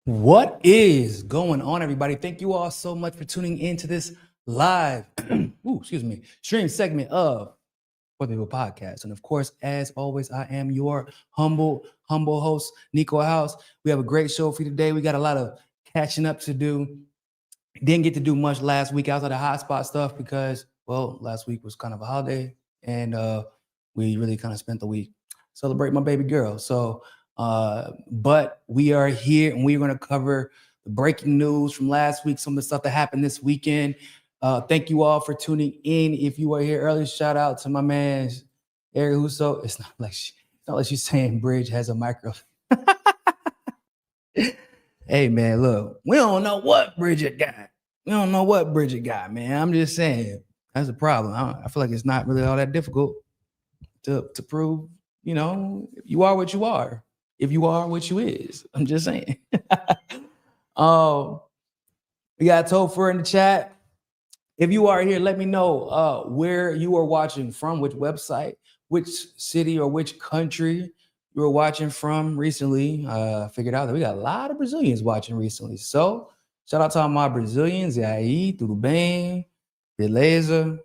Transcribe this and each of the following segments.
What is going on, everybody? Thank you all so much for tuning in to this live stream segment of For the People Podcast. And of course, as always, I am your humble host, Niko House. We have a great show for you today. We got a lot of catching up to do. Didn't get to do much last week outside of hotspot stuff because, well, last week was kind of a holiday, and we really kind of spent the week celebrating my baby girl. So, but we are here and we're going to cover the breaking news from last week, some of the stuff that happened this weekend. Thank you all for tuning in. If you are here early, shout out to my man Eric Husso. It's not like she's saying Bridge has a micro. Hey man, look, we don't know what Bridget got. Man. I'm just saying that's a problem. I feel like it's not really all that difficult to prove. You know, you are what you are. If you are what you is, I'm just saying. We got Topher in the chat. If you are here, let me know where you are watching from, which website, which city, or which country you were watching from recently. Figured out that we got a lot of Brazilians watching recently. So shout out to all my Brazilians. E aí, tudo bem? Beleza?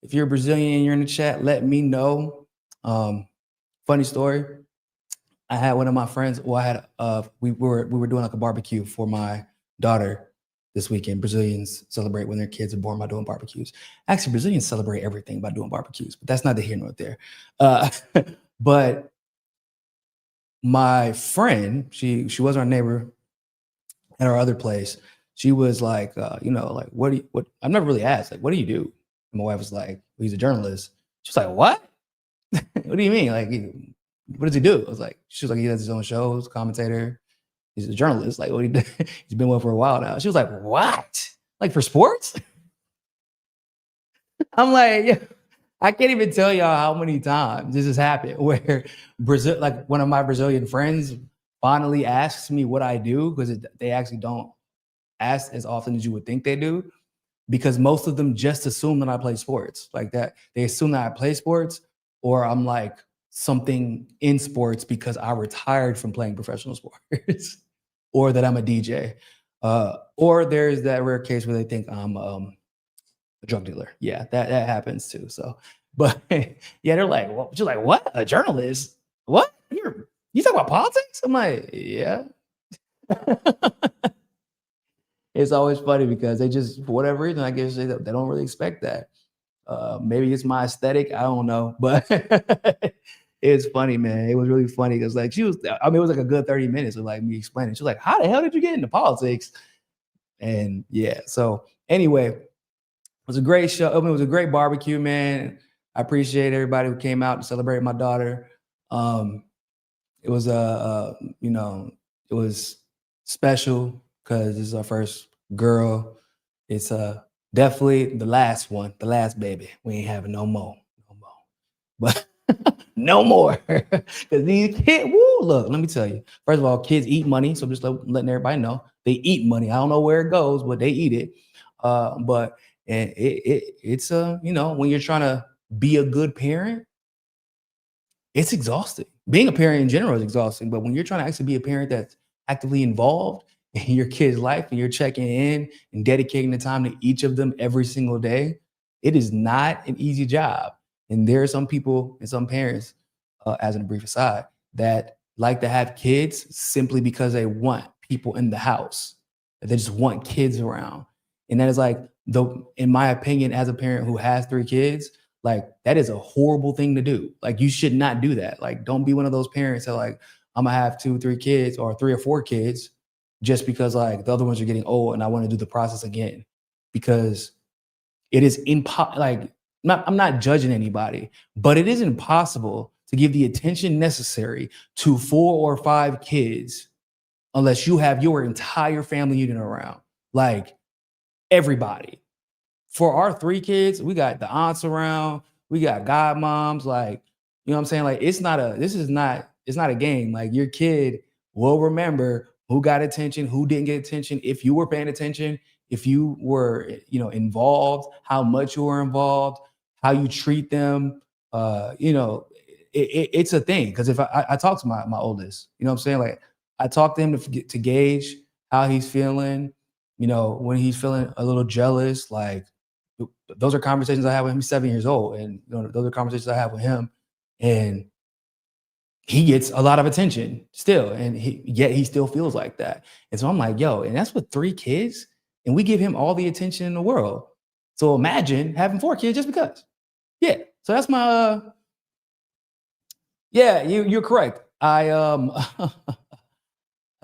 If you're Brazilian and you're in the chat, let me know. Funny story. I had one of my friends. Well, we were doing like a barbecue for my daughter this weekend. Brazilians celebrate when their kids are born by doing barbecues. Actually, Brazilians celebrate everything by doing barbecues, but that's neither here nor there. But my friend, she was our neighbor at our other place. She was like, what I've never really asked, like, what do you do? And my wife was like, well, he's a journalist. She's like, what? What do you mean? Like, what does he do? I was like, she was like, he does his own shows, commentator. He's a journalist. Like, what he did, he's been one for a while now. She was like, what? Like for sports? I'm like, yeah. I can't even tell y'all how many times this has happened where Brazil, like one of my Brazilian friends finally asks me what I do, because they actually don't ask as often as you would think they do, because most of them just assume that I play sports like that. They assume that I play sports, or I'm like something in sports because I retired from playing professional sports, or that I'm a DJ. Or there's that rare case where they think I'm a drug dealer. Yeah, that happens too. So, but yeah, they're like, well, you're like, what? A journalist? What? You talk about politics? I'm like, yeah. It's always funny because they just, for whatever reason, I guess they don't really expect that. Maybe it's my aesthetic. I don't know, but it's funny, man. It was really funny because like it was like a good 30 minutes of like me explaining. She was like, how the hell did you get into politics? And yeah, so anyway, it was a great show. I mean, it was a great barbecue, man. I appreciate everybody who came out to celebrate my daughter. It was it was special because this is our first girl. It's definitely the last one, the last baby. We ain't having no more. But no more. Because these kids, look, let me tell you. First of all, kids eat money. So I'm just letting everybody know they eat money. I don't know where it goes, but they eat it. But it's when you're trying to be a good parent, it's exhausting. Being a parent in general is exhausting. But when you're trying to actually be a parent that's actively involved in your kid's life and you're checking in and dedicating the time to each of them every single day, it is not an easy job. And there are some people and some parents, as in a brief aside, that like to have kids simply because they want people in the house. They just want kids around. And that is like, in my opinion, as a parent who has 3 kids, like that is a horrible thing to do. Like you should not do that. Like don't be one of those parents that like, I'm gonna have 2, 3 kids or 3 or 4 kids just because like the other ones are getting old and I want to do the process again. Because it is impossible. I'm not judging anybody, but it is impossible to give the attention necessary to 4 or 5 kids unless you have your entire family unit around. Like everybody. For our 3 kids, we got the aunts around, we got godmoms, like, you know what I'm saying? Like it's not a game. Like your kid will remember who got attention, who didn't get attention, if you were paying attention, if you were, involved, how much you were involved, how you treat them. It's a thing. Because if I talk to my oldest, you know what I'm saying? Like I talked to him to gauge how he's feeling. You know, when he's feeling a little jealous, like those are conversations I have with him. He's 7 years old, and you know, those are conversations I have with him, and he gets a lot of attention still, and yet he still feels like that. And so I'm like, yo, and that's with 3 kids, and we give him all the attention in the world. So imagine having 4 kids just because. Yeah. So that's my. Yeah, you're correct. I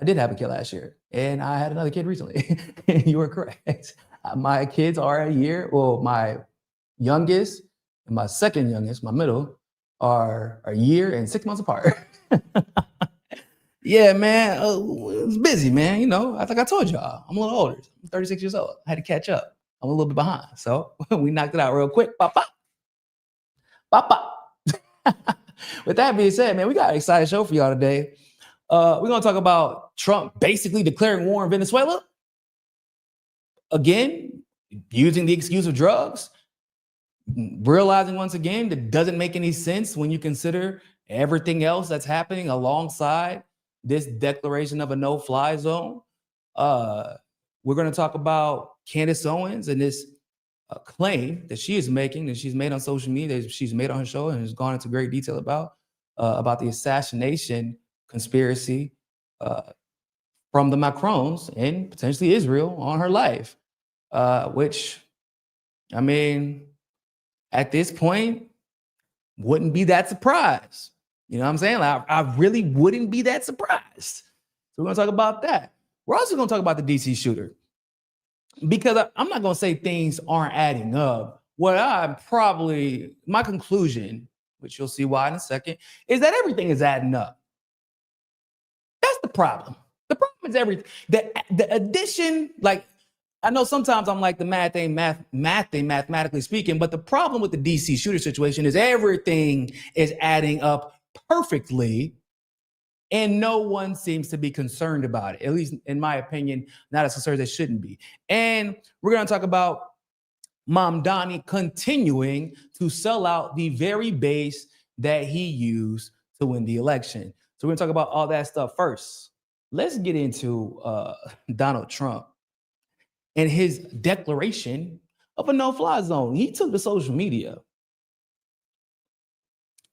I did have a kid last year, and I had another kid recently. You were correct. My kids are a year. Well, my youngest and my second youngest, my middle, are a year and 6 months apart. Yeah, man, it was busy, man. You know, I think I told y'all, I'm a little older. I'm 36 years old. I had to catch up. I'm a little bit behind, so we knocked it out real quick. Pop, pop, pop, pop. With that being said, man, we got an exciting show for y'all today. We're going to talk about Trump basically declaring war in Venezuela. Again, using the excuse of drugs. Realizing once again that doesn't make any sense when you consider everything else that's happening alongside this declaration of a no-fly zone. We're going to talk about Candace Owens and this claim that she is making, that she's made on social media, that she's made on her show and has gone into great detail about the assassination conspiracy from the Macrons and potentially Israel on her life, which, I mean, at this point, wouldn't be that surprised. You know what I'm saying? Like, I really wouldn't be that surprised. So we're going to talk about that. We're also going to talk about the DC shooter, because I'm not going to say things aren't adding up. My conclusion, which you'll see why in a second, is that everything is adding up. That's the problem. The problem is everything. The addition, like, I know sometimes I'm like the math ain't mathematically speaking, but the problem with the DC shooter situation is everything is adding up perfectly, and no one seems to be concerned about it. At least in my opinion, not as concerned as they shouldn't be. And we're going to talk about Mamdani continuing to sell out the very base that he used to win the election. So we're going to talk about all that stuff first. Let's get into Donald Trump and his declaration of a no-fly zone. He took to social media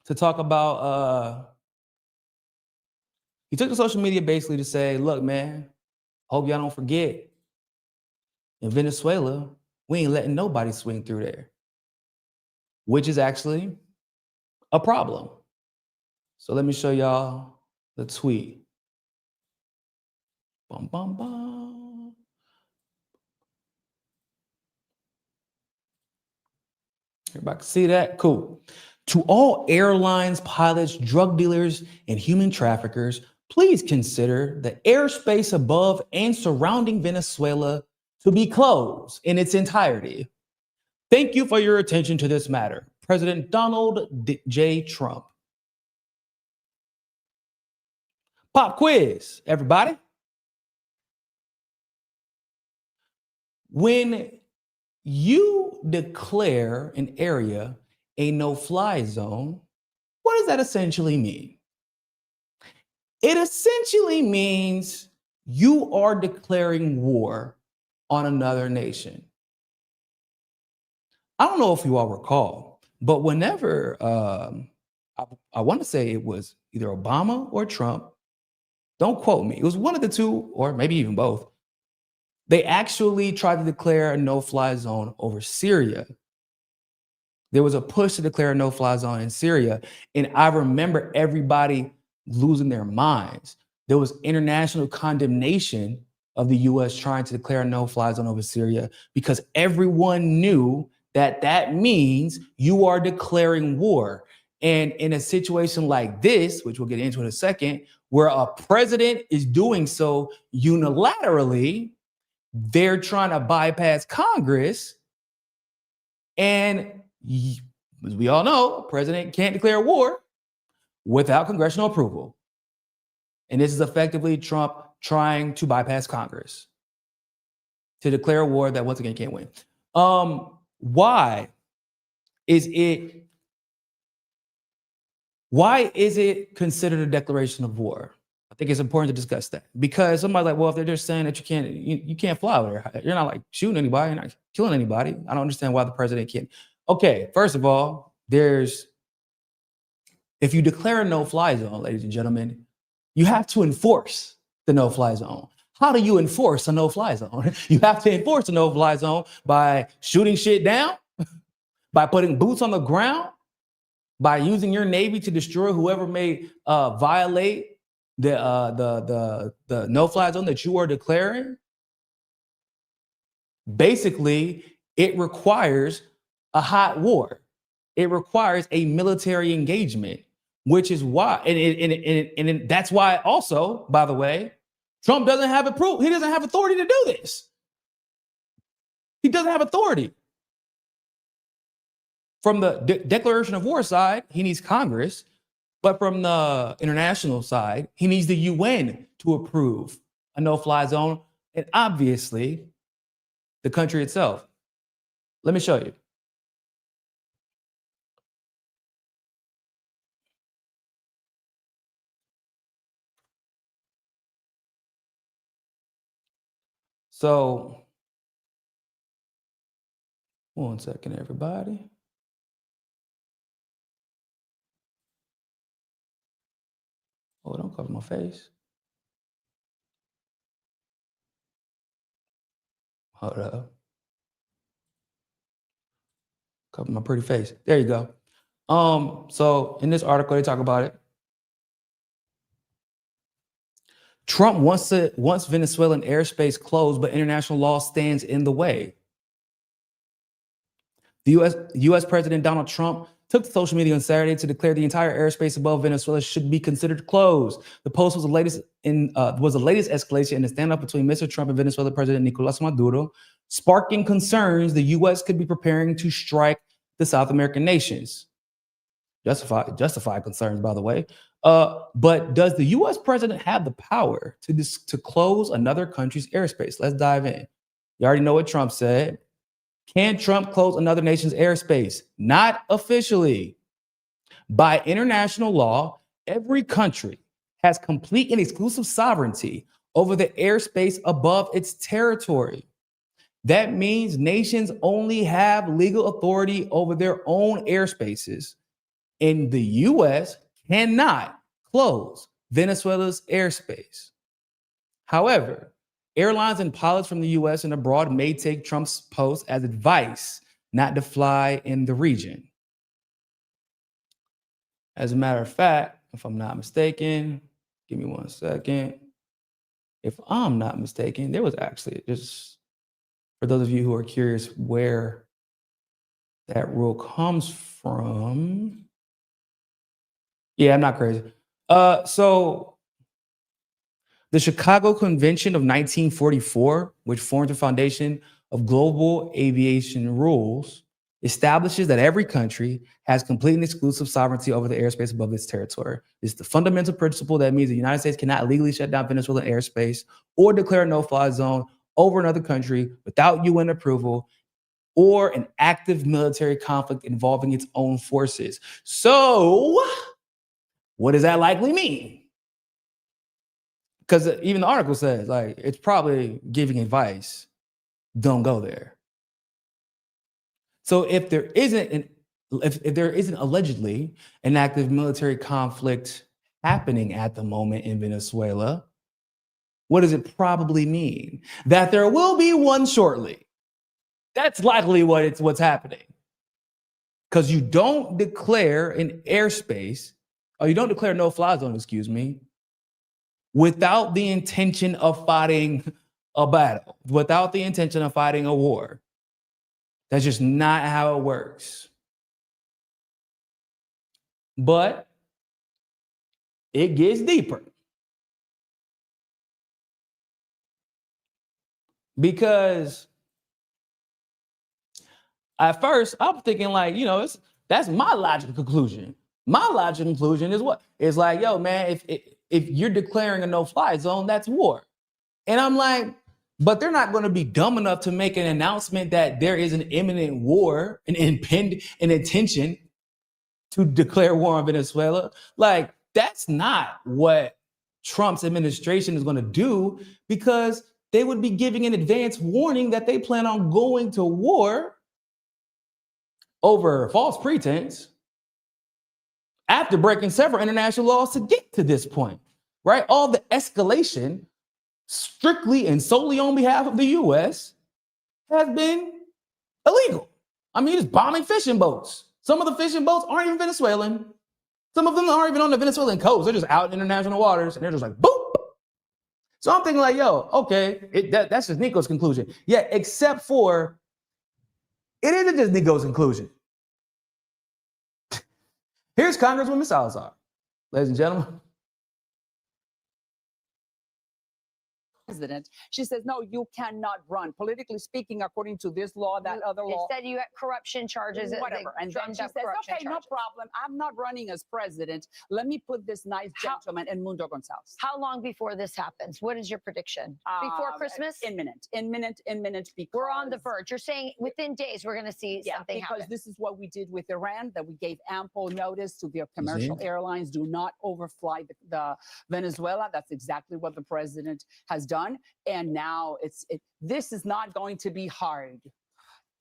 to talk about, he took to social media basically to say, look, man, hope y'all don't forget, in Venezuela, we ain't letting nobody swing through there, which is actually a problem. So let me show y'all the tweet. Bum, bum, bum. Everybody can see that? Cool. To all airlines, pilots, drug dealers, and human traffickers, please consider the airspace above and surrounding Venezuela to be closed in its entirety. Thank you for your attention to this matter. President Donald J. Trump. Pop quiz, everybody. When you declare an area a no-fly zone, what does that essentially mean? It essentially means you are declaring war on another nation. I don't know if you all recall, but whenever, I want to say it was either Obama or Trump, don't quote me, it was one of the two, or maybe even both, they actually tried to declare a no-fly zone over Syria. There was a push to declare a no-fly zone in Syria, and I remember everybody losing their minds. There was international condemnation of the U.S. trying to declare a no-fly zone over Syria because everyone knew that that means you are declaring war. And in a situation like this, which we'll get into in a second, where a president is doing so unilaterally, they're trying to bypass Congress. And as we all know, a president can't declare war without congressional approval. And this is effectively Trump trying to bypass Congress to declare a war that once again can't win. Why is it considered a declaration of war? I think it's important to discuss that because somebody's like, well, if they're just saying that you can't fly over there, you're not like shooting anybody, you're not killing anybody. I don't understand why the president can't. Okay, first of all, if you declare a no-fly zone, ladies and gentlemen, you have to enforce the no-fly zone. How do you enforce a no-fly zone? You have to enforce a no-fly zone by shooting shit down, by putting boots on the ground, by using your Navy to destroy whoever may violate the no-fly zone that you are declaring. Basically, it requires a hot war. It requires a military engagement, which is why, and that's why also, by the way, Trump doesn't have proof. He doesn't have authority to do this. He doesn't have authority. From the declaration of war side, he needs Congress, but from the international side, he needs the UN to approve a no-fly zone, and obviously, the country itself. Let me show you. So, one second, everybody. Oh, don't cover my face. Hold up. Cover my pretty face. There you go. So in this article, they talk about it. Trump wants Venezuelan airspace closed, but international law stands in the way. The U.S. President Donald Trump took to social media on Saturday to declare the entire airspace above Venezuela should be considered closed. The post was the latest escalation in the standoff between Mr. Trump and Venezuela President Nicolas Maduro, sparking concerns the U.S. could be preparing to strike the South American nations. Justified concerns, by the way. But does the U.S. president have the power to close another country's airspace? Let's dive in. You already know what Trump said. Can Trump close another nation's airspace? Not officially. By international law, every country has complete and exclusive sovereignty over the airspace above its territory. That means nations only have legal authority over their own airspaces, and the U.S. cannot close Venezuela's airspace. However, airlines and pilots from the U.S. and abroad may take Trump's post as advice not to fly in the region. As a matter of fact, if I'm not mistaken, give me 1 second. If I'm not mistaken, there was actually just, for those of you who are curious where that rule comes from. Yeah, I'm not crazy. So the Chicago Convention of 1944, which formed the foundation of global aviation rules, establishes that every country has complete and exclusive sovereignty over the airspace above its territory. It's the fundamental principle that means the United States cannot legally shut down Venezuelan airspace or declare a no-fly zone over another country without UN approval or an active military conflict involving its own forces. So, what does that likely mean? Because even the article says, like, it's probably giving advice, don't go there. So if there isn't allegedly an active military conflict happening at the moment in Venezuela, what does it probably mean? That there will be one shortly. That's likely what's happening. Because you don't declare an airspace, or you don't declare no-fly zone, excuse me, without the intention of fighting a battle, without the intention of fighting a war. That's just not how it works. But it gets deeper. Because at first I'm thinking like, that's my logical conclusion. My logical conclusion is what? It's like, yo, man, if you're declaring a no-fly zone, that's war. And I'm like, but they're not going to be dumb enough to make an announcement that there is an imminent war, an intention to declare war on Venezuela. Like, that's not what Trump's administration is going to do, because they would be giving an advance warning that they plan on going to war over false pretense after breaking several international laws to get to this point, right? All the escalation strictly and solely on behalf of the U.S. has been illegal. I mean, just bombing fishing boats. Some of the fishing boats aren't even Venezuelan. Some of them aren't even on the Venezuelan coast. They're just out in international waters, and they're just like, boop. So I'm thinking like, yo, okay, that's just Niko's conclusion. Yeah, except for, it isn't just Niko's conclusion. Here's Congresswoman Salazar, ladies and gentlemen. President. She says, no, you cannot run. Politically speaking, according to this law, that other law. They said you had corruption charges. Whatever. And then she says, okay, no problem. I'm not running as president. Let me put this nice gentleman in Mundo Gonzalez. How long before this happens? What is your prediction? Before Christmas? Imminent, because we're on the verge. You're saying within days we're going to see something happen. Because this is what we did with Iran, that we gave ample notice to their commercial airlines. Do not overfly the Venezuela. That's exactly what the president has done. And now this is not going to be hard.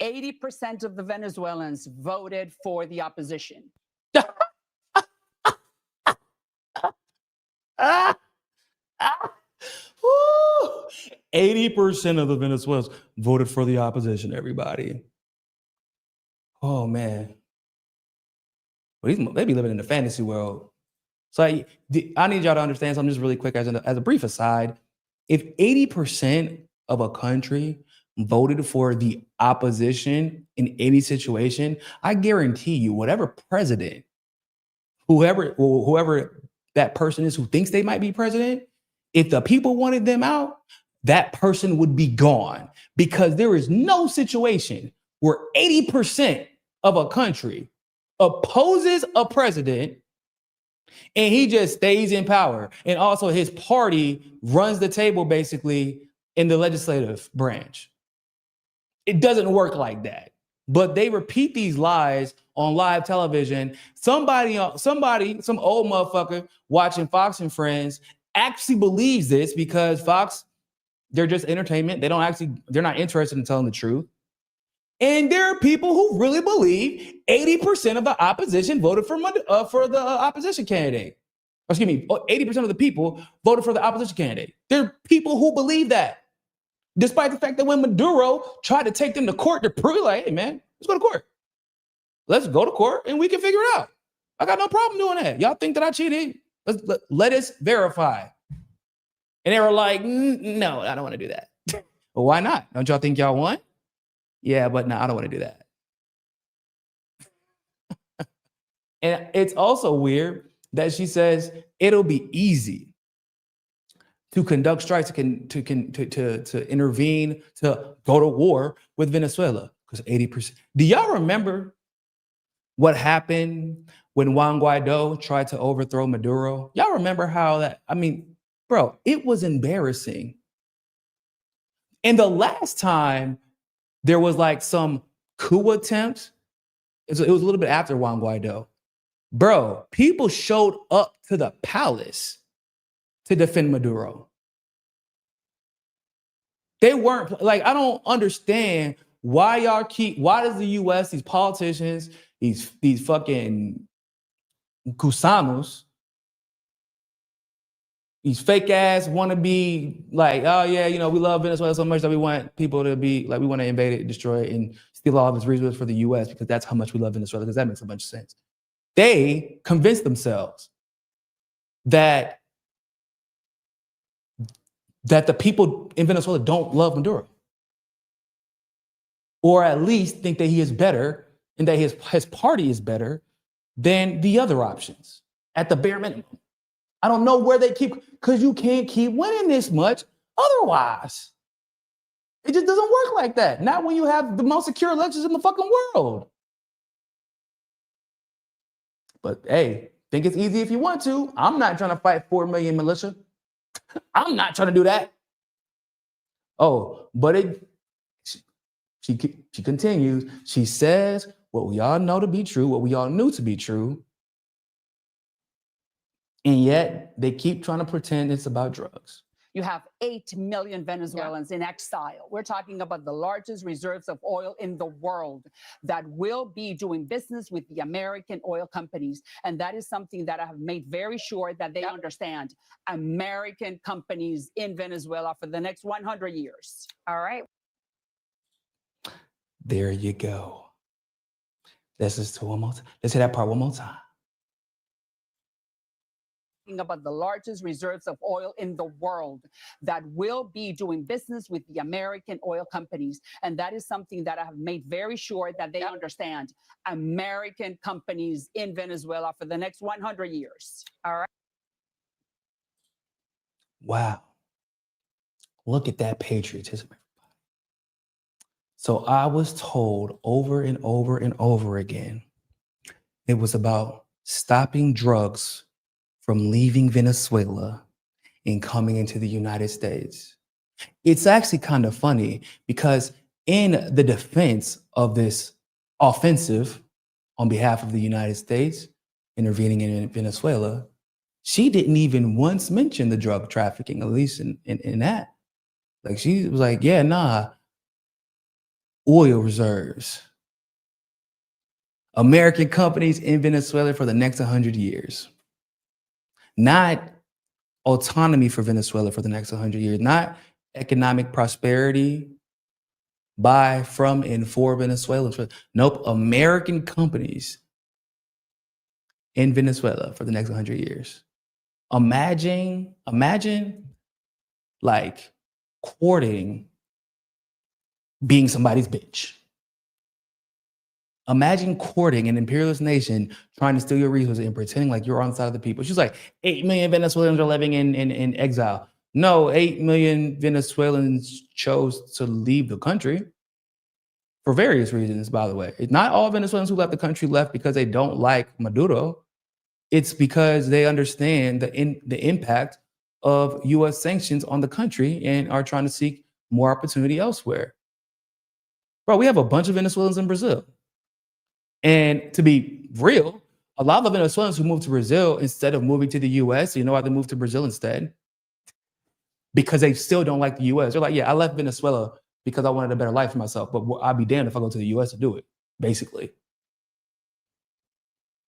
80% of the Venezuelans voted for the opposition. 80% of the Venezuelans voted for the opposition, everybody. Oh, man. Well, they be living in a fantasy world. So I need y'all to understand something just really quick as a brief aside. If 80% of a country voted for the opposition in any situation, I guarantee you, whatever president, whoever that person is who thinks they might be president, if the people wanted them out, that person would be gone, because there is no situation where 80% of a country opposes a president and he just stays in power. And also his party runs the table basically in the legislative branch. It doesn't work like that. But they repeat these lies on live television. Some old motherfucker watching Fox and Friends actually believes this, because Fox, they're just entertainment. They're not interested in telling the truth. And there are people who really believe 80% of the opposition voted for the opposition candidate. Excuse me, 80% of the people voted for the opposition candidate. There are people who believe that, despite the fact that when Maduro tried to take them to court to prove, like, hey, man, let's go to court. Let's go to court and we can figure it out. I got no problem doing that. Y'all think that I cheated? Let us verify. And they were like, no, I don't want to do that. Well, why not? Don't y'all think y'all won? Yeah, but no, I don't want to do that. And it's also weird that she says it'll be easy to conduct strikes, to intervene, to go to war with Venezuela, because 80%. Do y'all remember what happened when Juan Guaido tried to overthrow Maduro? Y'all remember how that? I mean, bro, it was embarrassing. And the last time there was like some coup attempt, it was a little bit after Juan Guaido. Bro, people showed up to the palace to defend Maduro. They weren't, like, I don't understand why does the US, these politicians, these fucking gusanos, these fake ass want to be like, oh yeah, we love Venezuela so much that we want people to be like, we want to invade it, destroy it, and steal all of its resources for the US, because that's how much we love Venezuela, because that makes a bunch of sense. They convinced themselves that the people in Venezuela don't love Maduro, or at least think that he is better and that his party is better than the other options, at the bare minimum. I don't know where they because you can't keep winning this much otherwise. It just doesn't work like that. Not when you have the most secure elections in the fucking world. But hey, think it's easy if you want to. I'm not trying to fight 4 million militia. I'm not trying to do that. Oh, but she continues. She says what we all know to be true, what we all knew to be true. And yet they keep trying to pretend it's about drugs. You have 8 million Venezuelans in exile. We're talking about the largest reserves of oil in the world that will be doing business with the American oil companies. And that is something that I have made very sure that they understand. American companies in Venezuela for the next 100 years. All right. There you go. Let's just do one more. Let's hit that part one more time. About the largest reserves of oil in the world that will be doing business with the American oil companies. And that is something that I have made very sure that they understand. American companies in Venezuela for the next 100 years. All right. Wow. Look at that patriotism. So I was told over and over and over again, it was about stopping drugs from leaving Venezuela and coming into the United States. It's actually kind of funny because in the defense of this offensive on behalf of the United States, intervening in Venezuela, she didn't even once mention the drug trafficking, at least in that. Like she was like, yeah, nah, oil reserves. American companies in Venezuela for the next 100 years. Not autonomy for Venezuela for the next 100 years, not economic prosperity by, from, and for Venezuelans. Nope, American companies in Venezuela for the next 100 years. Imagine like courting being somebody's bitch. Imagine courting an imperialist nation trying to steal your resources and pretending like you're on the side of the people. She's like, 8 million Venezuelans are living in exile. No, 8 million Venezuelans chose to leave the country for various reasons, by the way. Not all Venezuelans who left the country left because they don't like Maduro. It's because they understand the impact of US sanctions on the country and are trying to seek more opportunity elsewhere. Bro, we have a bunch of Venezuelans in Brazil. And to be real, a lot of Venezuelans who moved to Brazil instead of moving to the US, you know why they moved to Brazil instead? Because they still don't like the US. They're like, yeah, I left Venezuela because I wanted a better life for myself, but I'll be damned if I go to the US to do it, basically.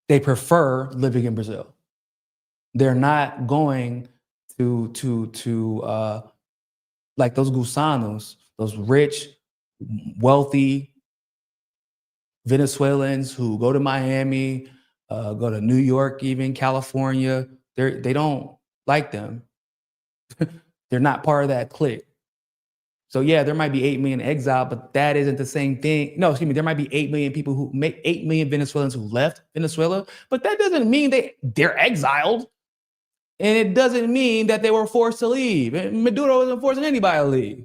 They prefer living in Brazil. They're not going to like those gusanos, those rich, wealthy Venezuelans who go to Miami, go to New York, even California. They don't like them. They're not part of that clique. So yeah, there might be 8 million exiled, but that isn't the same thing. No, excuse me, there might be 8 million people who make 8 million Venezuelans who left Venezuela, but that doesn't mean they're exiled. And it doesn't mean that they were forced to leave. And Maduro isn't forcing anybody to leave.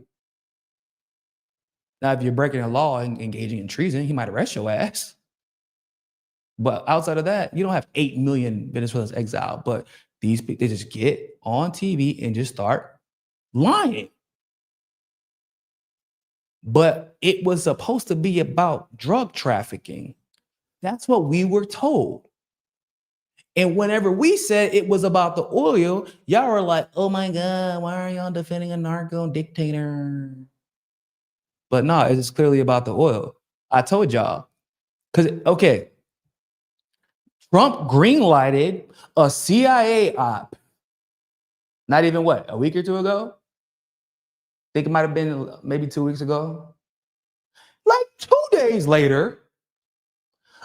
Now, if you're breaking a law and engaging in treason, he might arrest your ass. But outside of that, you don't have 8 million Venezuelans exiled. But these people, they just get on TV and just start lying. But it was supposed to be about drug trafficking. That's what we were told. And whenever we said it was about the oil, y'all were like, oh my God, why are y'all defending a narco dictator? But no, it's clearly about the oil. I told y'all. Because, okay, Trump greenlighted a CIA op. Not even what, a week or two ago? I think it might have been maybe 2 weeks ago. Like 2 days later,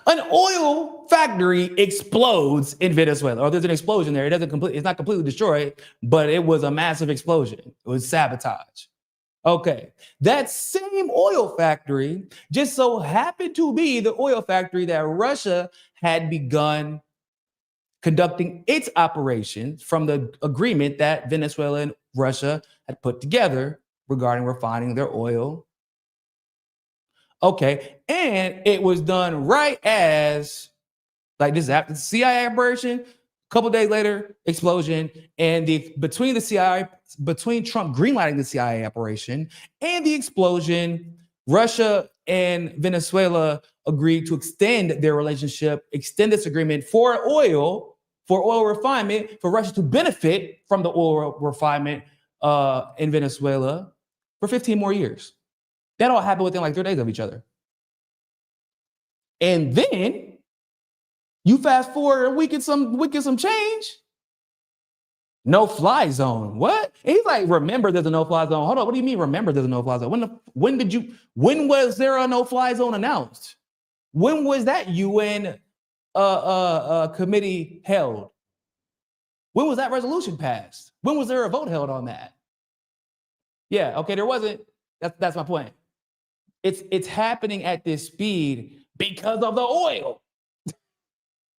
an oil factory explodes in Venezuela. Or there's an explosion there. It's not completely destroyed, but it was a massive explosion. It was sabotage. Okay, that same oil factory just so happened to be the oil factory that Russia had begun conducting its operations from the agreement that Venezuela and Russia had put together regarding refining their oil. Okay, and it was done right as, like this is after the CIA operation, a couple days later, explosion, and between Trump greenlighting the CIA operation and the explosion, Russia and Venezuela agreed to extend their relationship, extend this agreement for oil for oil refinement, for Russia to benefit from the oil refinement in Venezuela for 15 more years. That all happened within like 3 days of each other. And then you fast forward a week and some change. No fly zone. What? And he's like, remember there's a no fly zone. Hold on, what do you mean remember there's a no fly zone? When was there a no fly zone announced? When was that UN committee held? When was that resolution passed? When was there a vote held on that? Yeah, okay, there wasn't. That's my point. It's happening at this speed because of the oil.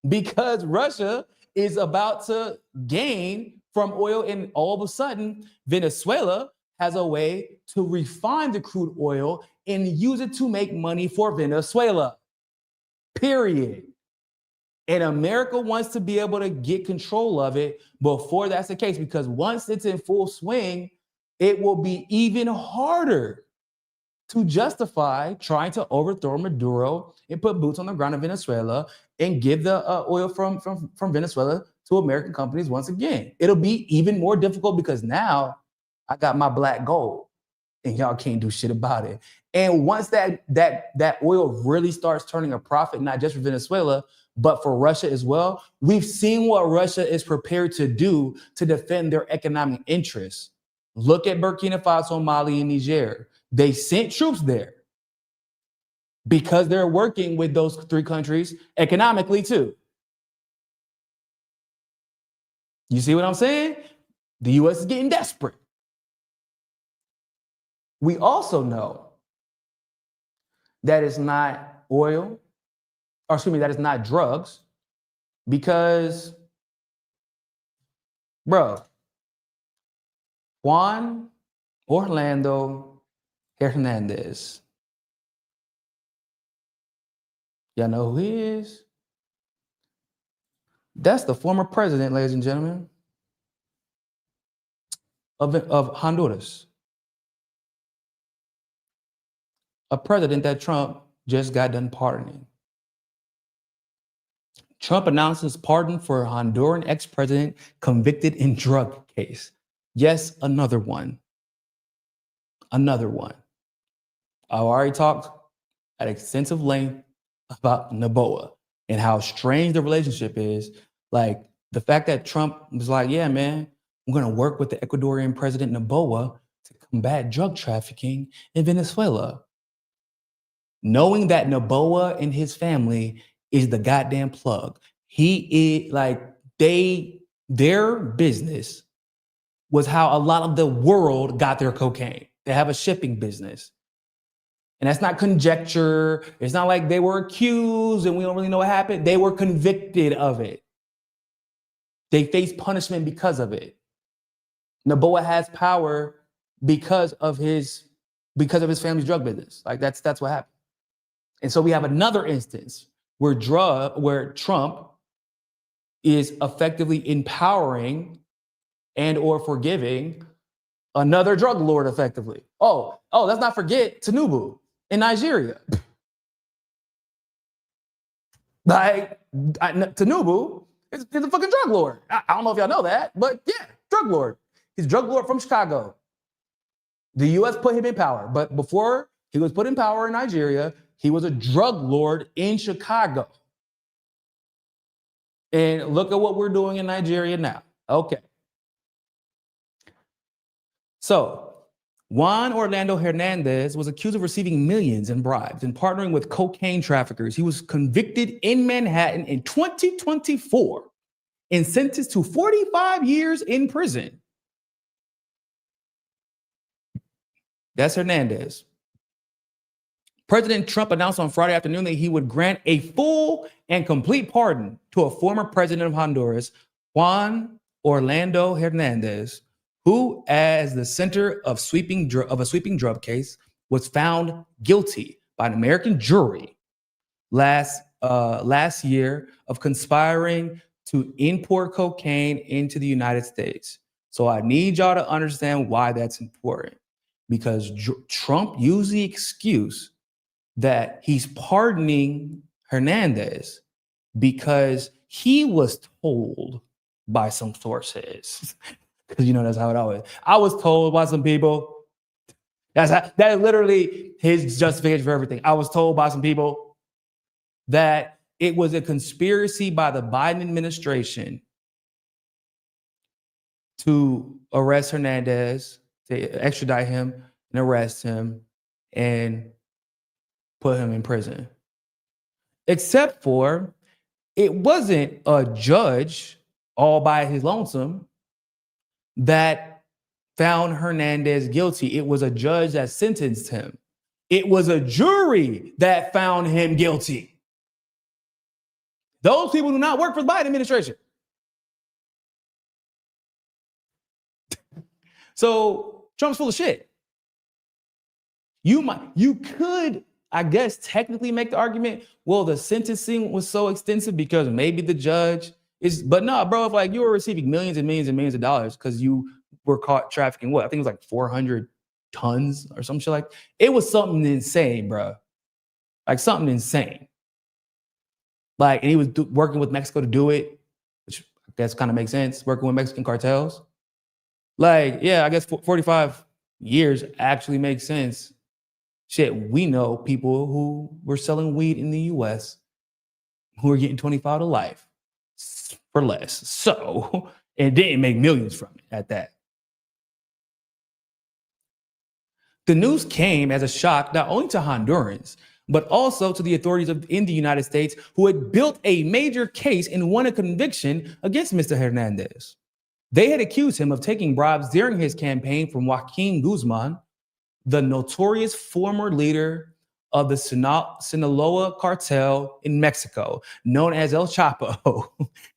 Because Russia is about to gain from oil, and all of a sudden, Venezuela has a way to refine the crude oil and use it to make money for Venezuela. Period. And America wants to be able to get control of it before that's the case, because once it's in full swing, it will be even harder to justify trying to overthrow Maduro and put boots on the ground in Venezuela and give the oil from Venezuela to American companies once again. It'll be even more difficult because now I got my black gold and y'all can't do shit about it. And once that oil really starts turning a profit, not just for Venezuela, but for Russia as well, we've seen what Russia is prepared to do to defend their economic interests. Look at Burkina Faso, Mali, and Niger. They sent troops there because they're working with those 3 countries economically too. You see what I'm saying? The U.S. is getting desperate. We also know that it's not oil, or excuse me, that it's not drugs, because, bro, Juan Orlando Herenandez. Y'all know who he is? That's the former president, ladies and gentlemen, of Honduras. A president that Trump just got done pardoning. Trump announces pardon for Honduran ex-president convicted in drug case. Yes, another one. Another one. I already talked at extensive length about Noboa and how strange the relationship is. Like the fact that Trump was like, yeah, man, I'm going to work with the Ecuadorian president Noboa to combat drug trafficking in Venezuela. Knowing that Noboa and his family is the goddamn plug. He is like, their business was how a lot of the world got their cocaine. They have a shipping business. And that's not conjecture. It's not like they were accused and we don't really know what happened. They were convicted of it. They faced punishment because of it. Noboa has power because of his family's drug business. Like that's what happened. And so we have another instance where Trump is effectively empowering and or forgiving another drug lord effectively. Oh, let's not forget Tinubu in Nigeria. Like, Tinubu is a fucking drug lord. I don't know if y'all know that, but yeah, drug lord. He's a drug lord from Chicago. The U.S. put him in power, but before he was put in power in Nigeria, he was a drug lord in Chicago. And look at what we're doing in Nigeria now. Okay. So, Juan Orlando Herenandez was accused of receiving millions in bribes and partnering with cocaine traffickers. He was convicted in Manhattan in 2024 and sentenced to 45 years in prison. That's Hernandez. President Trump announced on Friday afternoon that he would grant a full and complete pardon to a former president of Honduras, Juan Orlando Herenandez, who, as the center of a sweeping drug case, was found guilty by an American jury last year of conspiring to import cocaine into the United States. So I need y'all to understand why that's important, because Trump used the excuse that he's pardoning Hernandez because he was told by some sources, because that's how it always. I was told by some people. That is literally his justification for everything. I was told by some people that it was a conspiracy by the Biden administration to arrest Hernandez, to extradite him and arrest him and put him in prison. Except for it wasn't a judge all by his lonesome that found Hernandez guilty. It was a judge that sentenced him. It was a jury that found him guilty. Those people do not work for the Biden administration. So Trump's full of shit. You could, I guess, technically make the argument, well, the sentencing was so extensive because maybe the judge is, but no, bro, if like you were receiving millions and millions and millions of dollars because you were caught trafficking, what? I think it was like 400 tons or some shit like, it was something insane, bro. Like something insane. Like, and he was working with Mexico to do it, which I guess kind of makes sense, working with Mexican cartels. Like, yeah, I guess 45 years actually makes sense. Shit, we know people who were selling weed in the US who are getting 25 to life for less. So, and didn't make millions from it at that. The news came as a shock not only to Hondurans, but also to the authorities in the United States who had built a major case and won a conviction against Mr. Hernandez. They had accused him of taking bribes during his campaign from Joaquin Guzman, the notorious former leader of the Sinaloa cartel in Mexico, known as El Chapo,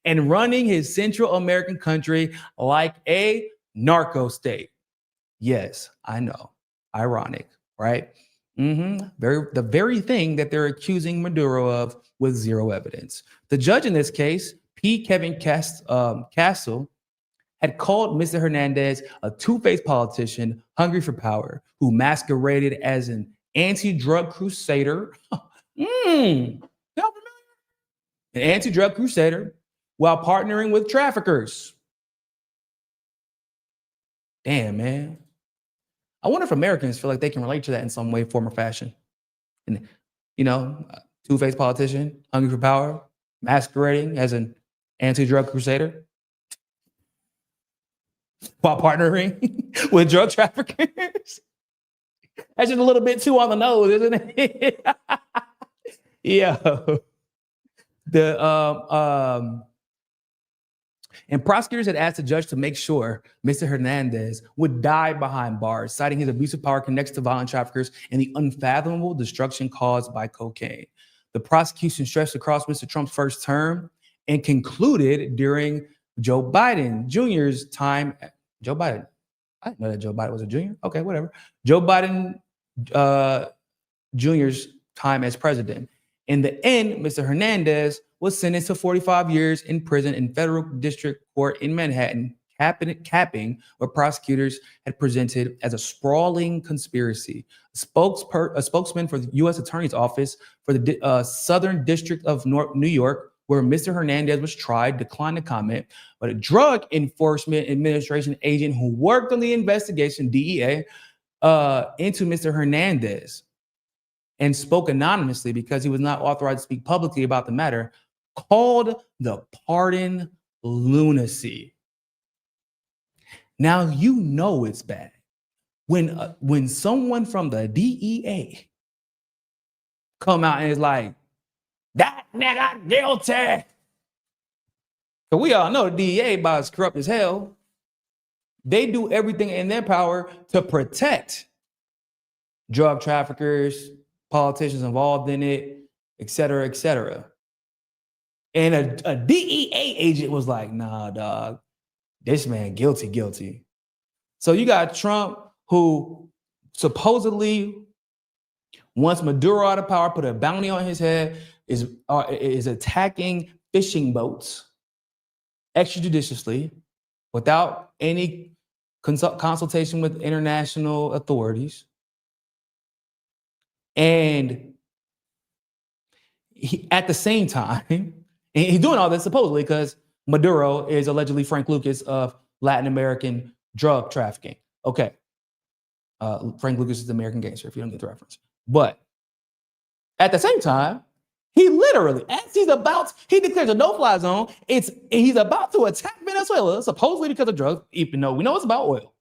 and running his Central American country like a narco state. Yes, I know. Ironic, right? The very thing that they're accusing Maduro of with zero evidence. The judge in this case, P. Kevin Castle, had called Mr. Hernandez a two-faced politician hungry for power who masqueraded as an anti-drug crusader. An anti-drug crusader while partnering with traffickers. Damn, man. I wonder if Americans feel like they can relate to that in some way, form, or fashion. And, two-faced politician, hungry for power, masquerading as an anti-drug crusader while partnering with drug traffickers. That's just a little bit too on the nose, isn't it? Yeah. And prosecutors had asked the judge to make sure Mr. Hernandez would die behind bars, citing his abuse of power connected to violent traffickers and the unfathomable destruction caused by cocaine. The prosecution stretched across Mr. Trump's first term and concluded during Joe Biden Jr.'s time. Joe Biden. I didn't know that Joe Biden was a junior. Okay, whatever. Joe Biden Jr.'s time as president. In the end, Mr. Hernandez was sentenced to 45 years in prison in federal district court in Manhattan, capping what prosecutors had presented as a sprawling conspiracy. A spokesman for the U.S. Attorney's Office for the Southern District of New York, where Mr. Hernandez was tried, declined to comment, but a Drug Enforcement Administration agent who worked on the investigation, DEA, into Mr. Hernandez and spoke anonymously because he was not authorized to speak publicly about the matter, called the pardon lunacy. Now, it's bad when someone from the DEA come out and is like, that nigga guilty. So we all know the DEA about as corrupt as hell. They do everything in their power to protect drug traffickers, politicians involved in it, et cetera, et cetera. And a DEA agent was like, nah, dog, this man guilty. So you got Trump, who supposedly wants Maduro out of power, put a bounty on his head, is attacking fishing boats extrajudiciously without any consultation with international authorities. And at the same time, And he's doing all this supposedly because Maduro is allegedly Frank Lucas of Latin American drug trafficking. Okay. Frank Lucas is the American gangster, if you don't get the reference. But at the same time, he literally, as he declares a no-fly zone. He's about to attack Venezuela, supposedly because of drugs, even though we know it's about oil.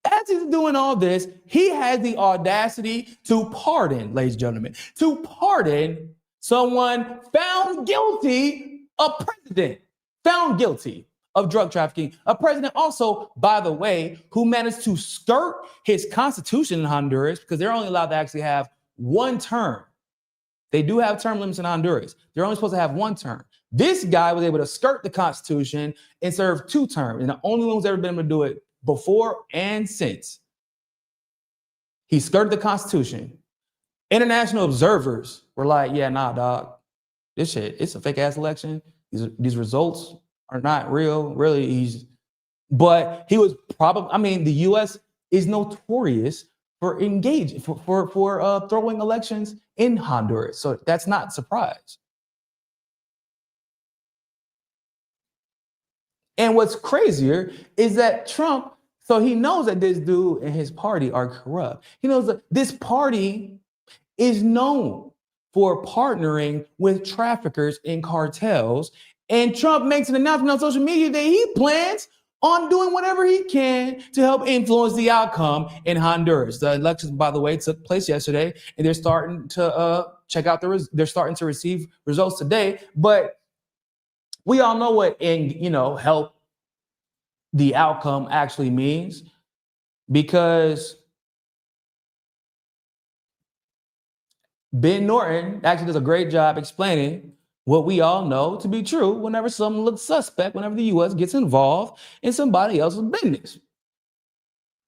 As he's doing all this, he has the audacity to pardon, ladies and gentlemen, to pardon someone found guilty, a president found guilty of drug trafficking, a president also, by the way, who managed to skirt his constitution in Honduras because they're only allowed to actually have one term. They do have term limits in Honduras. They're only supposed to have one term. This guy was able to skirt the Constitution and serve 2 terms. And the only one who's ever been able to do it before and since. He skirted the Constitution. International observers were like, yeah, nah, dog. This shit, it's a fake ass election. These results are not real. Really, but he was probably, the US is notorious for throwing elections in Honduras. So that's not a surprise. And what's crazier is that Trump, so he knows that this dude and his party are corrupt. He knows that this party is known for partnering with traffickers and cartels. And Trump makes an announcement on social media that he plans on doing whatever he can to help influence the outcome in Honduras. The elections, by the way, took place yesterday, and they're starting to check out they're starting to receive results today. But we all know what help the outcome actually means, because Ben Norton actually does a great job explaining what we all know to be true whenever someone looks suspect, whenever the U.S. gets involved in somebody else's business.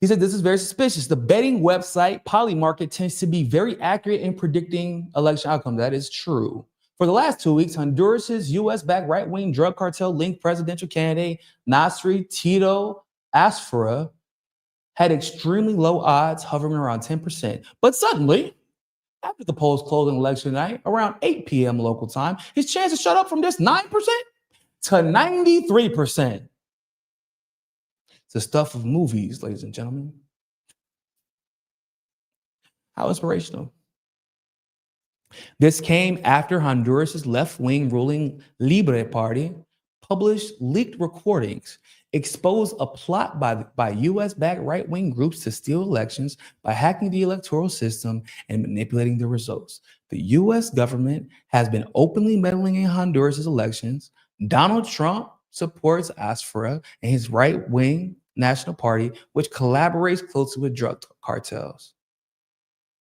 He said this is very suspicious. The betting website Polymarket tends to be very accurate in predicting election outcomes. That is true. For the last 2 weeks, Honduras' U.S.-backed right-wing drug cartel-linked presidential candidate Nasri Tito Asfura had extremely low odds, hovering around 10%. But suddenly, after the polls closed on election night, around 8 p.m. local time, his chances shot up from just 9% to 93%. It's the stuff of movies, ladies and gentlemen. How inspirational. This came after Honduras' left-wing ruling Libre Party published leaked recordings, exposed a plot by U.S.-backed right-wing groups to steal elections by hacking the electoral system and manipulating the results. The U.S. government has been openly meddling in Honduras' elections. Donald Trump supports Asfura and his right-wing National Party, which collaborates closely with drug cartels.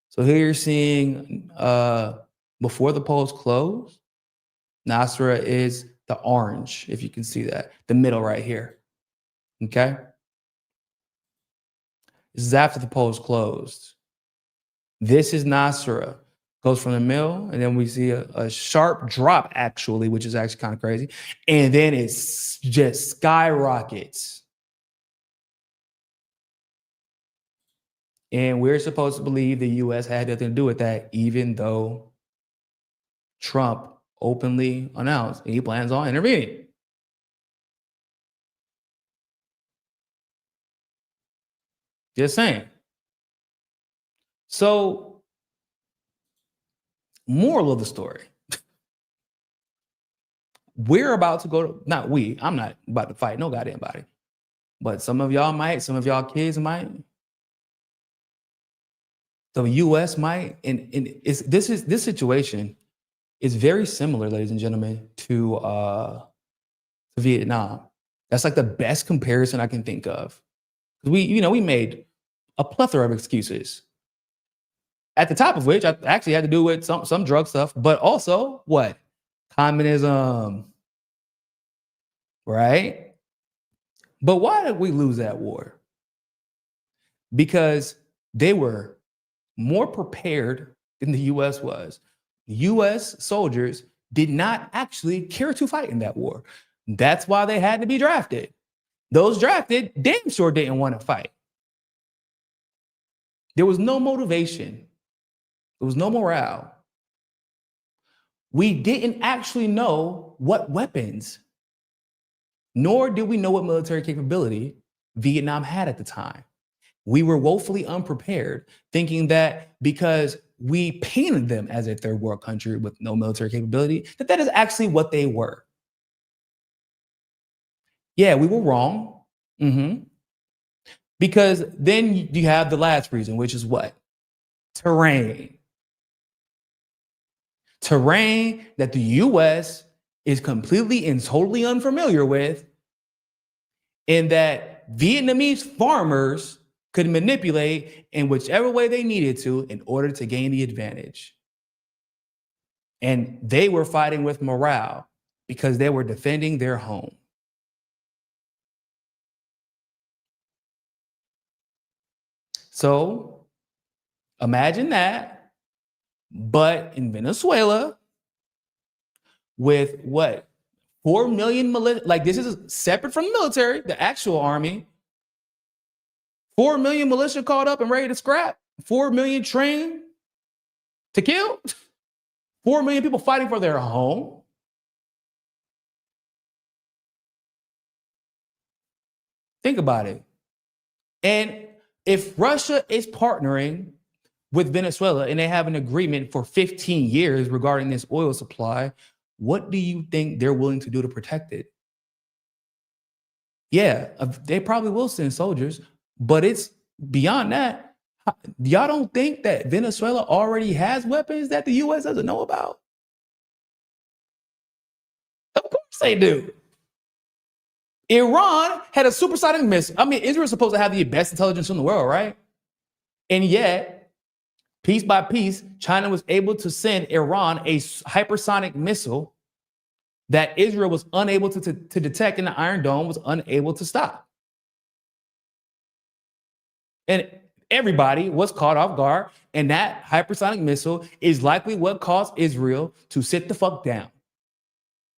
So here you're seeing before the polls close, Nasra is the orange, if you can see that, the middle right here. Okay. This is after the polls closed. This is Nasra. Goes from the middle, and then we see a sharp drop, actually, which is actually kind of crazy. And then it just skyrockets. And we're supposed to believe the U.S. had nothing to do with that, even though Trump openly announced he plans on intervening. Just saying. So, moral of the story. We're about to go to, not we, I'm not about to fight no goddamn body. But some of y'all might, some of y'all kids might. The U.S. might, and this situation is very similar, ladies and gentlemen, to Vietnam. That's like the best comparison I can think of. We made a plethora of excuses. At the top of which I actually had to do with some drug stuff, but also what? Communism, right? But why did we lose that war? Because they were more prepared than the U.S. was. U.S. soldiers did not actually care to fight in that war. That's why they had to be drafted. Those drafted damn sure didn't want to fight. There was no motivation. There was no morale. we didn't actually know what weapons, nor did we know what military capability Vietnam had at the time. We were woefully unprepared, thinking that because we painted them as a third world country with no military capability, that is actually what they were. Yeah, we were wrong. Because then you have the last reason, which is what? Terrain. Terrain that the US is completely and totally unfamiliar with, and that Vietnamese farmers could manipulate in whichever way they needed to in order to gain the advantage. And they were fighting with morale because they were defending their home. So imagine that, but in Venezuela, with what? 4 million militia, like this is separate from the military, the actual army. 4 million militia caught up and ready to scrap. 4 million trained to kill. 4 million people fighting for their home. Think about it. And if Russia is partnering with Venezuela and they have an agreement for 15 years regarding this oil supply, what do you think they're willing to do to protect it? Yeah, they probably will send soldiers, but it's beyond that. Y'all don't think that Venezuela already has weapons that the US doesn't know about? Of course they do. Iran had a supersonic missile. I mean, Israel's supposed to have the best intelligence in the world, right? And yet, piece by piece, China was able to send Iran a hypersonic missile that Israel was unable to detect, and the Iron Dome was unable to stop. And everybody was caught off guard, and that hypersonic missile is likely what caused Israel to sit the fuck down.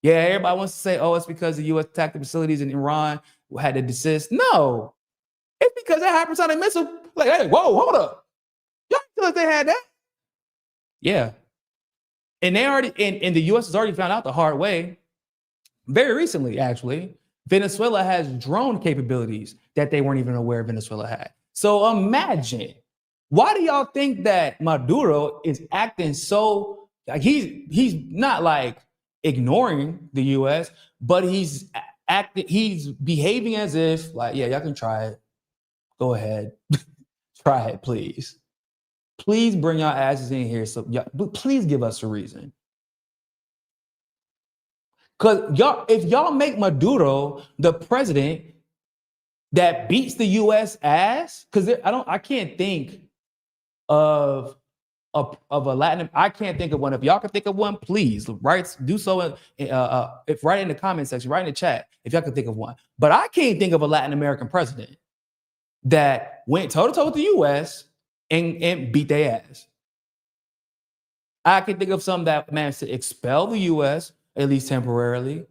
Yeah, everybody wants to say, oh, it's because the U.S. attacked the facilities in Iran, had to desist. No, it's because that hypersonic missile, like, hey, whoa, hold up. Y'all feel like they had that? Yeah. And they already, and the U.S. has already found out the hard way. Very recently, actually, Venezuela has drone capabilities that they weren't even aware Venezuela had. So imagine, why do y'all think that Maduro is acting so, like he's not like ignoring the US, but he's behaving as if like, yeah, y'all can try it. Go ahead. Try it, please. Please bring your asses in here. So please give us a reason. Because if y'all make Maduro the president that beats the US ass, because I can't think of a Latin, I can't think of one. If y'all can think of one, please do so. If write in the comment section, write in the chat if y'all can think of one. But I can't think of a Latin American president that went toe to toe with the US and beat their ass. I can think of some that managed to expel the US, at least temporarily,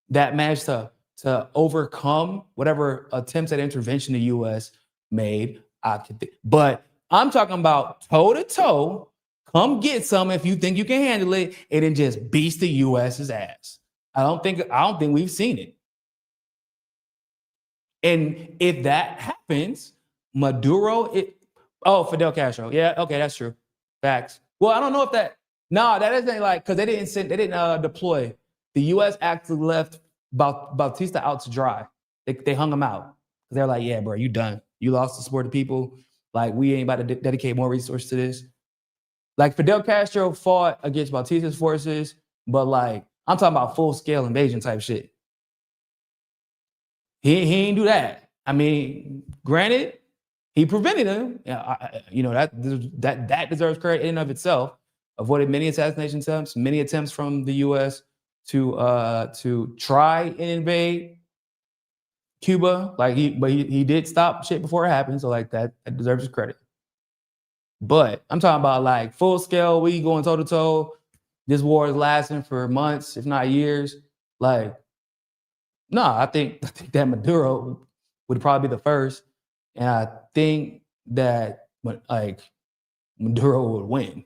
that managed to overcome whatever attempts at intervention the US made. But I'm talking about toe to toe, come get some if you think you can handle it, and then just beast the US's ass. I don't think we've seen it. And if that happens, Maduro, Fidel Castro. Yeah, okay, that's true. Facts. Well, I don't know if that isn't like, because they didn't deploy. The US actually left Bautista out to dry. They hung him out. They're like, yeah, bro, you done. You lost the support of people. Like, we ain't about to dedicate more resources to this. Like, Fidel Castro fought against Bautista's forces, but like, I'm talking about full-scale invasion type shit. He ain't do that. I mean, granted, he prevented him. That deserves credit in and of itself. Avoided many assassination attempts, many attempts from the U.S. to try and invade Cuba. Like he did stop shit before it happened. So like that deserves his credit. But I'm talking about like full scale. We going toe to toe. This war is lasting for months, if not years. Like, no, I think that Maduro would probably be the first, and I think that like Maduro would win.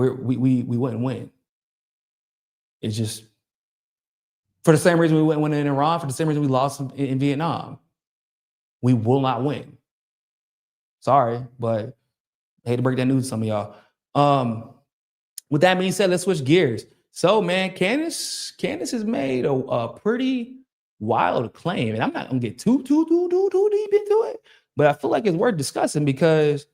we wouldn't win. It's just for the same reason we wouldn't win in Iran, for the same reason we lost in Vietnam. We will not win. Sorry, but I hate to break that news to some of y'all. With that being said, let's switch gears. So, man, Candace has made a pretty wild claim, and I'm not gonna get too deep into it, but I feel like it's worth discussing because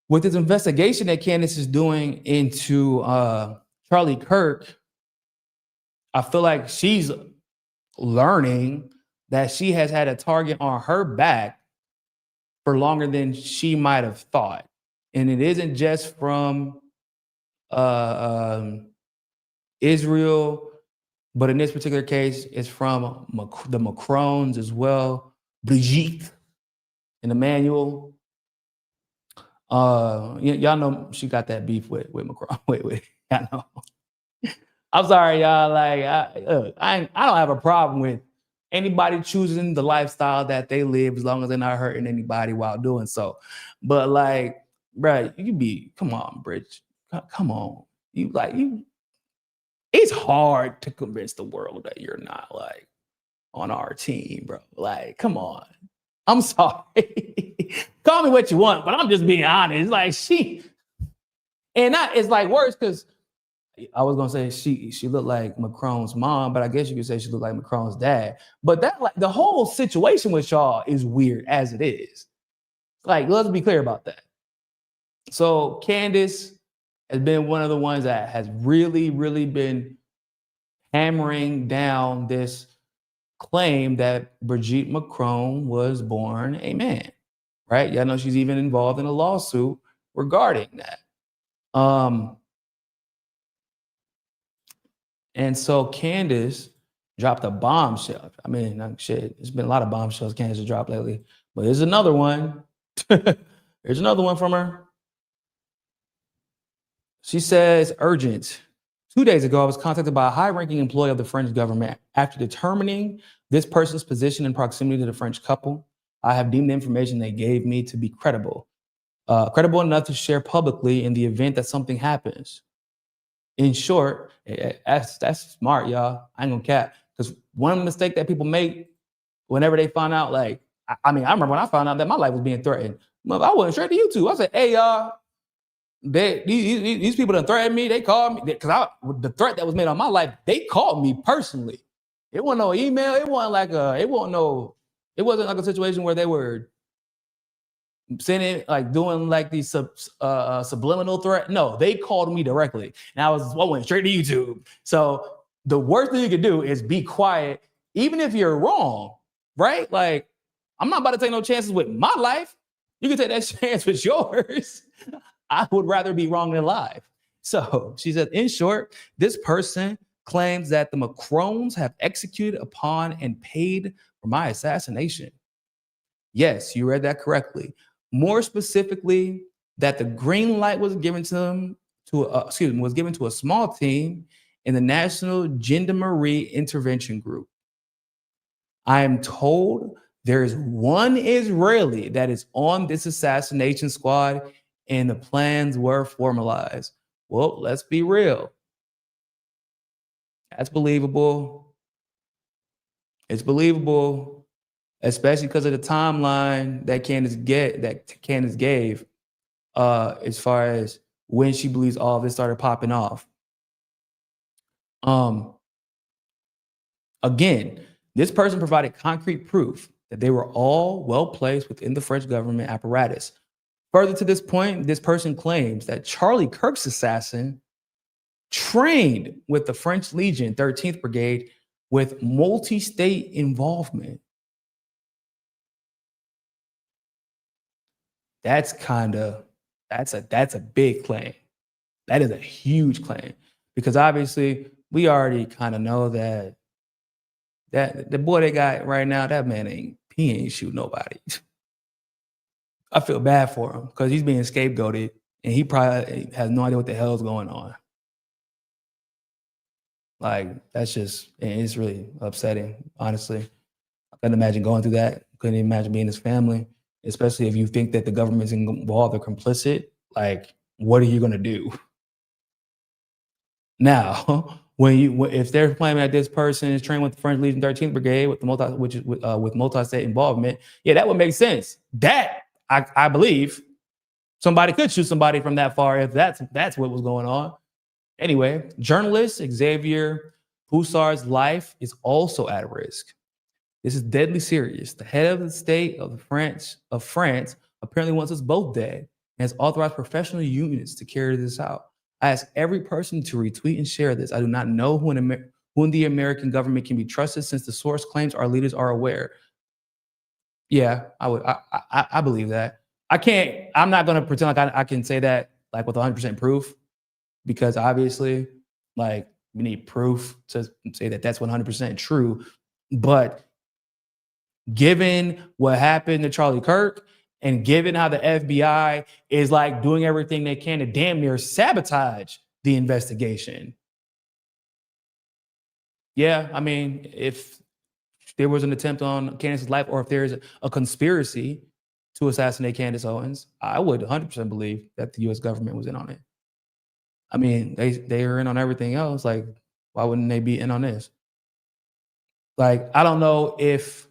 with this investigation that Candace is doing into Charlie Kirk, I feel like she's learning that she has had a target on her back for longer than she might have thought. And it isn't just from Israel, but in this particular case, it's from the Macrons as well, Bridget and Emmanuel. Y'all know she got that beef with Macron. Wait, I know. I'm sorry, y'all. Like, I don't have a problem with anybody choosing the lifestyle that they live as long as they're not hurting anybody while doing so. But like, bro, come on, Bridget. Come on. It's hard to convince the world that you're not like on our team, bro. Like, come on. I'm sorry. Call me what you want, but I'm just being honest. Like and that is like worse because I was gonna say she looked like Macron's mom, but I guess you could say she looked like Macron's dad. But that like the whole situation with y'all is weird as it is. Like, let's be clear about that. So Candace has been one of the ones that has really, really been hammering down this claim that Brigitte Macron was born a man, right? Y'all know she's even involved in a lawsuit regarding that. And so Candace dropped a bombshell. I mean, shit, there's been a lot of bombshells Candace has dropped lately, but there's another one. There's another one from her. She says, urgent. 2 days ago, I was contacted by a high-ranking employee of the French government. After determining this person's position and proximity to the French couple, I have deemed the information they gave me to be credible enough to share publicly in the event that something happens. In short, that's smart, y'all. I ain't gonna cap. Because one mistake that people make whenever they find out, like, I remember when I found out that my life was being threatened. I went straight to YouTube. I said, hey, y'all, these people that threatened me, they called me because the threat that was made on my life, they called me personally. It wasn't no email. It wasn't like it wasn't like a situation where they were sending like doing like these subliminal threat. No, they called me directly, and I went straight to YouTube. So the worst thing you could do is be quiet, even if you're wrong, right? Like, I'm not about to take no chances with my life. You can take that chance with yours. I would rather be wrong than live. So she said, in short, this person claims that the Macrons have executed upon and paid for my assassination. Yes, you read that correctly. More specifically, that the green light was given to them was given to a small team in the National Gendarmerie Intervention Group. I am told there is one Israeli that is on this assassination squad, and the plans were formalized. Well, let's be real. That's believable. It's believable, especially because of the timeline that Candace gave as far as when she believes all of this started popping off. Again, this person provided concrete proof that they were all well placed within the French government apparatus. Further to this point, this person claims that Charlie Kirk's assassin trained with the French Legion 13th Brigade with multi-state involvement. That's a big claim. That is a huge claim, because obviously we already kind of know that the boy they got right now, that man ain't shoot nobody. I feel bad for him because he's being scapegoated and he probably has no idea what the hell is going on. Like, it's really upsetting, honestly. I couldn't imagine going through that. Couldn't imagine being his family, especially if you think that the government's involved or complicit. Like, what are you going to do? Now, if they're claiming that this person is trained with the French Legion 13th Brigade with multi-state involvement, yeah, that would make sense. That I believe somebody could shoot somebody from that far if that's what was going on. Anyway, journalist Xavier Hussard's life is also at risk. This is deadly serious. The head of the state of France apparently wants us both dead and has authorized professional units to carry this out. I ask every person to retweet and share this. I do not know who in the American government can be trusted since the source claims our leaders are aware. Yeah, I believe that. I'm not going to pretend like I can say that like with 100% proof, because obviously like we need proof to say that that's 100% true. But given what happened to Charlie Kirk and given how the FBI is like doing everything they can to damn near sabotage the investigation. Yeah, I mean, if there was an attempt on Candace's life or if there's a conspiracy to assassinate Candace Owens, I would 100% believe that the US government was in on it. I mean, they are in on everything else. Like, why wouldn't they be in on this? Like, I don't know if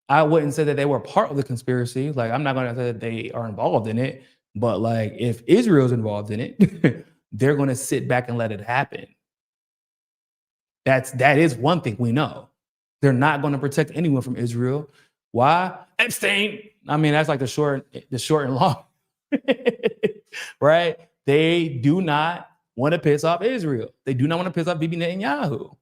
I wouldn't say that they were part of the conspiracy. Like, I'm not going to say that they are involved in it, but like, if Israel's involved in it, they're going to sit back and let it happen. That is one thing we know. They're not going to protect anyone from Israel. Why? Epstein. I mean, that's like the short and long, right? They do not want to piss off Israel. They do not want to piss off Bibi Netanyahu.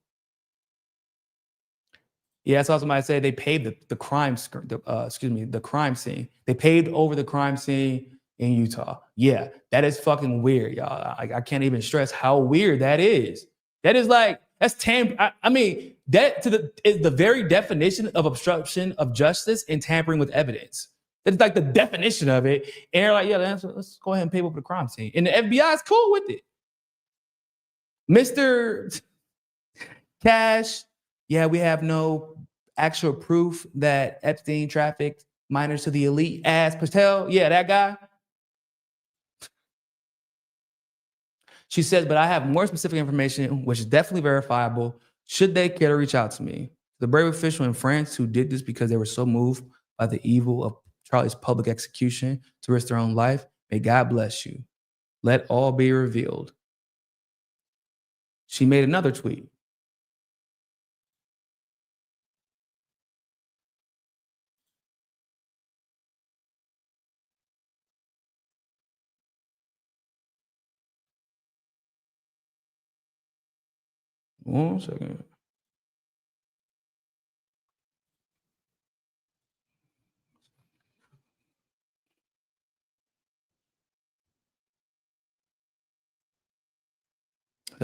Yeah, I saw somebody say they paved the crime scene. They paved over the crime scene in Utah. Yeah, that is fucking weird, y'all. I can't even stress how weird that is. That is like, that's I mean, that is the very definition of obstruction of justice and tampering with evidence. That's like the definition of it. And they're like, yeah, let's go ahead and pave over the crime scene. And the FBI is cool with it. Mr. Cash, yeah, we have no actual proof that Epstein trafficked minors to the elite as Patel. Yeah, that guy. She says, but I have more specific information, which is definitely verifiable. Should they care to reach out to me? The brave official in France who did this because they were so moved by the evil of Charlie's public execution to risk their own life, may God bless you. Let all be revealed. She made another tweet. One second.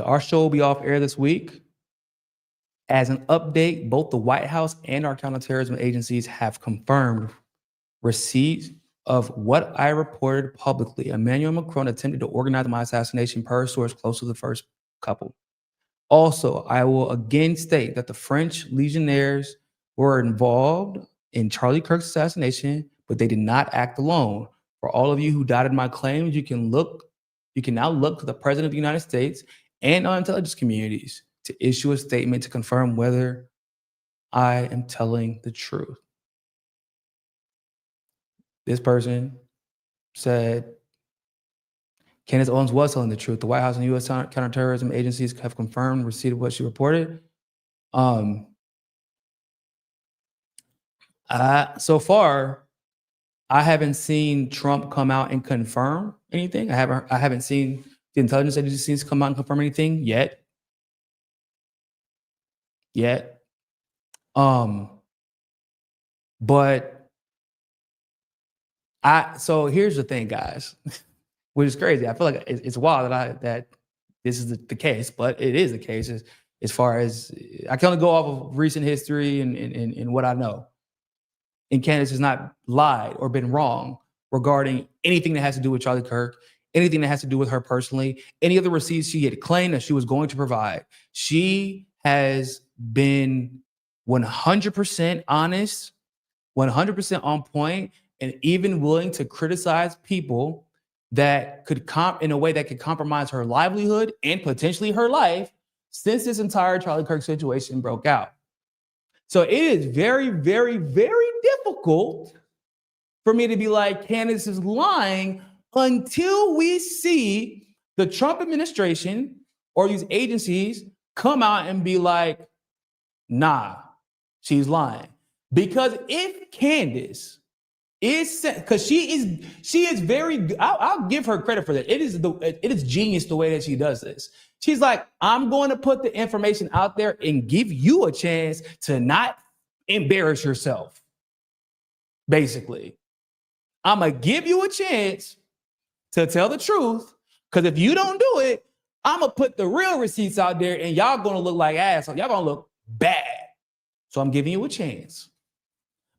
Our show will be off air this week. As an update, both the White House and our counterterrorism agencies have confirmed receipt of what I reported publicly. Emmanuel Macron attempted to organize my assassination per source close to the first couple. Also, I will again state that the French legionnaires were involved in Charlie Kirk's assassination, but they did not act alone. For all of you who doubted my claims, you can now look to the President of the United States and our intelligence communities to issue a statement to confirm whether I am telling the truth. This person said Candace Owens was telling the truth. The White House and U.S. counterterrorism agencies have confirmed receipt of what she reported. So far, I haven't seen Trump come out and confirm anything. I haven't seen the intelligence agencies come out and confirm anything yet. But so here's the thing, guys, which is crazy. I feel like it's wild that this is the case, but it is the case as far as I can only go off of recent history and what I know. And Candace has not lied or been wrong regarding anything that has to do with Charlie Kirk, anything that has to do with her personally, any of the receipts she had claimed that she was going to provide. She has been 100% honest, 100% on point, and even willing to criticize people that could in a way that could compromise her livelihood and potentially her life since this entire Charlie Kirk situation broke out. So it is very, very, very difficult for me to be like, Candace is lying until we see the Trump administration or these agencies come out and be like, nah, she's lying. Because if Candace is, because she is very, I'll give her credit for that. It is genius the way that she does this. She's like, I'm going to put the information out there and give you a chance to not embarrass yourself. Basically, I'm going to give you a chance to tell the truth. Because if you don't do it, I'm going to put the real receipts out there and y'all going to look like assholes. Y'all going to look bad. So I'm giving you a chance.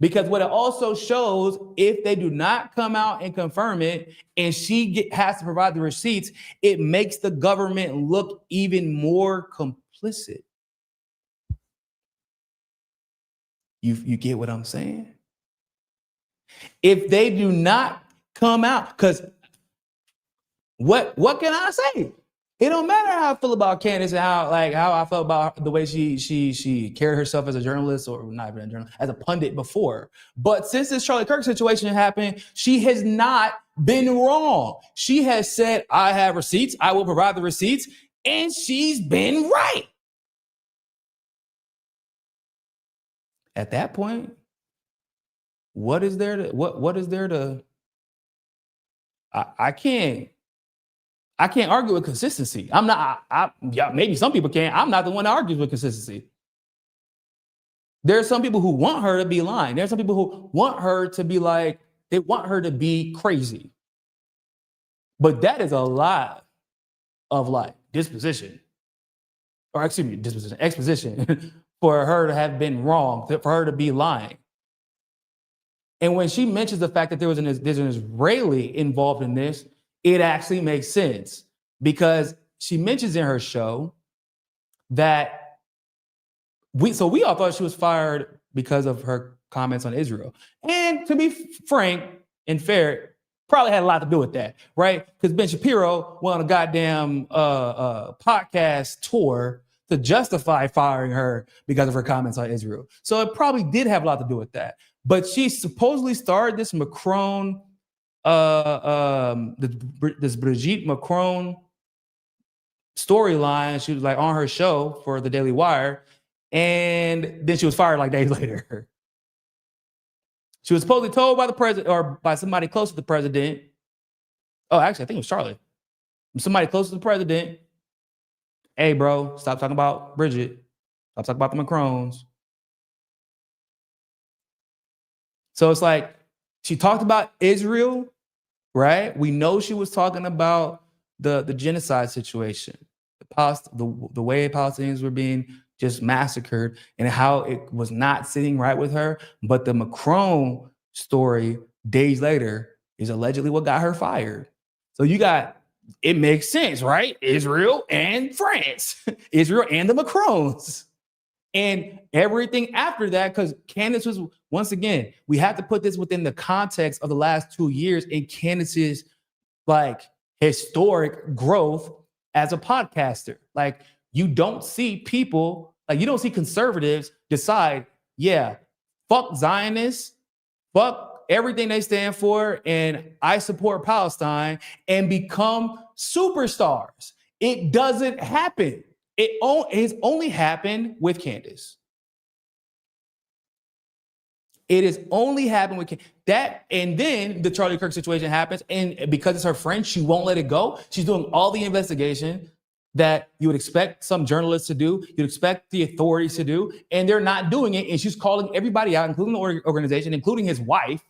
Because what it also shows, if they do not come out and confirm it, and she has to provide the receipts, it makes the government look even more complicit. You get what I'm saying? If they do not come out, because what can I say? It don't matter how I feel about Candace and how I felt about the way she carried herself as a journalist, or not even a journalist, as a pundit before. But since this Charlie Kirk situation happened, she has not been wrong. She has said, I have receipts, I will provide the receipts, and she's been right. At that point, what is there to I can't argue with consistency. I'm not, yeah, maybe some people can. I'm not the one that argues with consistency. There are some people who want her to be lying. There are some people who want her to be like, they want her to be crazy. But that is a lot of like exposition for her to have been wrong, for her to be lying. And when she mentions the fact that there's an Israeli involved in this, it actually makes sense, because she mentions in her show that we all thought she was fired because of her comments on Israel. And to be frank and fair, probably had a lot to do with that, right? Because Ben Shapiro went on a goddamn podcast tour to justify firing her because of her comments on Israel. So it probably did have a lot to do with that. But she supposedly started this Macron, this Bridget Macron storyline. She was like on her show for the Daily Wire, and then she was fired like days later. She was supposedly told by the president, or by somebody close to the president. Oh, actually, I think it was Charlie. Somebody close to the president. Hey, bro, stop talking about Bridget. Stop talking about the Macrons. So it's like, she talked about Israel, right? We know she was talking about the genocide situation, the way Palestinians were being just massacred, and how it was not sitting right with her. But the Macron story days later is allegedly what got her fired. So it makes sense, right? Israel and France, Israel and the Macrons. And everything after that, because Candace was, once again, we have to put this within the context of the last 2 years and Candace's like historic growth as a podcaster. Like, you don't see people, like, you don't see conservatives decide, yeah, fuck Zionists, fuck everything they stand for, and I support Palestine, and become superstars. It doesn't happen. It has only happened with Candace. It has only happened with that. And then the Charlie Kirk situation happens. And because it's her friend, she won't let it go. She's doing all the investigation that you would expect some journalists to do. You'd expect the authorities to do. And they're not doing it. And she's calling everybody out, including the organization, including his wife.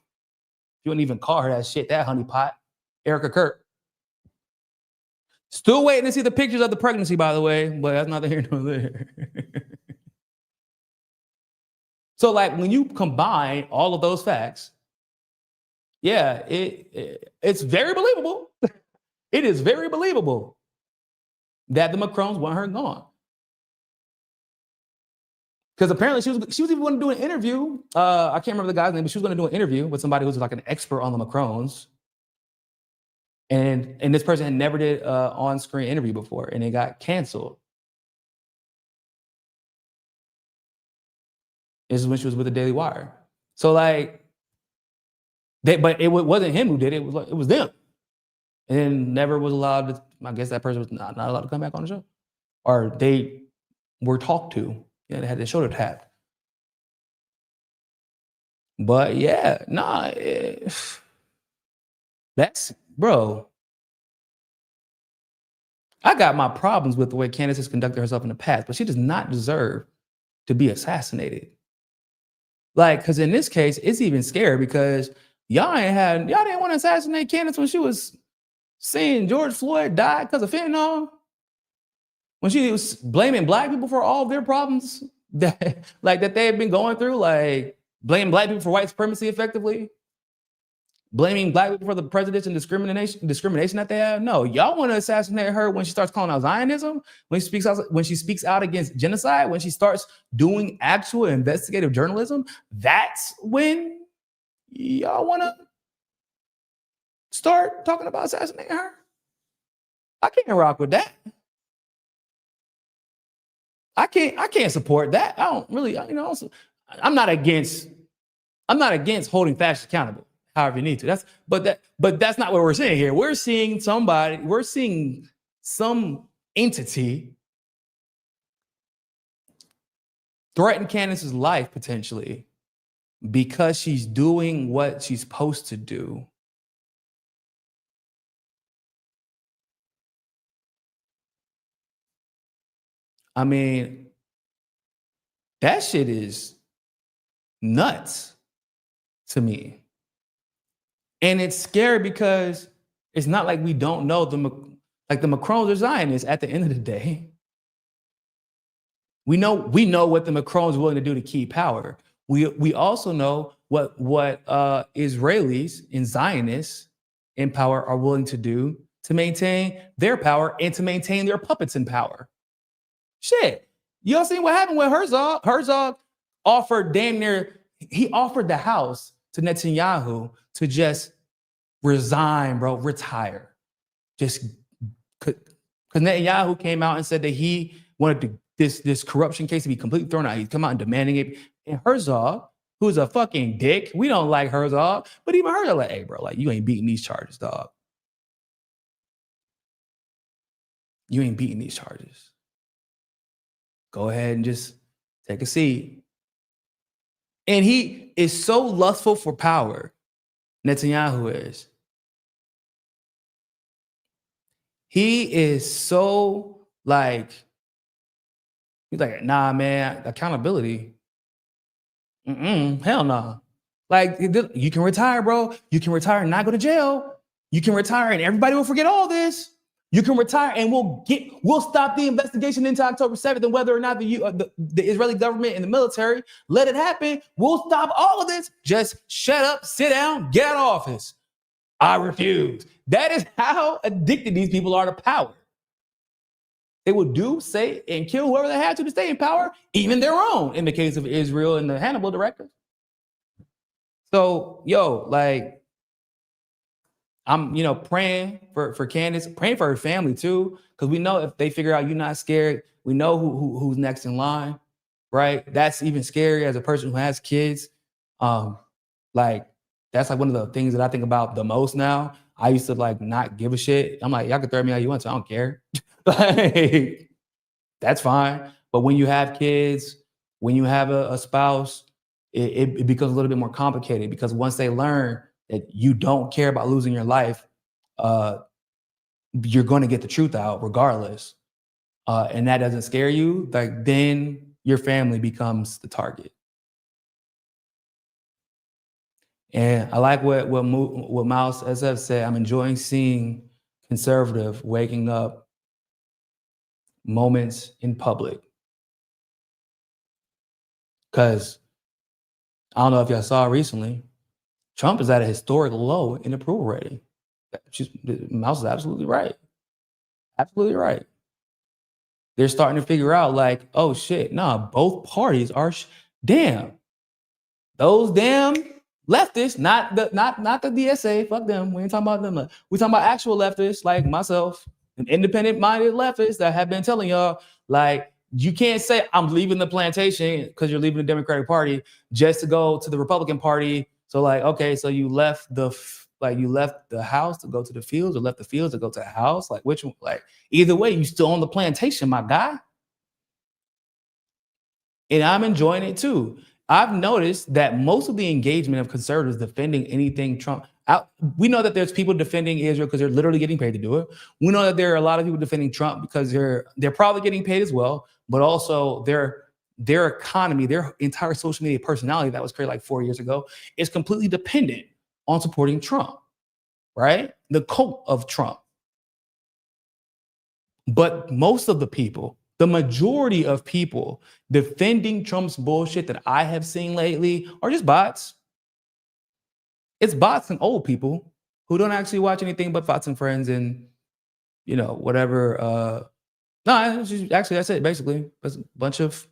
You wouldn't even call her that shit, that honeypot, Erica Kirk. Still waiting to see the pictures of the pregnancy, by the way, but that's neither here nor there. So, like, when you combine all of those facts, yeah, it's very believable. It is very believable that the Macrons want her gone. Because apparently she was even going to do an interview. I can't remember the guy's name, but she was going to do an interview with somebody who's like an expert on the Macrons. And this person had never did on-screen interview before, and it got canceled. This is when she was with the Daily Wire. So like, but it wasn't him who did it. It was them. And then never was allowed to, I guess that person was not allowed to come back on the show. Or they were talked to. Yeah, they had their shoulder tapped. But yeah, nah, that's, bro. I got my problems with the way Candace has conducted herself in the past, but she does not deserve to be assassinated. Like, because in this case, it's even scary because y'all didn't want to assassinate Candace when she was seeing George Floyd die because of fentanyl. When she was blaming black people for all of their problems that they had been going through, like blaming black people for white supremacy effectively, blaming black people for the prejudice and discrimination that they have. No, y'all want to assassinate her when she starts calling out Zionism, when she speaks out against genocide, when she starts doing actual investigative journalism. That's when y'all want to start talking about assassinating her. I can't rock with that. I can't support that. I don't really, I'm not against holding fascists accountable, however you need to. But that's not what we're seeing here. We're seeing some entity threaten Candace's life potentially because she's doing what she's supposed to do. I mean, that shit is nuts to me. And it's scary because it's not like we don't know the Macrons are Zionists at the end of the day. We know what the Macrons are willing to do to keep power. We also know what Israelis and Zionists in power are willing to do to maintain their power and to maintain their puppets in power. Shit, y'all seen what happened with Herzog? Herzog offered he offered the house to Netanyahu to just resign, bro, retire. Just because Netanyahu came out and said that he wanted this corruption case to be completely thrown out. He's come out and demanding it. And Herzog, who's a fucking dick, we don't like Herzog, but even Herzog like, hey, bro, like you ain't beating these charges, dog. You ain't beating these charges. Go ahead and just take a seat. And he is so lustful for power, Netanyahu is. He is so he's like, nah, man, accountability. Hell nah. Like, you can retire, bro. You can retire and not go to jail. You can retire and everybody will forget all this. You can retire and we'll stop the investigation into October 7th and whether or not the Israeli government and the military let it happen. We'll stop all of this. Just shut up, sit down, get out of office. I refuse. That is how addicted these people are to power. They will do, say, and kill whoever they had to stay in power, even their own, in the case of Israel and the Hannibal directors. So, I'm, praying for Candace, praying for her family too, because we know if they figure out you're not scared, we know who's next in line, right? That's even scary as a person who has kids. That's one of the things that I think about the most now. I used to not give a shit. I'm like, y'all can throw me out you want to, I don't care. That's fine. But when you have kids, when you have a spouse, it becomes a little bit more complicated because once they learn that you don't care about losing your life, you're going to get the truth out regardless. And that doesn't scare you, then your family becomes the target. And I like what Mouse SF said. I'm enjoying seeing conservative waking up moments in public. Because I don't know if y'all saw recently, Trump is at a historic low in approval rating. Mouse is absolutely right. Absolutely right. They're starting to figure out oh shit, nah, both parties are, damn. Those damn leftists, not the DSA, fuck them. We ain't talking about them. We talking about actual leftists like myself, an independent-minded leftists that have been telling y'all, like, you can't say I'm leaving the plantation because you're leaving the Democratic Party just to go to the Republican Party. So like, okay, so you left the house to go to the fields, or left the fields to go to the house. Like, which one? Like, either way, you still on the plantation, my guy. And I'm enjoying it too. I've noticed that most of the engagement of conservatives defending anything Trump, we know that there's people defending Israel because they're literally getting paid to do it. We know that there are a lot of people defending Trump because they're probably getting paid as well, but also their economy, their entire social media personality that was created like 4 years ago is completely dependent on supporting Trump, right? The cult of Trump. But most of the people, the majority of people defending Trump's bullshit that I have seen lately are just bots. It's bots and old people who don't actually watch anything but Fox and Friends and, you know, whatever. No, actually, that's it, basically. It's a bunch of,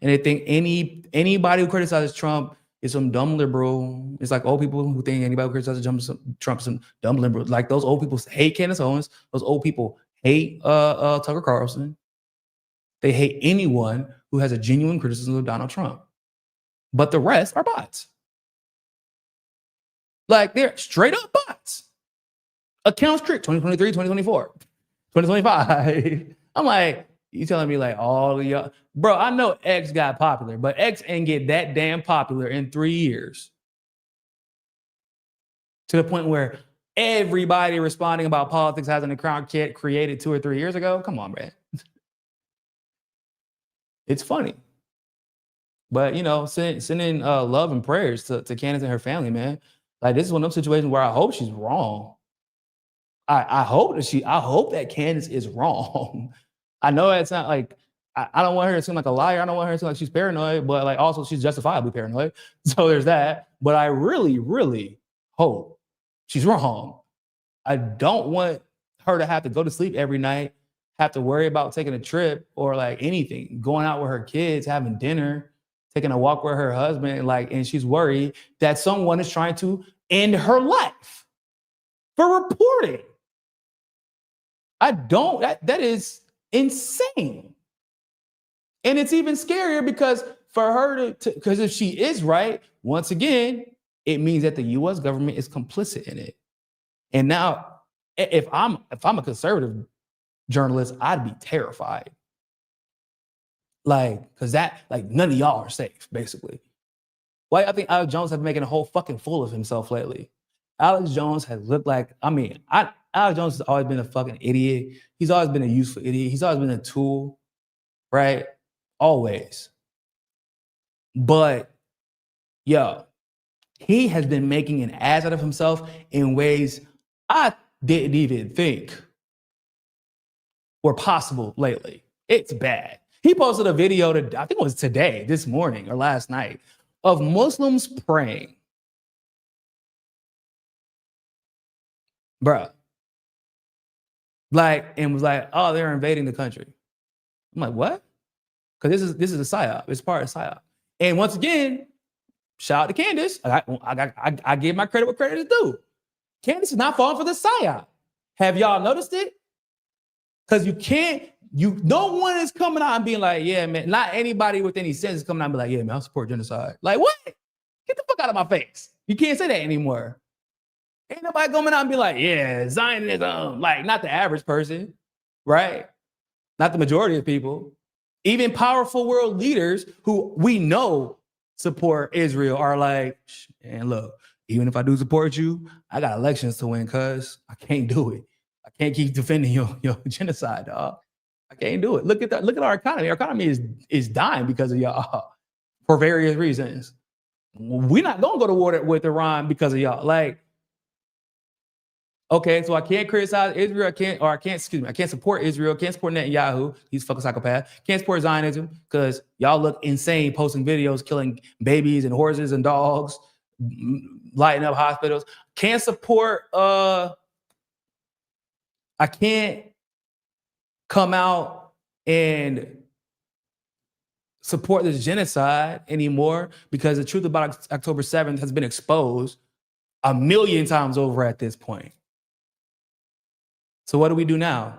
and they think anybody who criticizes Trump is some dumb liberal. It's like old people who think anybody who criticizes Trump is some dumb liberal. Like, those old people hate Candace Owens. Those old people hate Tucker Carlson. They hate anyone who has a genuine criticism of Donald Trump. But the rest are bots. Like, they're straight up bots. Accounts trick 2023, 2024, 2025. I'm like, you telling me like all of y'all? Bro, I know X got popular, but X ain't get that damn popular in 3 years. To the point where everybody responding about politics has an account created 2 or 3 years ago. Come on, man. It's funny. But, you know, sending love and prayers to Candace and her family, man. Like, this is one of those situations where I hope she's wrong. I hope that Candace is wrong. I know it's not like, I don't want her to seem like a liar. I don't want her to seem like she's paranoid, but like also she's justifiably paranoid. So there's that. But I really, really hope she's wrong. I don't want her to have to go to sleep every night, have to worry about taking a trip or like anything, going out with her kids, having dinner, taking a walk with her husband, like, and she's worried that someone is trying to end her life for reporting. That is insane. And it's even scarier because for her because if she is right, once again, it means that the US government is complicit in it. And now, if I'm a conservative journalist, I'd be terrified. Like, because that, like, none of y'all are safe, basically. Why I think Alex Jones has been making a whole fucking fool of himself lately. Alex Jones has looked like, Alex Jones has always been a fucking idiot. He's always been a useful idiot. He's always been a tool, right? Always. But, yo, he has been making an ass out of himself in ways I didn't even think were possible lately. It's bad. He posted a video, I think it was today, this morning or last night, of Muslims praying. Bruh. Like, and was like, oh, they're invading the country. I'm like, what? Because this is a psyop. It's part of psyop. And once again, shout out to Candace. I give my credit what credit is due. Candace is not falling for the psyop. Have y'all noticed it? Because no one is coming out and being like, yeah, man, not anybody with any sense is coming out and be like, yeah, man, I support genocide. Like, what? Get the fuck out of my face. You can't say that anymore. Ain't nobody coming out and be like, yeah, Zionism. Like, not the average person, right? Not the majority of people. Even powerful world leaders who we know support Israel are like, and look, even if I do support you, I got elections to win, cuz I can't do it. I can't keep defending your genocide, dog. I can't do it. Look at that. Look at our economy. Our economy is dying because of y'all for various reasons. We're not gonna go to war with Iran because of y'all. Like, okay, so I can't criticize Israel. I can't support Israel. Can't support Netanyahu. He's a fucking psychopath. Can't support Zionism because y'all look insane posting videos killing babies and horses and dogs, lighting up hospitals. Can't support. I can't come out and support this genocide anymore because the truth about October 7th has been exposed 1,000,000 times over at this point. So what do we do now?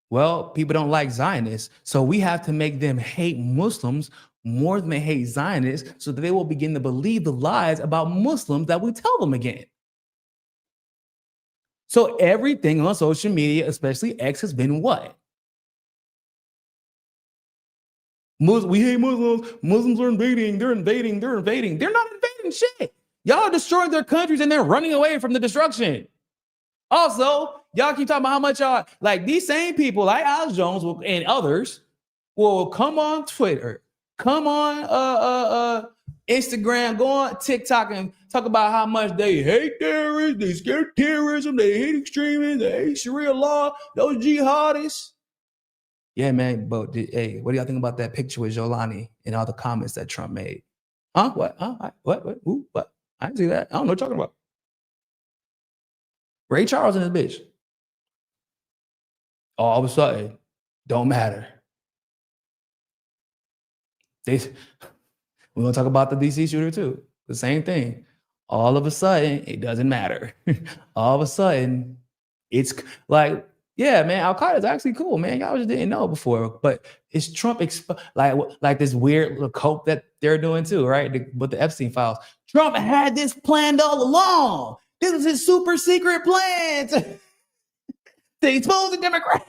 Well, people don't like Zionists, so we have to make them hate Muslims more than they hate Zionists so that they will begin to believe the lies about Muslims that we tell them again. So everything on social media, especially X, has been what? We hate Muslims. Muslims are invading. They're invading. They're invading. They're not invading shit. Y'all are destroying their countries and they're running away from the destruction. Also, y'all keep talking about how much y'all, like these same people like Alex Jones and others will come on Twitter, come on Instagram, go on TikTok and talk about how much they hate terrorists, they scared terrorism, they hate extremism, they hate Sharia law, those jihadists. Yeah, man, but hey, what do y'all think about that picture with Jolani and all the comments that Trump made? Huh? What? Huh? What? Who? What? I didn't see that. I don't know what you're talking about. Ray Charles and his bitch. All of a sudden, don't matter. We're gonna talk about the DC shooter too. The same thing. All of a sudden, it doesn't matter. All of a sudden, it's like, yeah, man, Al Qaeda is actually cool, man. Y'all just didn't know before, but it's Trump like this weird little cope that they're doing too, right? With the Epstein files. Trump had this planned all along. This was his super secret plan to expose the Democrats.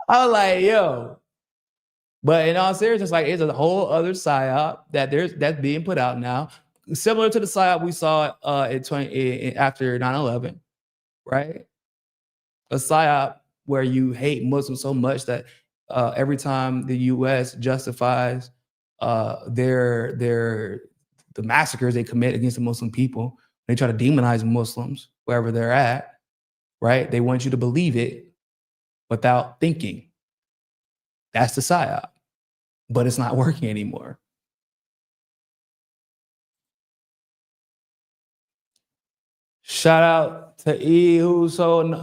I was like, yo. But in all seriousness, like it's a whole other psyop that's being put out now, similar to the psyop we saw after 9/11, right? A psyop where you hate Muslims so much that every time the U.S. justifies the massacres they commit against the Muslim people, they try to demonize Muslims wherever they're at, right? They want you to believe it without thinking. That's the psyop, but it's not working anymore. Shout out to E, who's so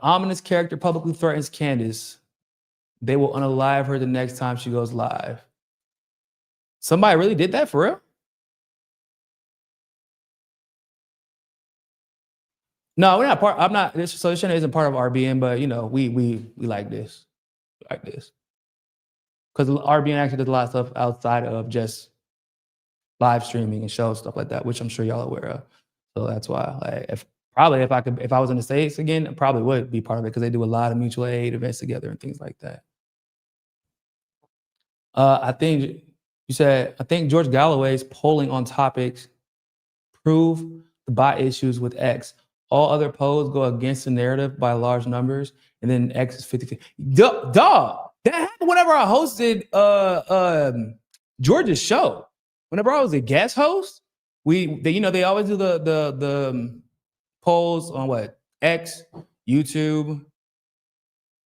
ominous character publicly threatens Candace. They will unalive her the next time she goes live. Somebody really did that for real? No, we're not part. I'm not. This channel isn't part of RBN, but you know, we like this, because RBN actually does a lot of stuff outside of just live streaming and shows, stuff like that, which I'm sure y'all are aware of. So that's why, like, if I was in the States again, I probably would be part of it because they do a lot of mutual aid events together and things like that. I think George Galloway's polling on topics prove the bot issues with X. All other polls go against the narrative by large numbers, and then X is 50. Dog, that happened whenever I hosted George's show. Whenever I was a guest host, they always do the polls on what? X, YouTube.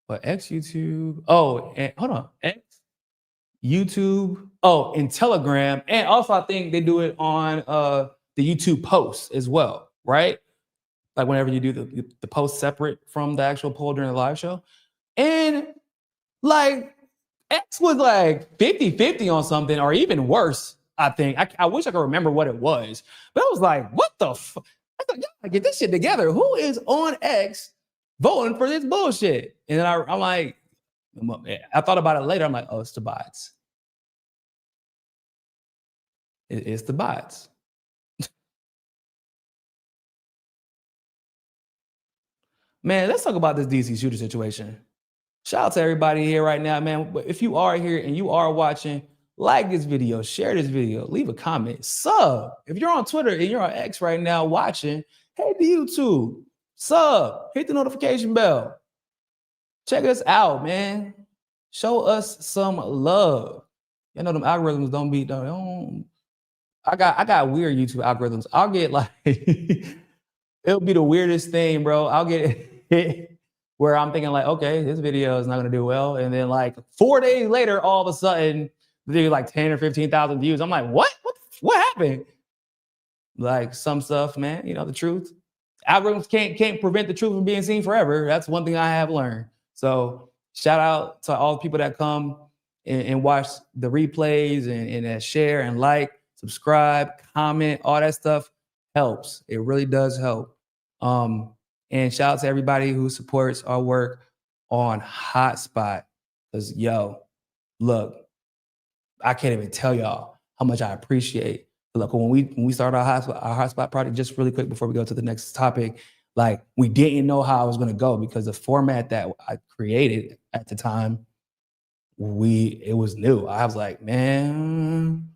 What? X, YouTube. Oh, and, hold on. X, YouTube. Oh, and Telegram. And also I think they do it on the YouTube posts as well, right? Like whenever you do the post separate from the actual poll during the live show. And like X was like 50-50 on something, or even worse, I think. I wish I could remember what it was. But I was like, what the fuck? I thought, y'all get this shit together. Who is on X voting for this bullshit? And then I'm like, I thought about it later. I'm like, oh, it's the bots. It's the bots. Man, let's talk about this DC shooter situation. Shout out to everybody here right now, man. If you are here and you are watching, like this video, share this video, leave a comment, sub. If you're on Twitter and you're on X right now watching, head to YouTube, sub, hit the notification bell. Check us out, man. Show us some love. You know them algorithms don't be done. I got weird YouTube algorithms. I'll get like it'll be the weirdest thing, bro. I'll get it where I'm thinking like, okay, this video is not gonna do well, and then like 4 days later, all of a sudden, they do like 10 or 15,000 views. I'm like, what? What happened? Like some stuff, man. You know the truth. Algorithms can't prevent the truth from being seen forever. That's one thing I have learned. So shout out to all the people that come and watch the replays and share and like, subscribe, comment, all that stuff helps. It really does help. And shout out to everybody who supports our work on Hotspot. Because, yo, look, I can't even tell y'all how much I appreciate. Look, when we started our hotspot project, just really quick before we go to the next topic, like we didn't know how it was going to go because the format that I created at the time, it was new. I was like, man,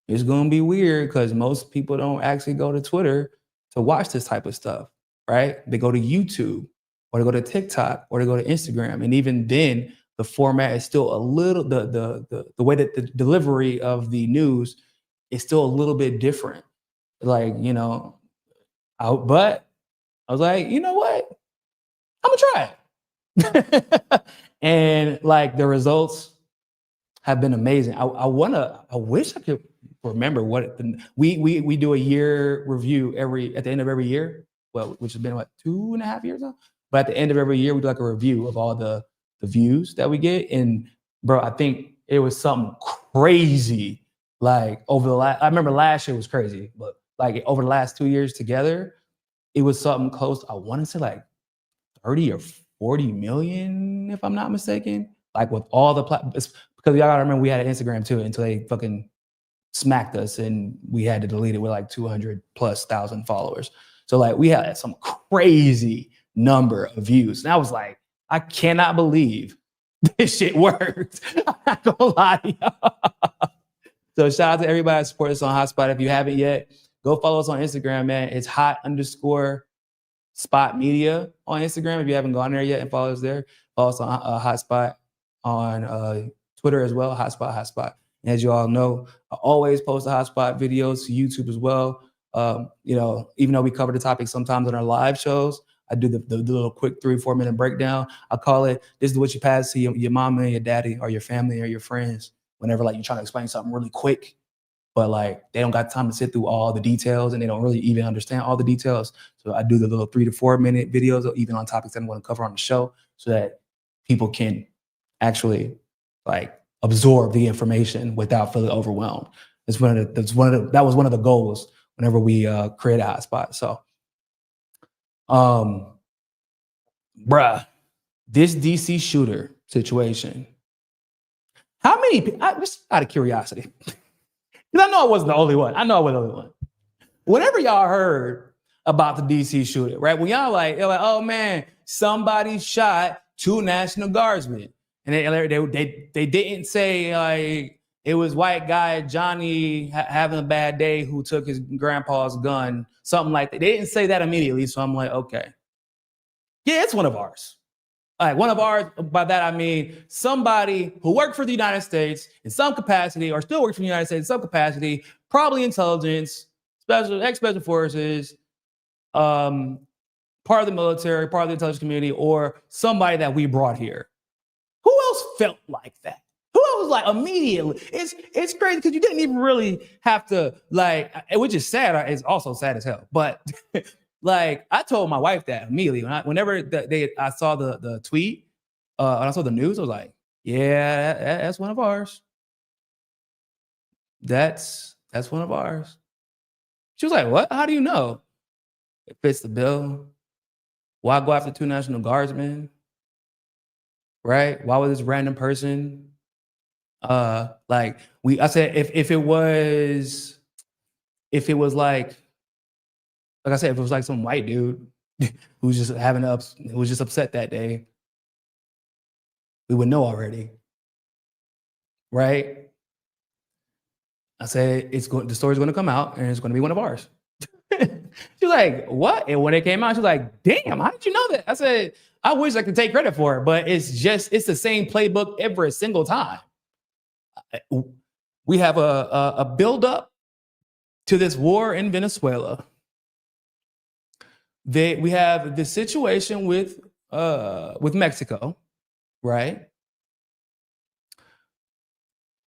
it's going to be weird because most people don't actually go to Twitter to watch this type of stuff, right? They go to YouTube or they go to TikTok or they go to Instagram, and even then, the format is still a little the way that the delivery of the news is still a little bit different. Like, you know, but I was like, you know what? I'm gonna try it. And like the results have been amazing. I wish I could remember what we do a year review at the end of every year. Well, which has been what, 2.5 years now? But at the end of every year, we do like a review of all the views that we get. And bro, I think it was something crazy. Like over the last, I remember last year was crazy, but like over the last 2 years together, it was something close. I want to say like 30 or 40 million, if I'm not mistaken. Like with all the because y'all gotta remember we had an Instagram too until they fucking smacked us and we had to delete it with like 200,000+ followers. So like we had some crazy number of views. And I was like, I cannot believe this shit worked. I'm not gonna lie to y'all. So shout out to everybody that supports us on Hotspot. If you haven't yet, go follow us on Instagram, man. It's hot_spot media on Instagram. If you haven't gone there yet and follow us there, follow us on Hotspot on Twitter as well, Hotspot. And as you all know, I always post the Hotspot videos to YouTube as well. You know, even though we cover the topic sometimes on our live shows, I do the little quick 3-4 minute breakdown. I call it, this is what you pass to your mama and your daddy or your family or your friends whenever like you're trying to explain something really quick, but like they don't got time to sit through all the details and they don't really even understand all the details. So I do the little 3 to 4 minute videos, or even on topics that I'm going to cover on the show, so that people can actually like absorb the information without feeling overwhelmed. That was one of the goals whenever we create a Hotspot. So, bruh, this DC shooter situation. How many people? Just out of curiosity, because I know I wasn't the only one. Whenever y'all heard about the DC shooter, right? When you're like, oh man, somebody shot 2 National Guardsmen, and they didn't say like it was white guy Johnny having a bad day who took his grandpa's gun, something like that. They didn't say that immediately, so I'm like, okay, yeah, it's one of ours. All right, one of ours, by that I mean somebody who worked for the United States in some capacity or still works for the United States in some capacity, probably intelligence, ex-special forces, part of the military, part of the intelligence community, or somebody that we brought here. Who else felt like that? Who else was like immediately? It's crazy because you didn't even really have to like, which is sad. It's also sad as hell, but like I told my wife that immediately whenever I saw the tweet, and I saw the news, I was like, yeah, that's one of ours. That's one of ours. She was like, what? How do you know? It fits the bill. Why go after 2 National Guardsmen? Right? Why would this random person? I said, if it was like I said, if it was like some white dude who was just upset that day, we would know already, right? I said, the story's going to come out and it's going to be one of ours. She's like, what? And when it came out, she's like, damn, how did you know that? I said, I wish I could take credit for it, but it's the same playbook every single time. We have a buildup to this war in Venezuela. We have the situation with Mexico, right?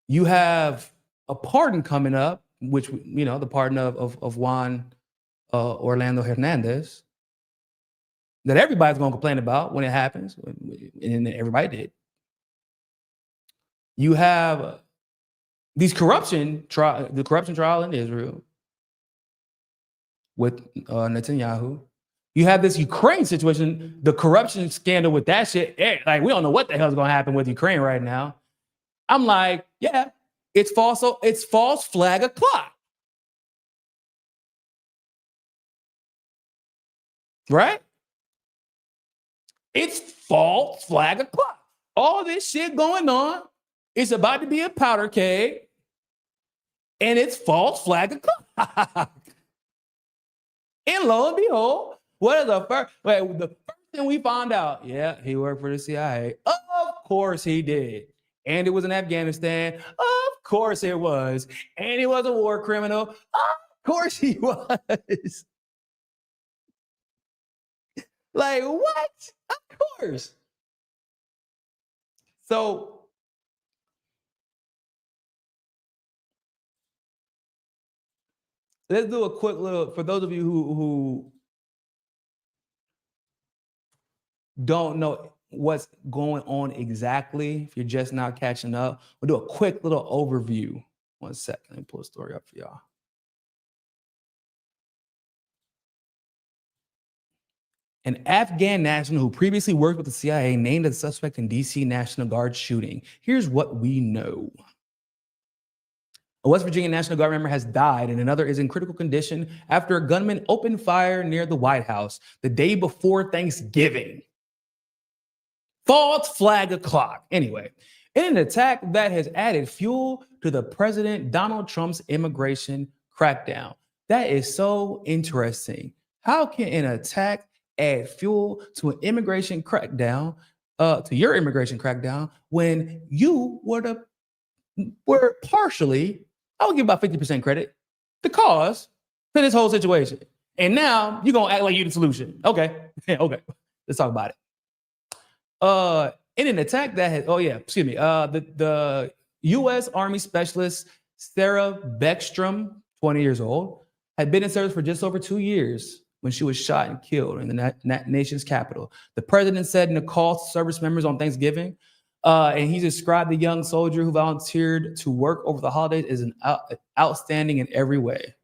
You have a pardon coming up, which, you know, the pardon of Juan Orlando Herenandez, that everybody's going to complain about when it happens, and everybody did. You have the corruption trial in Israel with Netanyahu. You have this Ukraine situation, the corruption scandal with that shit. Like, we don't know what the hell's going to happen with Ukraine right now. I'm like, yeah, it's false. So it's false flag o'clock. Right? It's false flag o'clock. All this shit going on. It's about to be a powder keg. And it's false flag o'clock. And lo and behold, what is the first thing we found out? Yeah, he worked for the CIA. Of course he did. And it was in Afghanistan. Of course it was. And he was a war criminal. Of course he was. Like, what? Of course. So let's do a quick little, for those of you who don't know what's going on exactly, if you're just now catching up, we'll do a quick little overview. 1 second, let me pull a story up for y'all. An Afghan national who previously worked with the CIA named as a suspect in DC National Guard shooting. Here's what we know. A West Virginia National Guard member has died and another is in critical condition after a gunman opened fire near the White House the day before Thanksgiving. False flag o'clock. Anyway, in an attack that has added fuel to the President Donald Trump's immigration crackdown. That is so interesting. How can an attack add fuel to an immigration crackdown, to your immigration crackdown, when you were partially, I would give about 50% credit, the cause to this whole situation. And now you're gonna act like you're the solution. Okay, okay, let's talk about it. In an attack that has, the U.S. Army specialist Sarah Beckstrom, 20 years old, had been in service for just over 2 years when she was shot and killed in the nation's capital. The president said in a call to service members on Thanksgiving, and he described the young soldier who volunteered to work over the holidays as an outstanding in every way.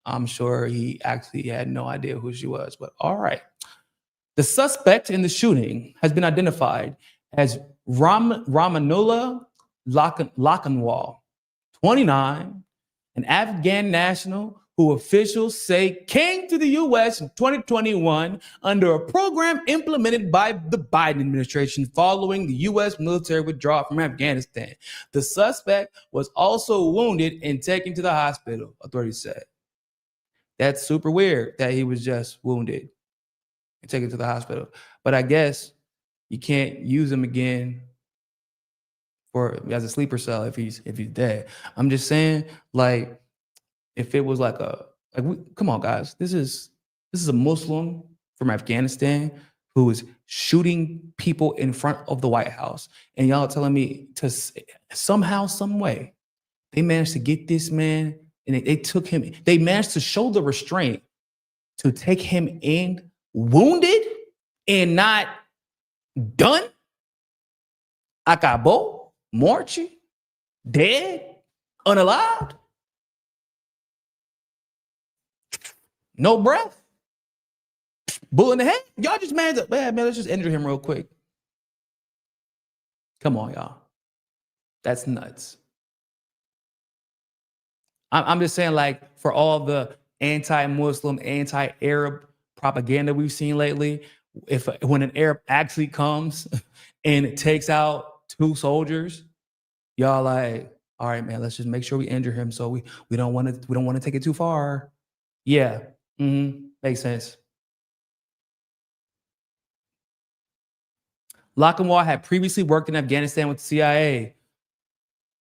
I'm sure he actually had no idea who she was, but all right. The suspect in the shooting has been identified as Ramanullah Lakanwal, 29, an Afghan national who officials say came to the U.S. in 2021 under a program implemented by the Biden administration following the U.S. military withdrawal from Afghanistan. The suspect was also wounded and taken to the hospital, authorities said. That's super weird that he was just wounded and taken to the hospital. But I guess you can't use him again as a sleeper cell if he's dead. I'm just saying, like, if it was come on, guys, this is a Muslim from Afghanistan who is shooting people in front of the White House, and y'all telling me to somehow, some way, they managed to get this man, and they took him. They managed to show the restraint to take him in wounded and not done. Acabó, morchi, dead, unalived. No breath. Bullet in the head. Y'all just man, let's just injure him real quick. Come on, y'all. That's nuts. I'm just saying, like, for all the anti-Muslim, anti-Arab propaganda we've seen lately, when an Arab actually comes and takes out 2 soldiers, y'all like, all right, man, let's just make sure we injure him so we don't want to take it too far. Yeah. Makes sense. Lakanwal had previously worked in Afghanistan with the CIA.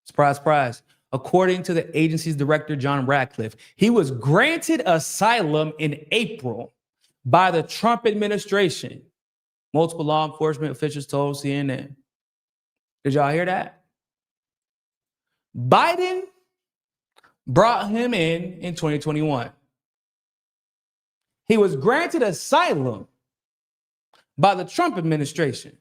Surprise, surprise. According to the agency's director, John Ratcliffe, he was granted asylum in April by the Trump administration. Multiple law enforcement officials told CNN. Did y'all hear that? Biden brought him in 2021. He was granted asylum by the Trump administration.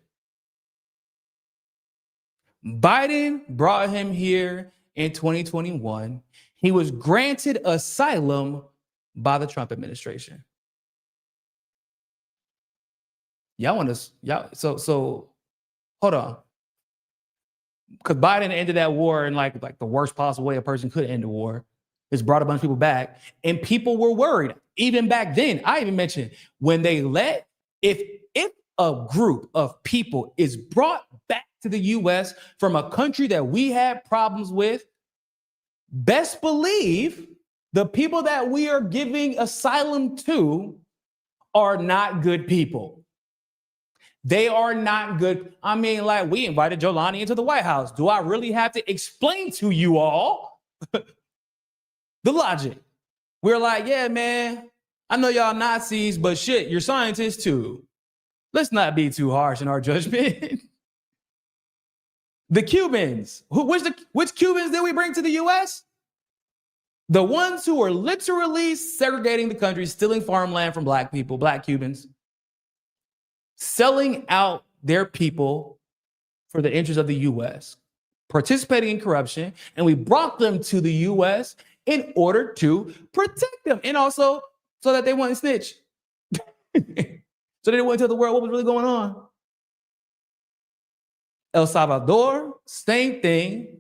Biden brought him here in 2021. He was granted asylum by the Trump administration. Y'all want to, y'all, so hold on. Because Biden ended that war in like the worst possible way a person could end a war. It's brought a bunch of people back, and people were worried. Even back then, I even mentioned when they let, if a group of people is brought back to the US from a country that we had problems with, best believe the people that we are giving asylum to are not good people. They are not good. I mean, like, we invited Jolani into the White House. Do I really have to explain to you all the logic? We're like, yeah, man, I know y'all Nazis, but shit, you're scientists too. Let's not be too harsh in our judgment. The Cubans, which Cubans did we bring to the US? The ones who were literally segregating the country, stealing farmland from black people, black Cubans, selling out their people for the interests of the US, participating in corruption, and we brought them to the US in order to protect them, and also so that they wouldn't snitch. So they wouldn't tell the world what was really going on. El Salvador, same thing.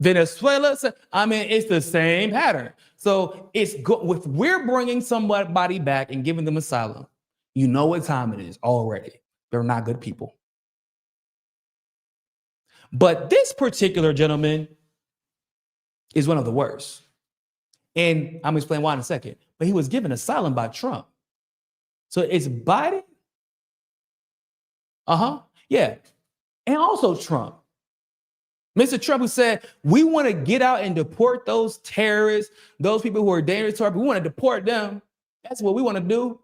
Venezuela, I mean, it's the same pattern. So it's good. If we're bringing somebody back and giving them asylum, you know what time it is already. They're not good people. But this particular gentleman is one of the worst. And I'm going to explain why in a second. But he was given asylum by Trump. So it's Biden. Yeah. And also Trump. Mr. Trump, who said, we want to get out and deport those terrorists, those people who are dangerous to our people. We want to deport them. That's what we want to do.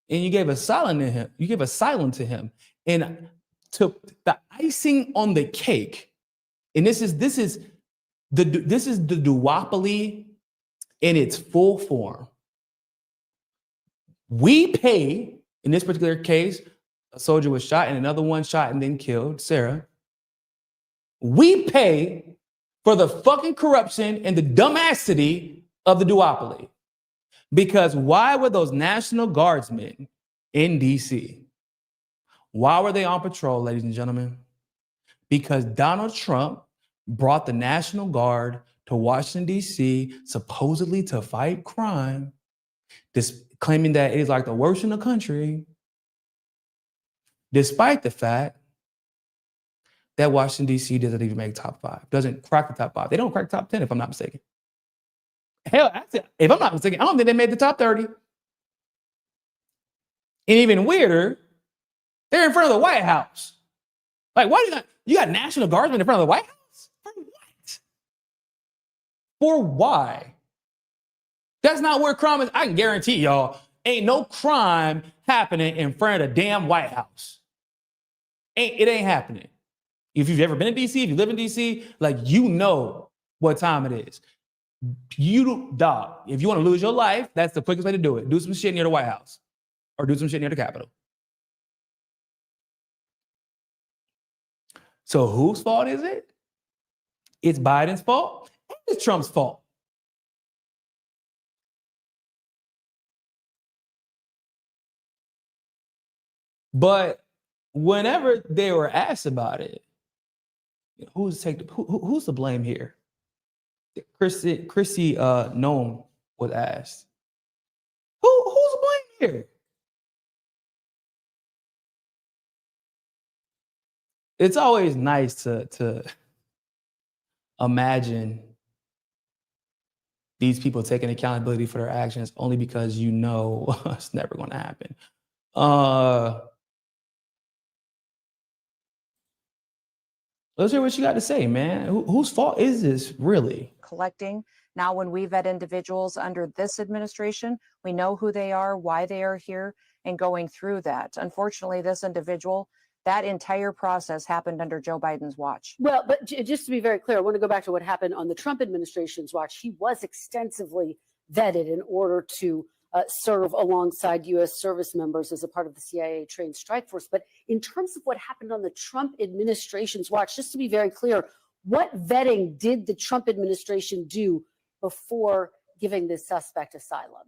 And you gave asylum to him. You gave asylum to him. And to the icing on the cake, and this is the duopoly in its full form. We pay, in this particular case, a soldier was shot and another one shot and then killed, Sarah. We pay for the fucking corruption and the dumbassity of the duopoly. Because why were those National Guardsmen in DC? Why were they on patrol, ladies and gentlemen? Because Donald Trump brought the National Guard to Washington, D.C., supposedly to fight crime, claiming that it is like the worst in the country, despite the fact that Washington, D.C. doesn't even make top 5, doesn't crack the top 5. They don't crack top 10, if I'm not mistaken. Hell, if I'm not mistaken, I don't think they made the top 30. And even weirder, they're in front of the White House. Like, why you got National Guardsmen in front of the White House? For what? For why? That's not where crime is. I can guarantee y'all, ain't no crime happening in front of the damn White House. It ain't happening. If you've ever been in DC, if you live in DC, like, you know what time it is. If you want to lose your life, that's the quickest way to do it. Do some shit near the White House or do some shit near the Capitol. So whose fault is it? It's Biden's fault and it's Trump's fault. But whenever they were asked about it, who's the blame here? Chrissy Noem was asked. Who's the blame here? It's always nice to imagine these people taking accountability for their actions only because you know it's never going to happen. Let's hear what you got to say, man. Whose fault is this really? Collecting. Now, when we vet individuals under this administration, we know who they are, why they are here, and going through that. Unfortunately, this individual, that entire process happened under Joe Biden's watch. Well, but just to be very clear, I want to go back to what happened on the Trump administration's watch. He was extensively vetted in order to serve alongside U.S. service members as a part of the CIA trained strike force. But in terms of what happened on the Trump administration's watch, just to be very clear, what vetting did the Trump administration do before giving this suspect asylum?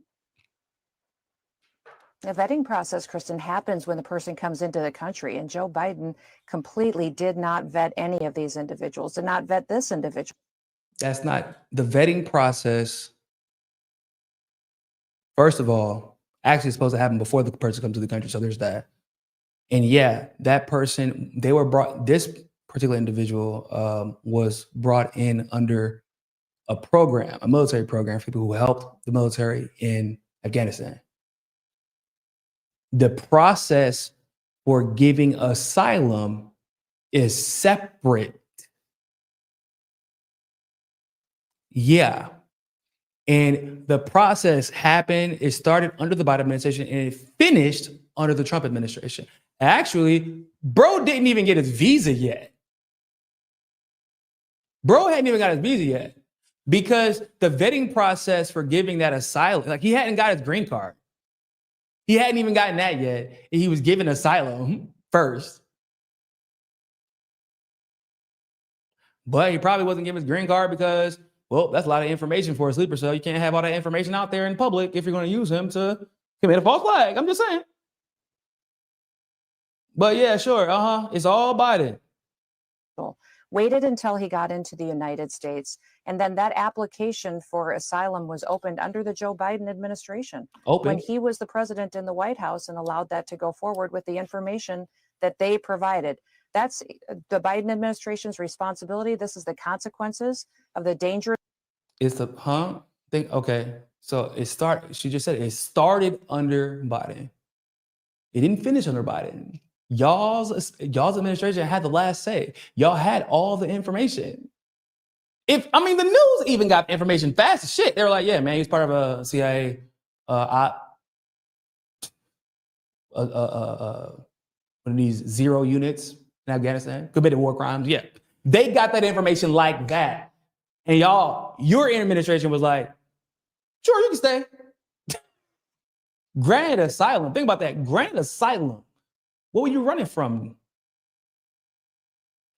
The vetting process, Kristen, happens when the person comes into the country, and Joe Biden completely did not vet any of these individuals, did not vet this individual. That's not the vetting process. First of all, actually it's supposed to happen before the person comes to the country. So there's that. And yeah, that person, this particular individual was brought in under a program, a military program for people who helped the military in Afghanistan. The process for giving asylum is separate. Yeah. And the process happened, it started under the Biden administration and it finished under the Trump administration. Actually, bro didn't even get his visa yet. Bro hadn't even got his visa yet because the vetting process for giving that asylum, like he hadn't got his green card. He hadn't even gotten that yet. And he was given asylum first. But he probably wasn't given his green card because, well, that's a lot of information for a sleeper cell. You can't have all that information out there in public if you're going to use him to commit a false flag. I'm just saying. But yeah, sure. It's all Biden. Waited until he got into the United States. And then that application for asylum was opened under the Joe Biden administration when he was the president in the White House and allowed that to go forward with the information that they provided. That's the Biden administration's responsibility. This is the consequences of the dangerous. It's the thing. Okay. So she just said it started under Biden. It didn't finish under Biden. Y'all's administration had the last say. Y'all had all the information. The news even got information fast as shit. They were like, yeah, man, he was part of a CIA one of these 0 units in Afghanistan, committed war crimes. Yeah. They got that information like that. And your administration was like, sure, you can stay. Granted asylum. Think about that. Granted asylum. What were you running from?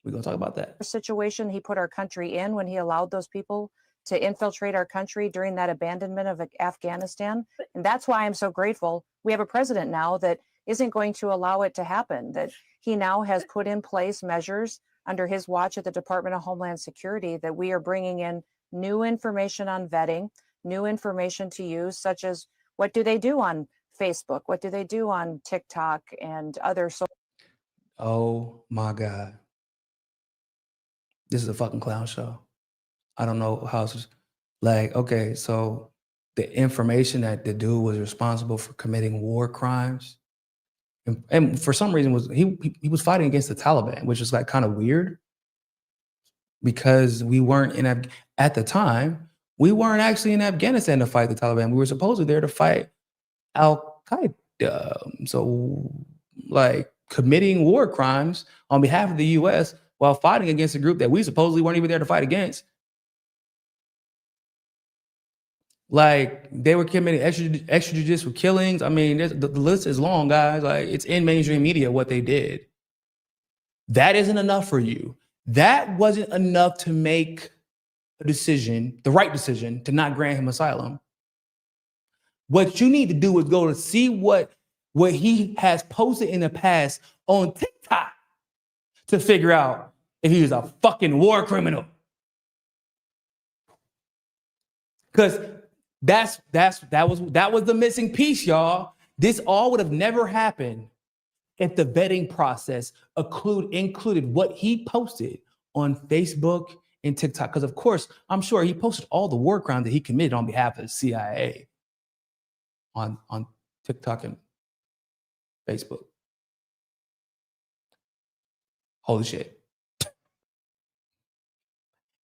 We're going to talk about that. Situation he put our country in when he allowed those people to infiltrate our country during that abandonment of Afghanistan. And that's why I'm so grateful. We have a president now that isn't going to allow it to happen, that he now has put in place measures under his watch at the Department of Homeland Security that we are bringing in new information on vetting, new information to use, such as what do they do on Facebook? What do they do on TikTok and other social? Oh my God. This is a fucking clown show. I don't know how it's like, okay, so the information that the dude was responsible for committing war crimes. And for some reason he was fighting against the Taliban, which is like kind of weird because we weren't at the time, we weren't actually in Afghanistan to fight the Taliban. We were supposedly there to fight Al-Qaeda. So like committing war crimes on behalf of the US while fighting against a group that we supposedly weren't even there to fight against. Like they were committing extrajudicial killings. I mean, the list is long, guys. Like it's in mainstream media what they did. That isn't enough for you. That wasn't enough to make a decision, the right decision, to not grant him asylum. What you need to do is go to see what he has posted in the past on TikTok to figure out if he was a fucking war criminal. Because that was the missing piece, y'all. This all would have never happened if the vetting process included what he posted on Facebook and TikTok. Because of course, I'm sure he posted all the war crimes that he committed on behalf of the CIA on TikTok and Facebook. Holy shit.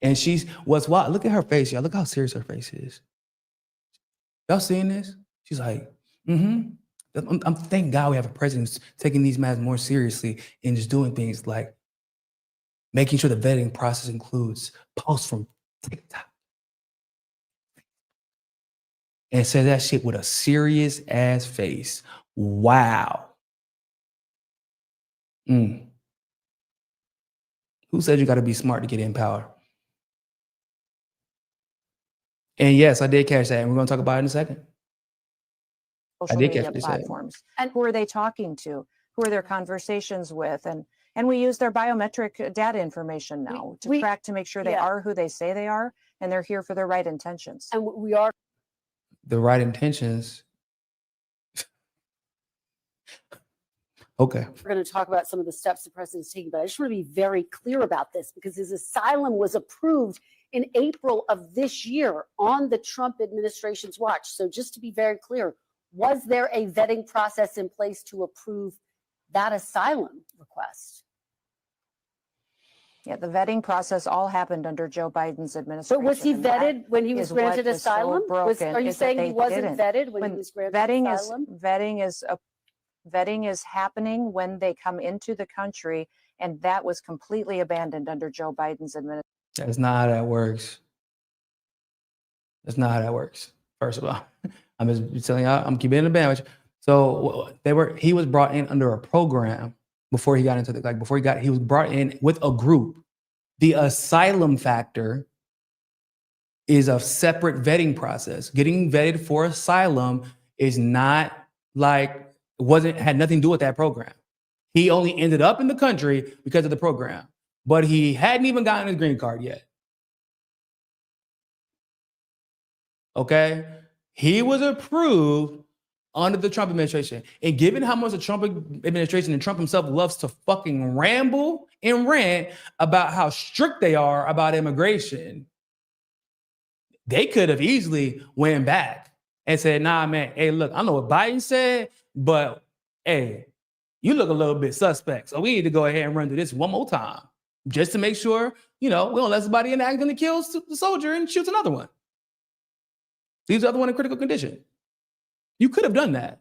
And what's wild, look at her face, y'all. Look how serious her face is. Y'all seeing this? She's like, I'm thank God we have a president who's taking these matters more seriously and just doing things like making sure the vetting process includes posts from TikTok. and said that shit with a serious ass face. Wow. Who said you got to be smart to get in power? And yes, I did catch that, and we're going to talk about it in a second. Social did catch media what you said. platforms. And who are they talking to? Who are their conversations with? And we use their biometric data information now to track to make sure they are who they say they are, and they're here for their right intentions. And we are The right intentions. Okay. We're going to talk about some of the steps the president's taking, but I just want to be very clear about this because his asylum was approved in April of this year on the Trump administration's watch. So just to be very clear, was there a vetting process in place to approve that asylum request? Yeah, the vetting process all happened under Joe Biden's administration. But was he vetted when he was granted what is so asylum? broken Are you is that saying they he wasn't didn't. vetted when he was granted asylum? Vetting is happening when they come into the country, and that was completely abandoned under Joe Biden's administration. That's not how that works. That's not how that works. First of all, I'm just telling y'all, I'm keeping it in the band with you. So he was brought in under a program before he got into he was brought in with a group. The asylum factor is a separate vetting process. Getting vetted for asylum is not like, had nothing to do with that program. He only ended up in the country because of the program, but he hadn't even gotten his green card yet. Okay? He was approved under the Trump administration. And given how much the Trump administration and Trump himself loves to fucking ramble and rant about how strict they are about immigration, they could have easily went back and said, nah, man, hey, look, I know what Biden said, but hey, you look a little bit suspect. So we need to go ahead and run through this one more time just to make sure, we don't let somebody in accident that kills the soldier and shoots another one. Leaves the other one in critical condition. You could have done that.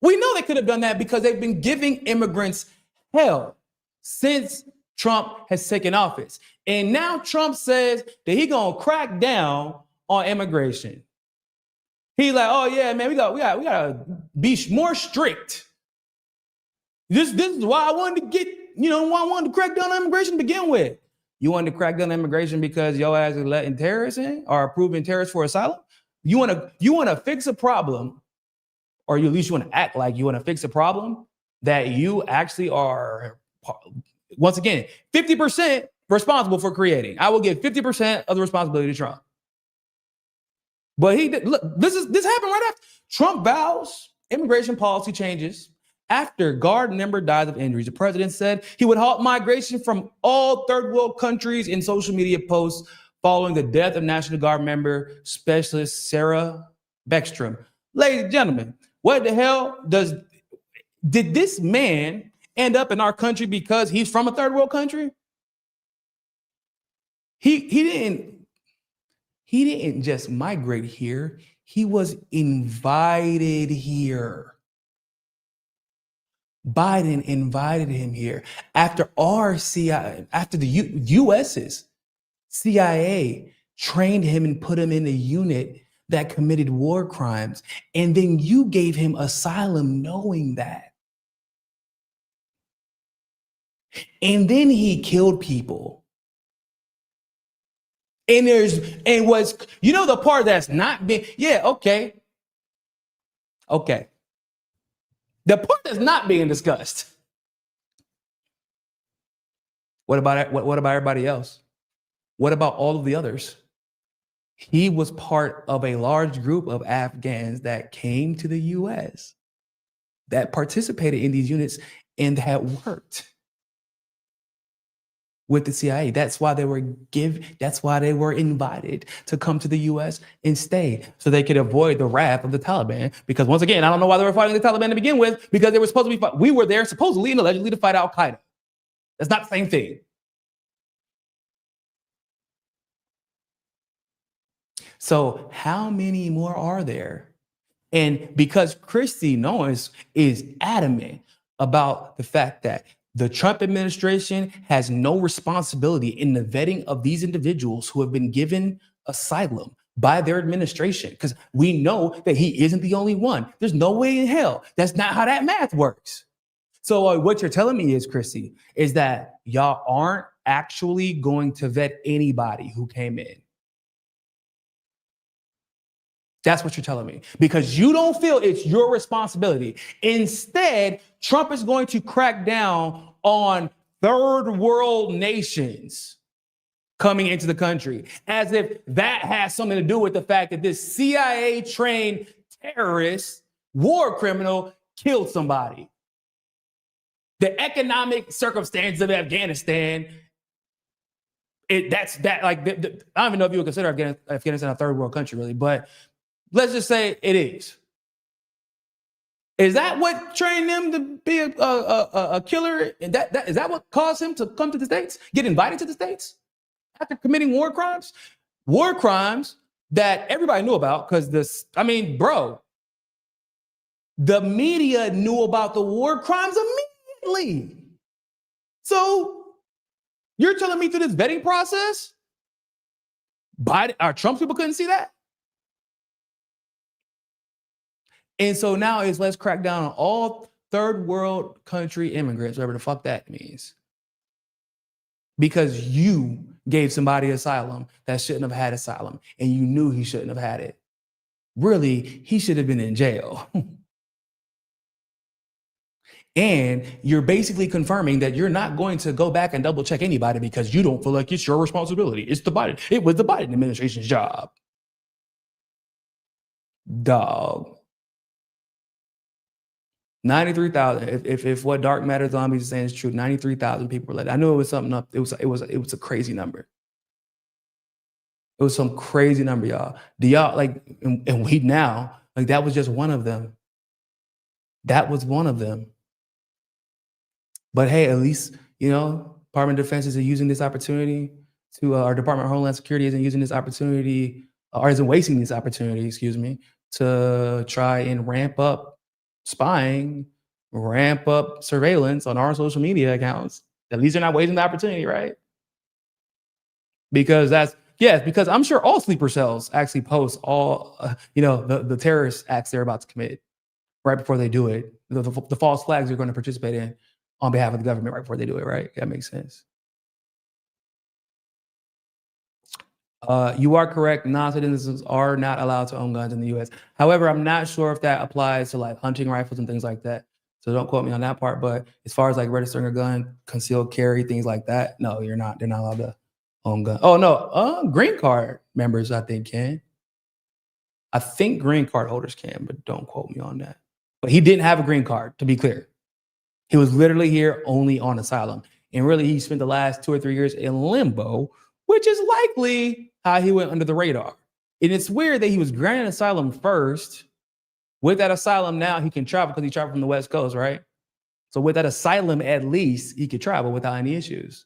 We know they could have done that because they've been giving immigrants hell since Trump has taken office. And now Trump says that he's going to crack down on immigration. He's like, oh yeah, man, we got to be more strict. This is why I wanted to get, why I wanted to crack down on immigration to begin with. You wanted to crack down on immigration because your ass is letting terrorists in or approving terrorists for asylum? You want to fix a problem, or at least you want to act like you want to fix a problem that you actually are, once again, 50% responsible for creating. I will give 50% of the responsibility to Trump. But this happened right after Trump vows immigration policy changes. After guard member dies of injuries, the president said he would halt migration from all third world countries in social media posts following the death of National Guard member specialist Sarah Beckstrom. Ladies and gentlemen, what the hell did this man end up in our country because he's from a third world country? He didn't just migrate here. He was invited here. Biden invited him here after the US's CIA trained him and put him in a unit that committed war crimes. And then you gave him asylum knowing that. And then he killed people. And the part that's not being, okay. The part that's not being discussed. What about everybody else? What about all of the others? He was part of a large group of Afghans that came to the US that participated in these units and that worked with the CIA. That's why they were invited to come to the US and stay so they could avoid the wrath of the Taliban. Because once again, I don't know why they were fighting the Taliban to begin with, because they were supposed to be we were there supposedly and allegedly to fight Al-Qaeda. That's not the same thing. So how many more are there? And because Christy Owens is adamant about the fact that the Trump administration has no responsibility in the vetting of these individuals who have been given asylum by their administration, because we know that he isn't the only one. There's no way in hell. That's not how that math works. So what you're telling me is, Chrissy, is that y'all aren't actually going to vet anybody who came in. That's what you're telling me, because you don't feel it's your responsibility. Instead, Trump is going to crack down on third world nations coming into the country, as if that has something to do with the fact that this CIA trained terrorist war criminal killed somebody. The economic circumstances of Afghanistan, I don't even know if you would consider Afghanistan a third world country, really, but let's just say it is. Is that what trained them to be a killer? And is that what caused him to come to the States, get invited to the States after committing war crimes? War crimes that everybody knew about, because the media knew about the war crimes immediately. So you're telling me through this vetting process, Trump people couldn't see that? And so now let's crack down on all third world country immigrants, whatever the fuck that means. Because you gave somebody asylum that shouldn't have had asylum, and you knew he shouldn't have had it. Really, he should have been in jail. And you're basically confirming that you're not going to go back and double check anybody because you don't feel like it's your responsibility. It was the Biden administration's job. Dog. 93,000. If what Dark Matter Zombies is saying is true, 93,000 people were let. I knew it was something up. It was a crazy number. It was some crazy number, y'all. Do y'all and we now, that was just one of them. That was one of them. But hey, at least, Department of Defense isn't using this opportunity our Department of Homeland Security isn't using this opportunity, or isn't wasting this opportunity, to try and ramp up spying, ramp up surveillance on our social media accounts. At least they're not wasting the opportunity, right? Because because I'm sure all sleeper cells actually post all, the terrorist acts they're about to commit right before they do it. The false flags they're going to participate in on behalf of the government right before they do it, right? That makes sense. You are correct. Non-citizens are not allowed to own guns in the U.S. However, I'm not sure if that applies to hunting rifles and things like that. So don't quote me on that part. But as far as registering a gun, concealed carry, things like that, no, you're not. They're not allowed to own guns. Oh no, green card members I think can. I think green card holders can, but don't quote me on that. But he didn't have a green card, to be clear. He was literally here only on asylum. And really, he spent the last 2 or 3 years in limbo, which is likely how he went under the radar. And it's weird that he was granted asylum first. With that asylum, now he can travel because he traveled from the West Coast, right? So with that asylum, at least he could travel without any issues.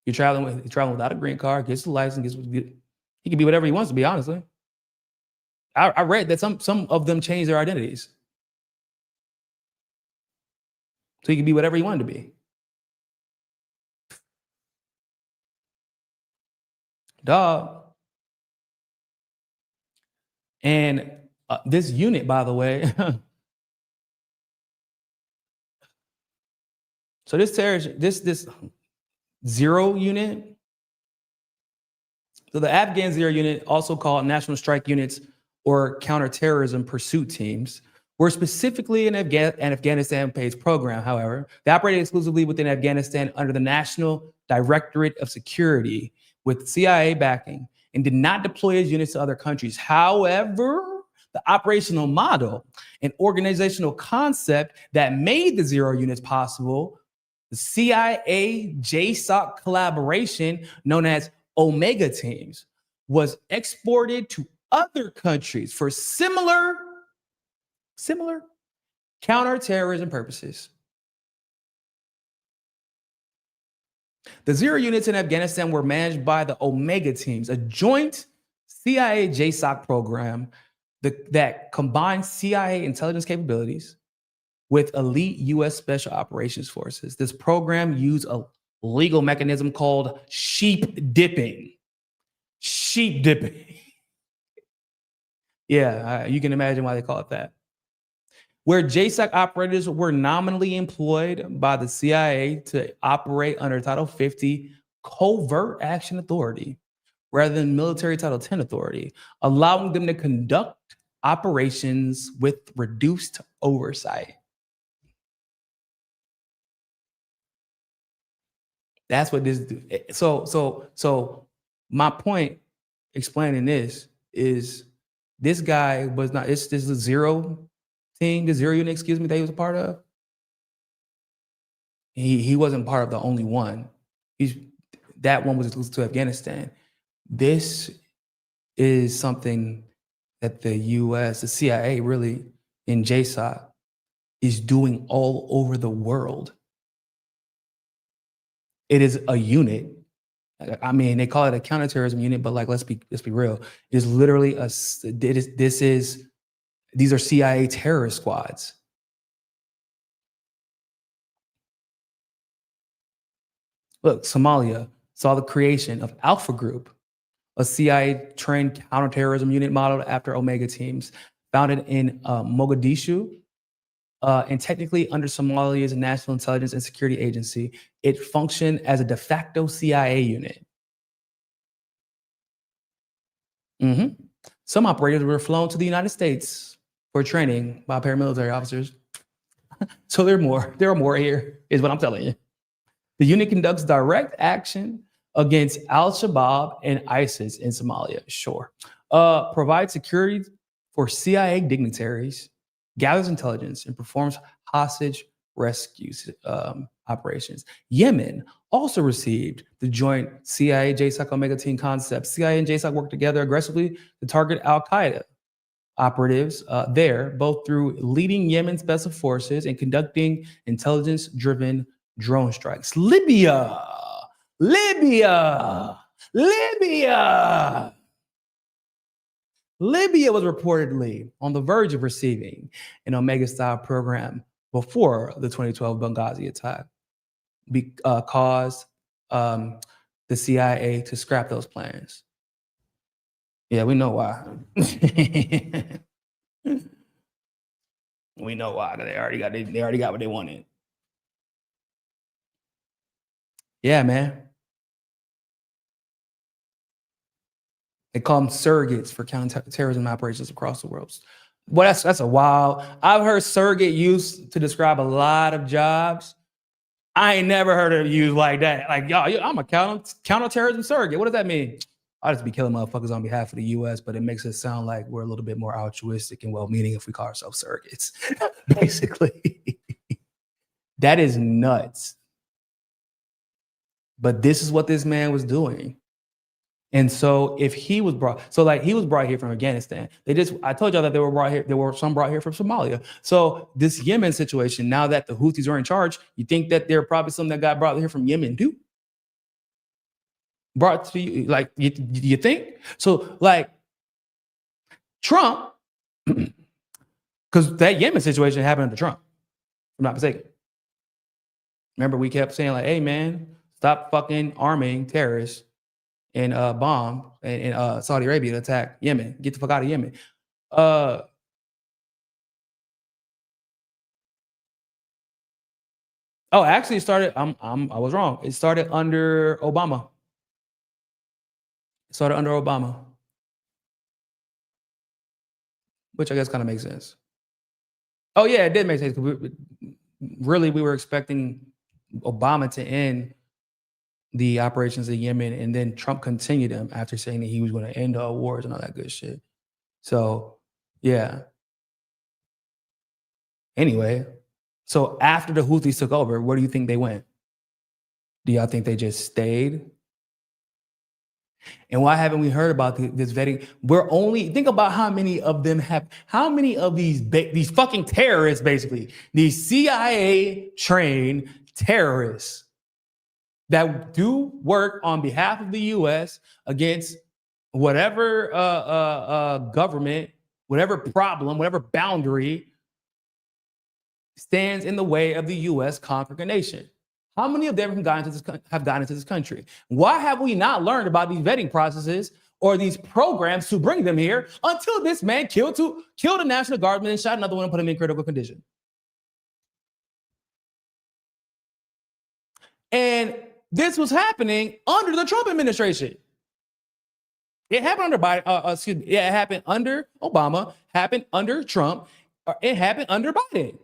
You're traveling without a green card, gets the license, he can be whatever he wants to be, honestly. I read that some of them changed their identities. So he could be whatever he wanted to be. Dog. And this unit, by the way, so this zero unit, so the Afghan zero unit, also called National Strike Units or Counterterrorism Pursuit Teams, were specifically an Afghanistan-based program. However, they operated exclusively within Afghanistan under the National Directorate of Security with CIA backing and did not deploy as units to other countries. However, the operational model and organizational concept that made the zero units possible, the CIA JSOC collaboration known as Omega Teams, was exported to other countries for similar counterterrorism purposes. The zero units in Afghanistan were managed by the Omega Teams, a joint CIA JSOC program that combines CIA intelligence capabilities with elite U.S. Special Operations Forces. This program used legal mechanism called sheep dipping. Sheep dipping. Yeah, you can imagine why they call it that. Where JSOC operators were nominally employed by the CIA to operate under Title 50 covert action authority rather than military Title 10 authority, allowing them to conduct operations with reduced oversight. That's what this do. So my point explaining this is this guy was not, this is the zero team, the zero unit, excuse me, that he was a part of. He wasn't part of the only one. That one was exclusive to Afghanistan. This is something that the US, the CIA really, in JSOC, is doing all over the world. It is a unit. I mean, they call it a counterterrorism unit, but like, let's be real. It is literally these are CIA terrorist squads. Look, Somalia saw the creation of Alpha Group, a CIA-trained counterterrorism unit modeled after Omega teams, founded in Mogadishu, and technically under Somalia's National Intelligence and Security Agency. It functioned as a de facto CIA unit. Some operators were flown to the United States for training by paramilitary officers. So there are more here, is what I'm telling you. The unit conducts direct action against Al-Shabaab and ISIS in Somalia, sure. Provides security for CIA dignitaries, gathers intelligence, and performs hostage rescue operations. Yemen also received the joint CIA JSOC Omega team concept. CIA and JSOC work together aggressively to target Al-Qaeda operatives there, both through leading Yemen special forces and conducting intelligence-driven drone strikes. Libya was reportedly on the verge of receiving an Omega-style program before the 2012 Benghazi attack caused the CIA to scrap those plans. Yeah, we know why. We know why. They already got what they wanted. Yeah, man. They call them surrogates for counterterrorism operations across the world. Well, that's a wild. I've heard surrogate used to describe a lot of jobs. I ain't never heard it used like that. Like, y'all, I'm a counterterrorism surrogate. What does that mean? I'll just be killing motherfuckers on behalf of the US, but it makes it sound like we're a little bit more altruistic and well-meaning if we call ourselves surrogates. Basically. That is nuts. But this is what this man was doing. And so if he was brought, he was brought here from Afghanistan. I told y'all that they were brought here, there were some brought here from Somalia. So this Yemen situation, now that the Houthis are in charge, you think that there are probably some that got brought here from Yemen too? Brought to you, like, you think? So like Trump, because that Yemen situation happened under Trump, if I'm not mistaken. Remember, we kept saying like, hey man, stop fucking arming terrorists and bomb in Saudi Arabia to attack Yemen. Get the fuck out of Yemen. Oh, actually, it started. I was wrong. It started under Obama. Which I guess kind of makes sense. Oh yeah, it did make sense. We were expecting Obama to end the operations in Yemen, and then Trump continued them after saying that he was going to end all wars and all that good shit. So, yeah. Anyway, so after the Houthis took over, where do you think they went? Do y'all think they just stayed? And why haven't we heard about this vetting? Think about how many of these fucking terrorists, basically, these CIA trained terrorists that do work on behalf of the US against whatever government, whatever problem, whatever boundary stands in the way of the US conquering a nation. How many of them have gotten into this country? Why have we not learned about these vetting processes or these programs to bring them here until this man killed a National Guardsman and shot another one and put him in critical condition? And this was happening under the Trump administration. It happened under Biden. It happened under Obama. Happened under Trump. Or it happened under Biden.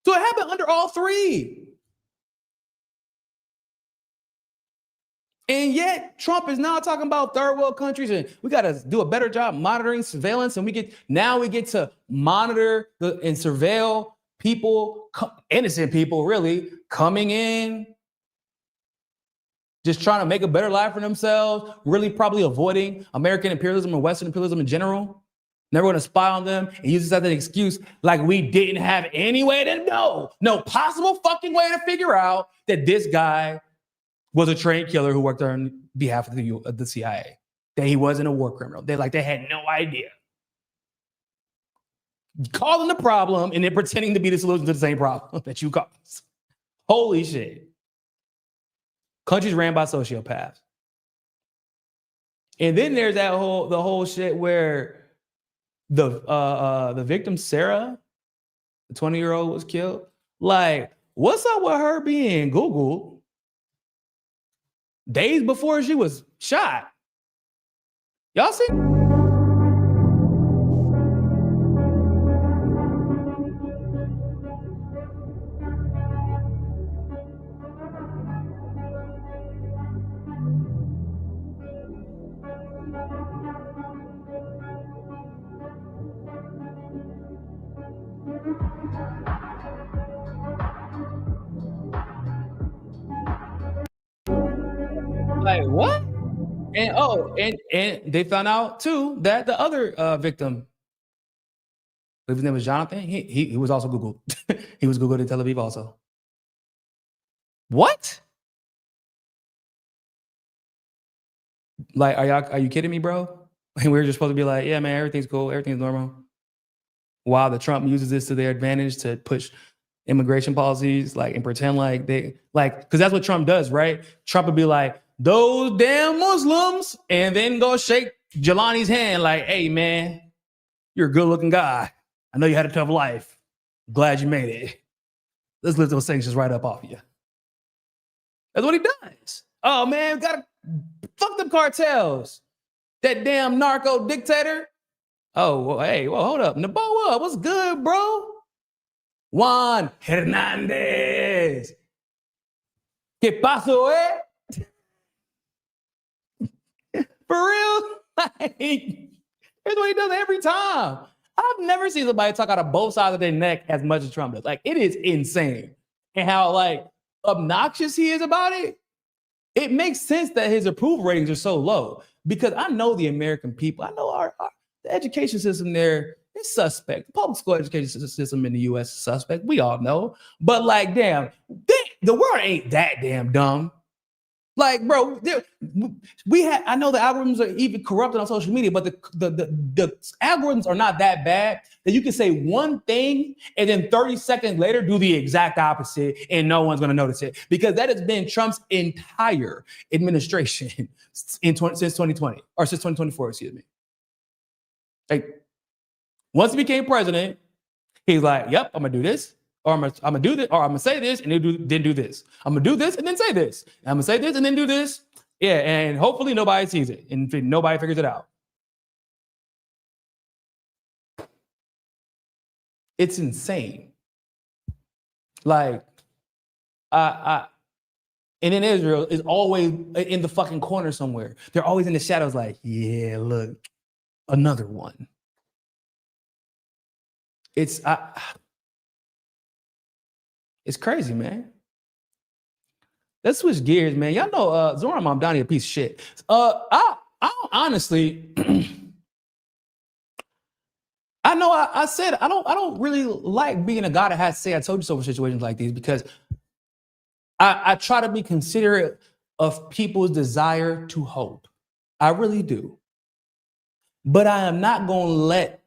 So it happened under all three. And yet Trump is now talking about third world countries and we got to do a better job monitoring surveillance. And we get to monitor and surveil people, innocent people really, coming in, just trying to make a better life for themselves, really probably avoiding American imperialism and Western imperialism in general. Never going to spy on them and use this as an excuse like we didn't have any way to know, no possible fucking way to figure out that this guy was a trained killer who worked on behalf of the CIA, that he wasn't a war criminal. They had no idea. Calling the problem and then pretending to be the solution to the same problem that you caused. Holy shit. Countries ran by sociopaths. And then there's the whole shit where the victim, Sarah, the 20-year-old was killed. Like, what's up with her being Googled days before she was shot? Y'all see? Like, what? And they found out too that the other victim, his name was Jonathan, he was also Googled. He was Googled in Tel Aviv also. What? Like, are you kidding me, bro? And we were just supposed to be like, yeah, man, everything's cool, everything's normal. While the Trump uses this to their advantage to push immigration policies, like, and pretend like because that's what Trump does, right? Trump would be like, those damn Muslims, and then go shake Jelani's hand like, hey, man, you're a good-looking guy. I know you had a tough life. Glad you made it. Let's lift those sanctions right up off you. That's what he does. Oh, man, gotta fuck them cartels. That damn narco dictator. Oh, well, hey, well, hold up. Naboa, what's good, bro? Juan Hernandez. ¿Qué pasó, eh? For real? Like, that's what he does every time. I've never seen somebody talk out of both sides of their neck as much as Trump does. Like, it is insane. And how, like, obnoxious he is about it. It makes sense that his approval ratings are so low. Because I know the American people. I know the education system there is suspect. The public school education system in the U.S. is suspect. We all know. But, like, damn, the world ain't that damn dumb. Like, bro, I know the algorithms are even corrupted on social media, but the algorithms are not that bad that you can say one thing and then 30 seconds later do the exact opposite and no one's going to notice it, because that has been Trump's entire administration since 2020 or since 2024, excuse me. Like, once he became president, he's like, yep, I'm going to do this. Or I'm gonna do this, or I'm gonna say this and then do this. I'm gonna do this and then say this. And I'm gonna say this and then do this. Yeah, and hopefully nobody sees it and nobody figures it out. It's insane. Like, and in Israel is always in the fucking corner somewhere. They're always in the shadows, like, yeah, look, another one. It's crazy, man. Let's switch gears, man. Y'all know Zoran Mamdani a piece of shit. I honestly, I know I said I don't really like being a guy that has to say I told you so for situations like these, because I try to be considerate of people's desire to hope. I really do. But I am not going to let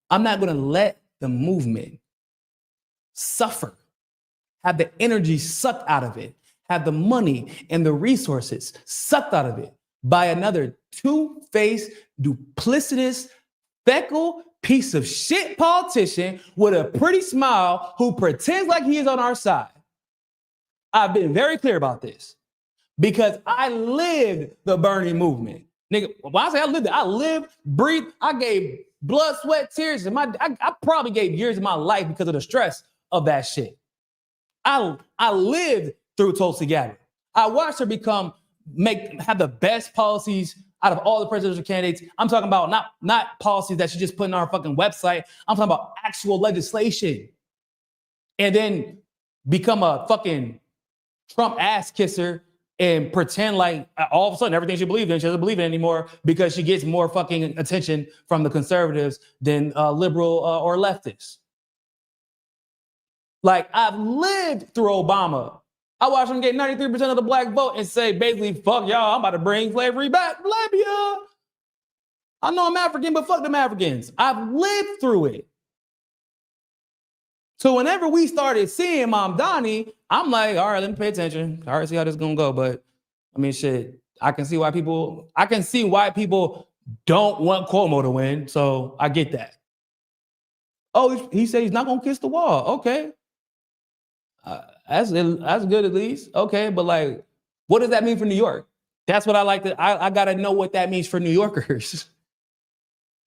I'm not going to let the movement suffer, have the energy sucked out of it, have the money and the resources sucked out of it by another two-faced, duplicitous, feckle piece of shit politician with a pretty smile who pretends like he is on our side. I've been very clear about this because I lived the Bernie movement. Nigga, when I say I lived, breathed, I gave blood, sweat, tears, and I probably gave years of my life because of the stress of that shit. I lived through Tulsi Gabbard. I watched her have the best policies out of all the presidential candidates. I'm talking about not policies that she just put on our fucking website. I'm talking about actual legislation. And then become a fucking Trump ass kisser and pretend like all of a sudden everything she believed in, she doesn't believe in anymore because she gets more fucking attention from the conservatives than liberal or leftists. Like, I've lived through Obama. I watched him get 93% of the black vote and say, basically, fuck y'all, I'm about to bring slavery back. Labia. I know I'm African, but fuck them Africans. I've lived through it. So whenever we started seeing Mamdani, I'm like, all right, let me pay attention. All right, see how this is gonna go. But I mean, shit, I can see why people don't want Cuomo to win. So I get that. Oh, he said he's not gonna kiss the wall. Okay. That's good at least. Okay, but like, what does that mean for New York? That's what I gotta know what that means for New Yorkers.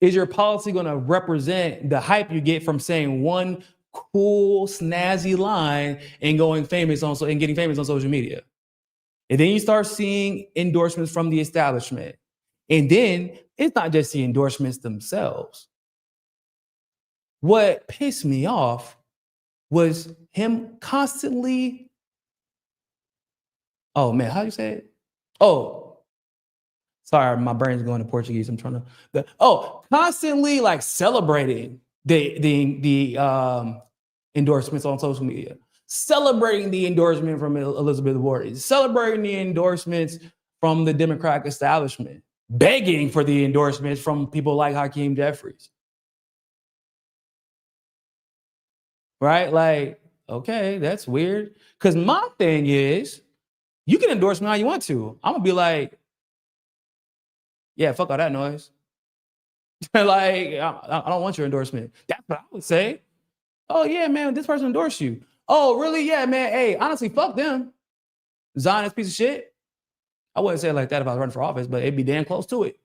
Is your policy gonna represent the hype you get from saying one cool, snazzy line and getting famous on social media? And then you start seeing endorsements from the establishment. And then it's not just the endorsements themselves. What pissed me off was him constantly, oh man, how do you say it? Oh, sorry, my brain's going to Portuguese. I'm trying to, constantly like celebrating the endorsements on social media, celebrating the endorsement from Elizabeth Warren, celebrating the endorsements from the Democratic establishment, begging for the endorsements from people like Hakeem Jeffries. Right? Like, okay, that's weird. Because my thing is, you can endorse me how you want to. I'm going to be like, yeah, fuck all that noise. Like, I don't want your endorsement. That's what I would say. Oh, yeah, man, this person endorsed you. Oh, really? Yeah, man. Hey, honestly, fuck them. Zionist piece of shit. I wouldn't say it like that if I was running for office, but it'd be damn close to it.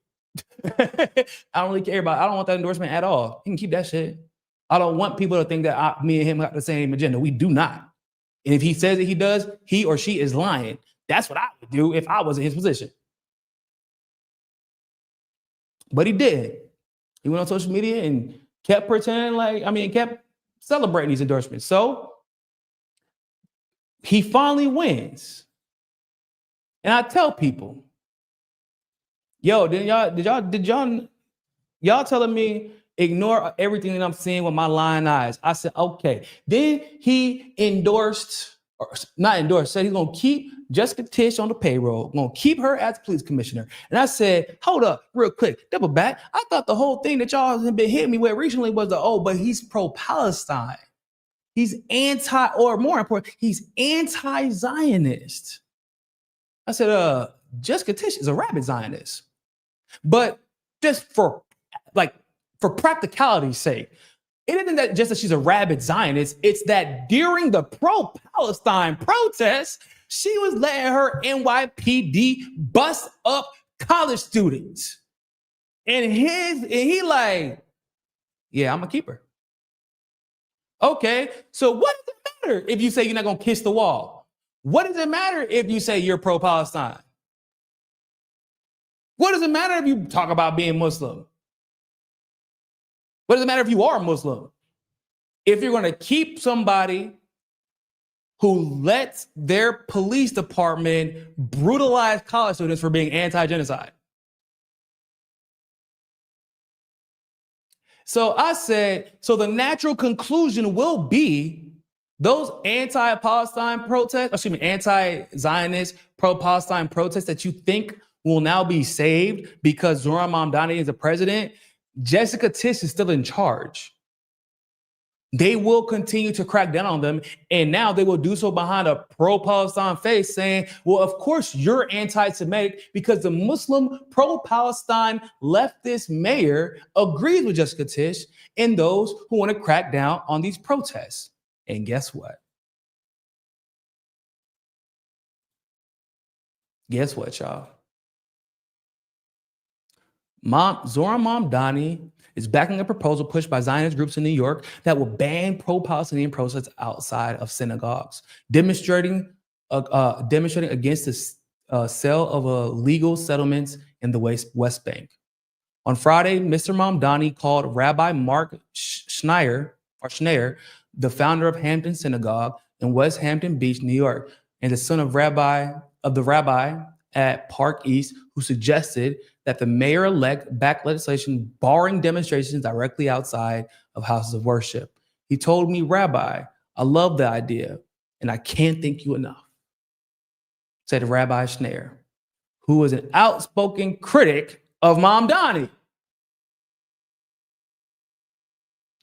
I don't really care about it. I don't want that endorsement at all. You can keep that shit. I don't want people to think that me and him got the same agenda. We do not. And if he says that he does, he or she is lying. That's what I would do if I was in his position. But he did. He went on social media and kept pretending kept celebrating these endorsements. So he finally wins. And I tell people, yo, did y'all telling me ignore everything that I'm seeing with my lying eyes? I said, okay. Then he said he's gonna keep Jessica Tisch on the payroll, gonna keep her as police commissioner. And I said, hold up, real quick, double back. I thought the whole thing that y'all have been hitting me with recently was but he's pro-Palestine. He's more important, he's anti-Zionist. I said, Jessica Tisch is a rabid Zionist. But just for practicality's sake, it isn't that just that she's a rabid Zionist, it's that during the pro-Palestine protests, she was letting her NYPD bust up college students. And he like, yeah, I'm gonna keep her. Okay, so what does it matter if you say you're not gonna kiss the wall? What does it matter if you say you're pro-Palestine? What does it matter if you talk about being Muslim? What does it matter if you are Muslim? If you're going to keep somebody who lets their police department brutalize college students for being anti-genocide. So I said, so the natural conclusion will be those anti-Palestine protests, anti-Zionist pro-Palestine protests that you think will now be saved because Zoran Mamdani is the president, Jessica Tisch is still in charge. they will continue to crack down on them. And now they will do so behind a pro-Palestine face saying, well, of course you're anti-Semitic because the Muslim pro-Palestine leftist mayor agrees with Jessica Tisch and those who want to crack down on these protests. And guess what? Guess what, y'all? Zoran Mamdani is backing a proposal pushed by Zionist groups in New York that will ban pro-Palestinian protests outside of synagogues, demonstrating against the sale of legal settlements in the West Bank. On Friday, Mr. Mamdani called Rabbi Mark Schneier, the founder of Hampton Synagogue in West Hampton Beach, New York, and the son of the rabbi at Park East, who suggested that the mayor-elect backed legislation barring demonstrations directly outside of houses of worship. He told me, Rabbi, I love the idea, and I can't thank you enough, said Rabbi Schneier, who was an outspoken critic of Mamdani.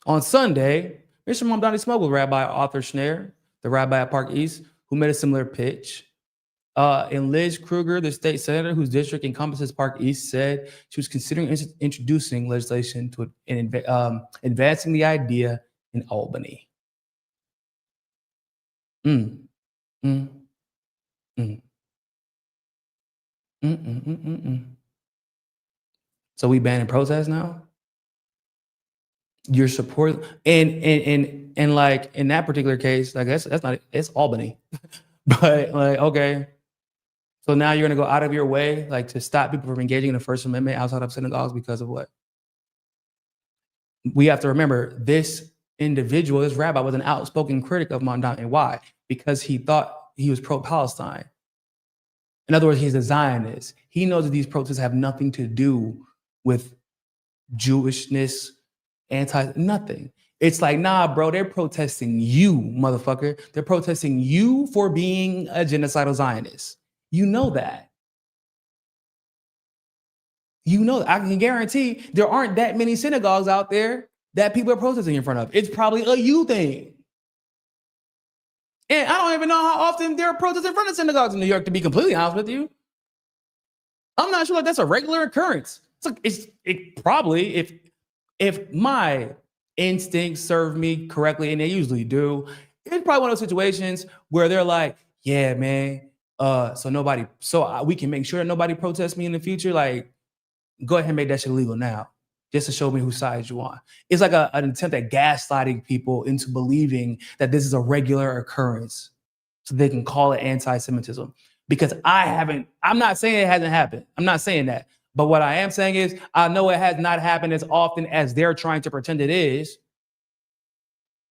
On Sunday, Mr. Mamdani spoke with Rabbi Arthur Schneier, the rabbi at Park East, who made a similar pitch. And Liz Kruger, the state senator whose district encompasses Park East, said she was considering introducing legislation advancing the idea in Albany. So we banning protests now? Your support and like in that particular case, I guess that's not it's Albany. But like, okay. So now you're gonna go out of your way like to stop people from engaging in the First Amendment outside of synagogues because of what? We have to remember this individual, this rabbi, was an outspoken critic of Mamdani. And why? Because he thought he was pro-Palestine. In other words, he's a Zionist. He knows that these protests have nothing to do with Jewishness, nothing. It's like, nah, bro, they're protesting you, motherfucker. They're protesting you for being a genocidal Zionist. You know that. You know, I can guarantee there aren't that many synagogues out there that people are protesting in front of. It's probably a you thing. And I don't even know how often there are protests in front of synagogues in New York, to be completely honest with you. I'm not sure that's a regular occurrence. It probably, if my instincts serve me correctly, and they usually do, it's probably one of those situations where they're like, yeah, man, so we can make sure that nobody protests me in the future. Like, go ahead and make that shit illegal now, just to show me whose side you on. It's like an attempt at gaslighting people into believing that this is a regular occurrence so they can call it anti-Semitism. Because I'm not saying it hasn't happened. I'm not saying that. But what I am saying is I know it has not happened as often as they're trying to pretend it is.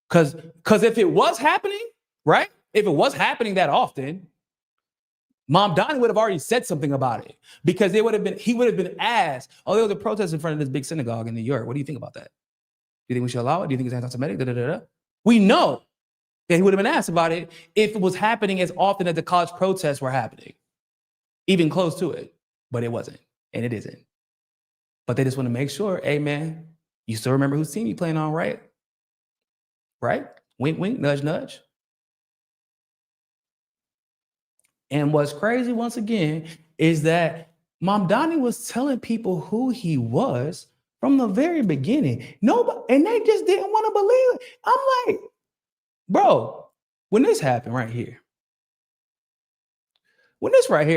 Because if it was happening, right? If it was happening that often, Mamdani would have already said something about it, because he would have been asked, oh, there was a protest in front of this big synagogue in New York. What do you think about that? Do you think we should allow it? Do you think it's anti-Semitic? We know that he would have been asked about it if it was happening as often as the college protests were happening, even close to it. But it wasn't, and it isn't. But they just want to make sure, hey, man, you still remember whose team you playing on, right? Right? Wink, wink, nudge, nudge. And what's crazy, once again, is that Mamdani was telling people who he was from the very beginning. Nobody, and they just didn't want to believe it. I'm like, bro, when this happened right here,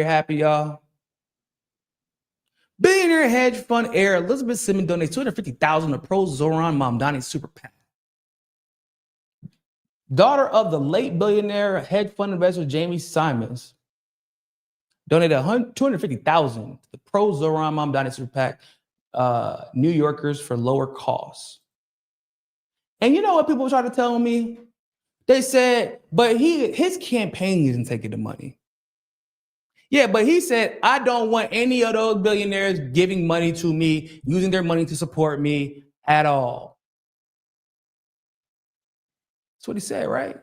happened, y'all, billionaire hedge fund heir Elizabeth Simmons donates $250,000 to pro-Zoran Mamdani super PAC. Daughter of the late billionaire hedge fund investor Jamie Simons donated $250,000 to the pro-Zoran Mamdani super PAC, New Yorkers for lower costs. And you know what people try to tell me? They said, but his campaign isn't taking the money. Yeah, but he said, I don't want any of those billionaires giving money to me, using their money to support me at all. That's what he said, right?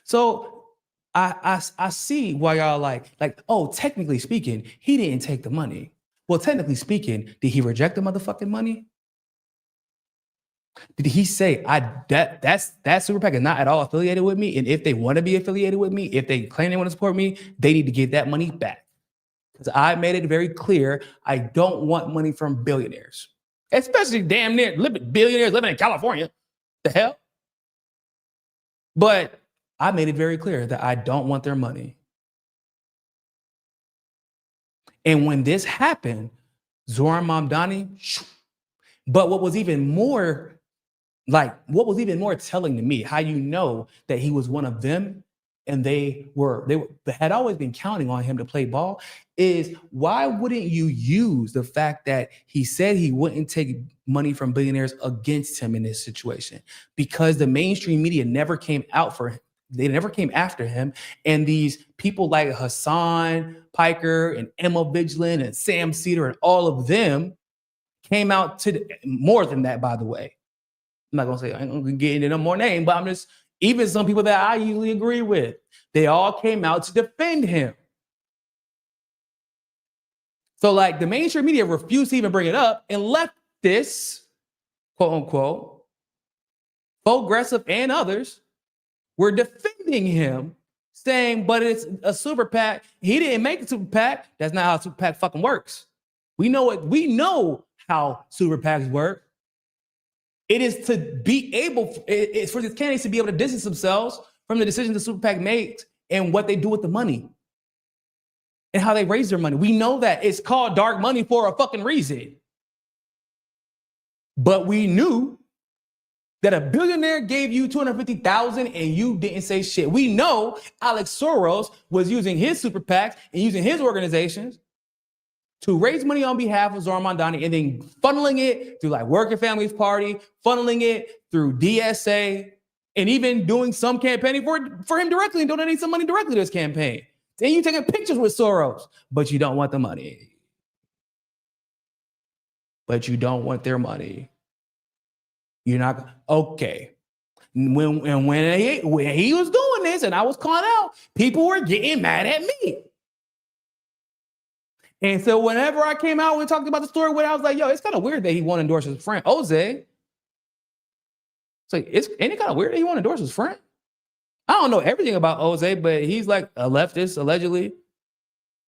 So I see why y'all like, oh, technically speaking, he didn't take the money. Well, technically speaking, did he reject the motherfucking money? Did he say that super PAC is not at all affiliated with me? And if they want to be affiliated with me, if they claim they want to support me, they need to get that money back. Because I made it very clear, I don't want money from billionaires, especially damn near billionaires living in California. The hell? But I made it very clear that I don't want their money. And when this happened, Zoran Mamdani, but what was even more telling to me, how you know that he was one of them and they had always been counting on him to play ball, is why wouldn't you use the fact that he said he wouldn't take money from billionaires against him in this situation? Because the mainstream media never came out for him. They never came after him. And these people like Hassan Piker and Emma Vigilant and Sam Cedar and all of them came out to more than that, by the way. I'm not going to say, I ain't going to get into no more name, but I'm just, even some people that I usually agree with, they all came out to defend him. So like the mainstream media refused to even bring it up and left this, quote unquote, progressive and others were defending him, saying, but it's a super PAC. He didn't make a super PAC. That's not how super PAC fucking works. We know it. We know how super PACs work. It is to be able, it's for these candidates to be able to distance themselves from the decisions the super PAC makes and what they do with the money and how they raise their money. We know that it's called dark money for a fucking reason. But we knew that a billionaire gave you $250,000 and you didn't say shit. We know Alex Soros was using his super PACs and using his organizations to raise money on behalf of Zoran Mamdani and then funneling it through like Working Families Party, funneling it through DSA, and even doing some campaigning for him directly and donating some money directly to his campaign. Then you taking pictures with Soros, but you don't want the money. But you don't want their money. You're not, okay. When he was doing this and I was calling out, people were getting mad at me. And so whenever I came out and talked about the story, I was like, yo, it's kind of weird that he won't endorse his friend, Jose. It's like, ain't it kind of weird that he won't endorse his friend? I don't know everything about Jose, but he's like a leftist, allegedly.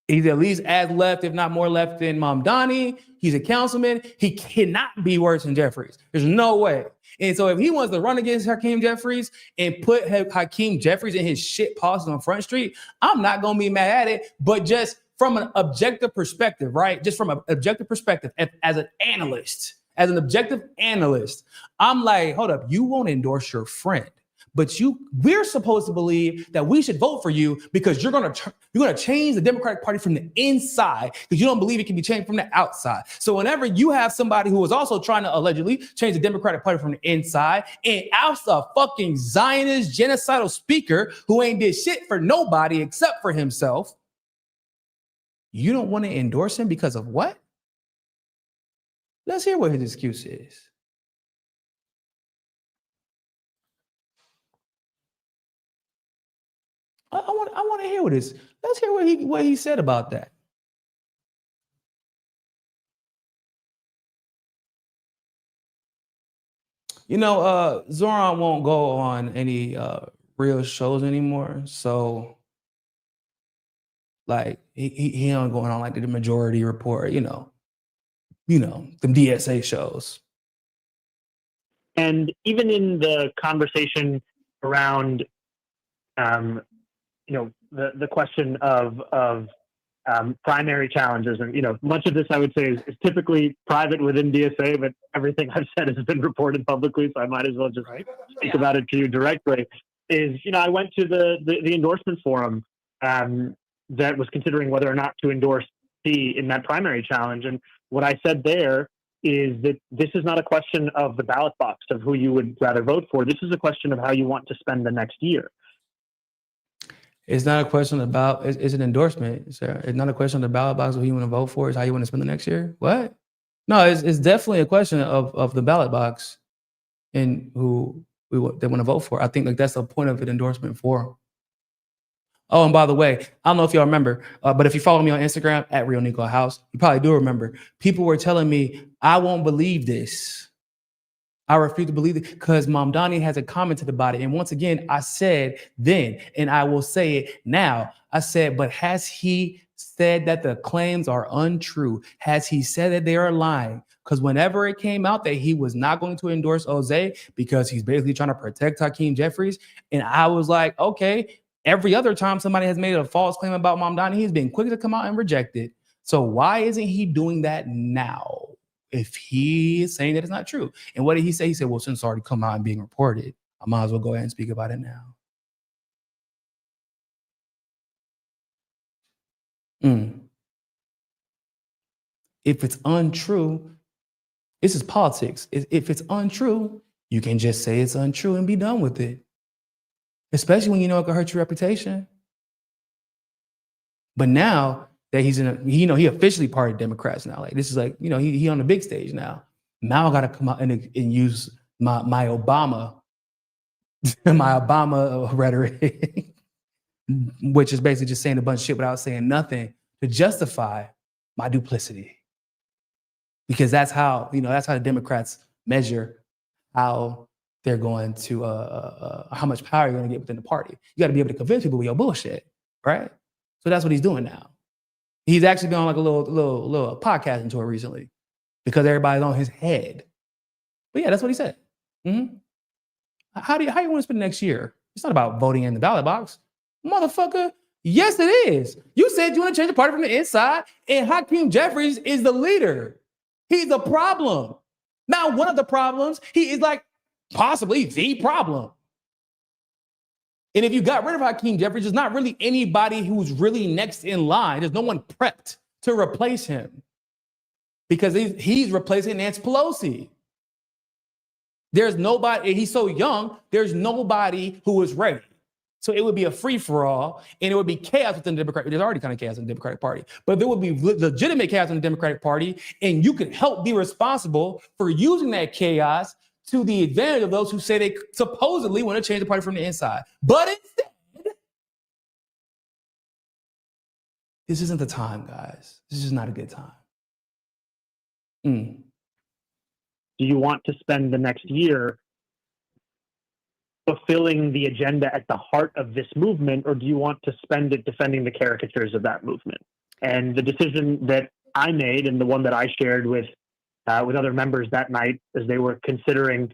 He's at least as left, if not more left than Mamdani. He's a councilman. He cannot be worse than Jeffries. There's no way. And so if he wants to run against Hakeem Jeffries and put Hakeem Jeffries in his shit policies on Front Street, I'm not going to be mad at it. But just from an objective perspective, right? Just from an objective perspective, as an analyst, as an objective analyst, I'm like, hold up, you won't endorse your friend. But we're supposed to believe that we should vote for you because you're gonna change the Democratic Party from the inside because you don't believe it can be changed from the outside. So whenever you have somebody who is also trying to allegedly change the Democratic Party from the inside and oust a fucking Zionist genocidal speaker who ain't did shit for nobody except for himself, you don't want to endorse him because of what? Let's hear what his excuse is. I want to hear what this. Let's hear what he said about that. You know, Zoran won't go on any real shows anymore. So, like, he ain't going on like the Majority Report. You know, the DSA shows. And even in the conversation around, the question of primary challenges, and much of this I would say is typically private within DSA, but everything I've said has been reported publicly, so I might as well just speak about it to you directly. I went to the endorsement forum that was considering whether or not to endorse C in that primary challenge, and what I said there is that this is not a question of the ballot box of who you would rather vote for. This is a question of how you want to spend the next year. It's not a question about, it's an endorsement, sir. It's not a question of the ballot box of who you want to vote for. It's how you want to spend the next year. What? No, it's definitely a question of the ballot box and who they want to vote for. I think like that's the point of an endorsement for. Oh, and by the way, I don't know if y'all remember, but if you follow me on Instagram at Real Niko House, you probably do remember. People were telling me, I won't believe this. I refuse to believe it because Mamdani hasn't commented about it. And once again, I said then, and I will say it now. I said, but has he said that the claims are untrue? Has he said that they are lying? Because whenever it came out that he was not going to endorse Jose because he's basically trying to protect Hakeem Jeffries, and I was like, okay, every other time somebody has made a false claim about Mamdani, he's been quick to come out and reject it. So why isn't he doing that now? If he is saying that it's not true. And what did he say? He said, well, since it's already come out and being reported, I might as well go ahead and speak about it now. If it's untrue, this is politics. If it's untrue, you can just say it's untrue and be done with it. Especially when you know it could hurt your reputation. But now that he's he officially part of Democrats now. Like this is like, he on the big stage now. Now I gotta come out and use my Obama, my Obama rhetoric, which is basically just saying a bunch of shit without saying nothing to justify my duplicity. Because that's how, that's how the Democrats measure how they're going to, how much power you're going to get within the party. You got to be able to convince people with your bullshit, right? So that's what he's doing now. He's actually been on like a little podcasting tour recently because everybody's on his head. But yeah, that's what he said. Mm-hmm. How do you want to spend the next year? It's not about voting in the ballot box. Motherfucker, yes, it is. You said you want to change the party from the inside, and Hakeem Jeffries is the leader. He's a problem. Not one of the problems. He is like possibly the problem. And if you got rid of Hakeem Jeffries, there's not really anybody who's really next in line. There's no one prepped to replace him because he's replacing Nancy Pelosi. There's nobody, and he's so young, there's nobody who is ready. So it would be a free-for-all, and it would be chaos within the Democratic. There's already kind of chaos in the Democratic Party, but there would be legitimate chaos in the Democratic Party, and you could help be responsible for using that chaos to the advantage of those who say they supposedly want to change the party from the inside. But instead, this isn't the time, guys. This is not a good time. Do you want to spend the next year fulfilling the agenda at the heart of this movement, or do you want to spend it defending the caricatures of that movement? And the decision that I made, and the one that I shared with other members that night as they were considering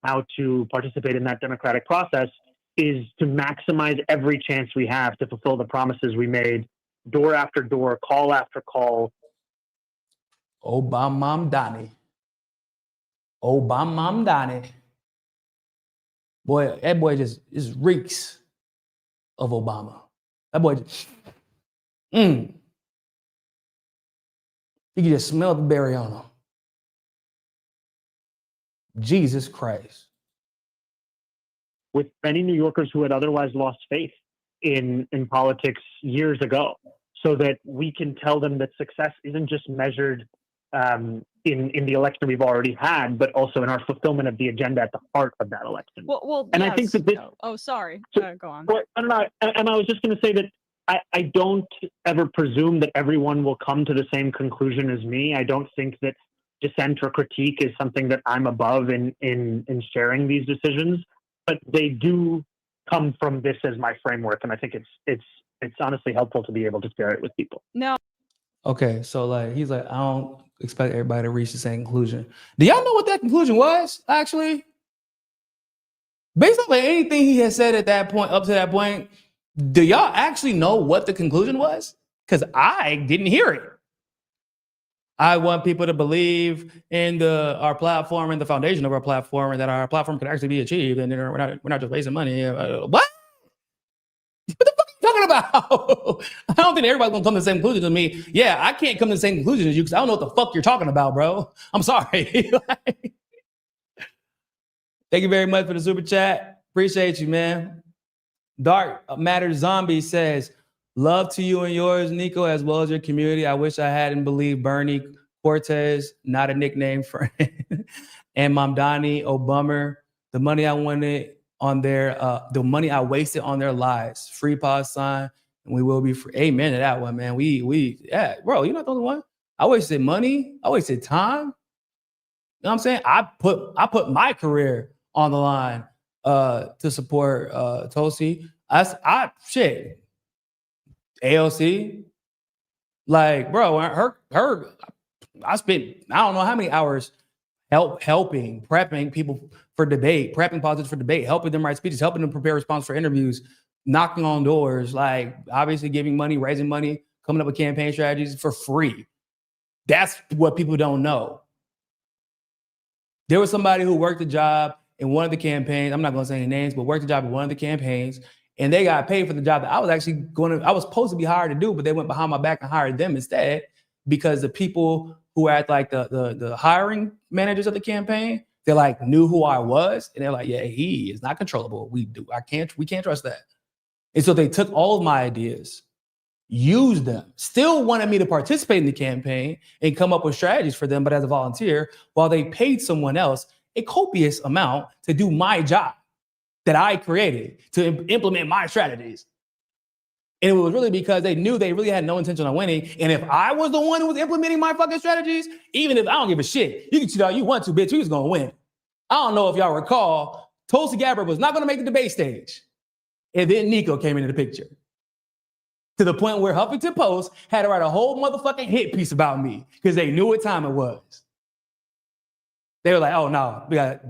how to participate in that democratic process, is to maximize every chance we have to fulfill the promises we made, door after door, call after call. Mamdani. Mamdani. Boy, that boy just reeks of Obama. That boy just, you can just smell the berry on him. Jesus Christ. With many New Yorkers who had otherwise lost faith in politics years ago, so that we can tell them that success isn't just measured in the election we've already had, but also in our fulfillment of the agenda at the heart of that election. Well, and yes. I think that this. Oh, sorry. So, go on. Well, I don't know. And I was just going to say that I don't ever presume that everyone will come to the same conclusion as me. I don't think that dissent or critique is something that I'm above in sharing these decisions, but they do come from this as my framework, and I think it's honestly helpful to be able to share it with people. No. Okay, so like he's like, I don't expect everybody to reach the same conclusion. Do y'all know what that conclusion was, actually? Based on anything he has said at that point, up to that point, do y'all actually know what the conclusion was? Because I didn't hear it. I want people to believe in our platform and the foundation of our platform, and that our platform can actually be achieved, and we're not just wasting money. What? What the fuck are you talking about? I don't think everybody's gonna come to the same conclusion as me. Yeah, I can't come to the same conclusion as you because I don't know what the fuck you're talking about, bro. I'm sorry. Thank you very much for the super chat. Appreciate you, man. Dark Matter Zombie says, love to you and yours, Niko, as well as your community. I wish I hadn't believed Bernie Cortez, not a nickname friend, and Mamdani, oh bummer. The money I wanted on the money I wasted on their lives. Free pause sign, and we will be free. Amen to that one, man. Yeah, bro, you're not the only one. I wasted money. I wasted time. know what I'm saying? I put my career on the line to support Tulsi. Shit. AOC. Like, bro, I spent I don't know how many hours helping, prepping people for debate, prepping politicians for debate, helping them write speeches, helping them prepare response for interviews, knocking on doors, like obviously giving money, raising money, coming up with campaign strategies for free. That's what people don't know. There was somebody who worked a job in one of the campaigns. I'm not going to say any names, but worked a job in one of the campaigns, and they got paid for the job that I was supposed to be hired to do, but they went behind my back and hired them instead because the people who had like the hiring managers of the campaign, they like knew who I was, and they're like, yeah, he is not controllable. We can't trust that. And so they took all of my ideas, used them, still wanted me to participate in the campaign and come up with strategies for them, but as a volunteer, while they paid someone else a copious amount to do my job that I created, to implement my strategies. And it was really because they knew they really had no intention of winning. And if I was the one who was implementing my fucking strategies, even if I don't give a shit, you can cheat all you want to, bitch, we was gonna win. I don't know if y'all recall, Tulsi Gabbard was not gonna make the debate stage. And then Niko came into the picture. To the point where Huffington Post had to write a whole motherfucking hit piece about me because they knew what time it was. They were like, oh no, we got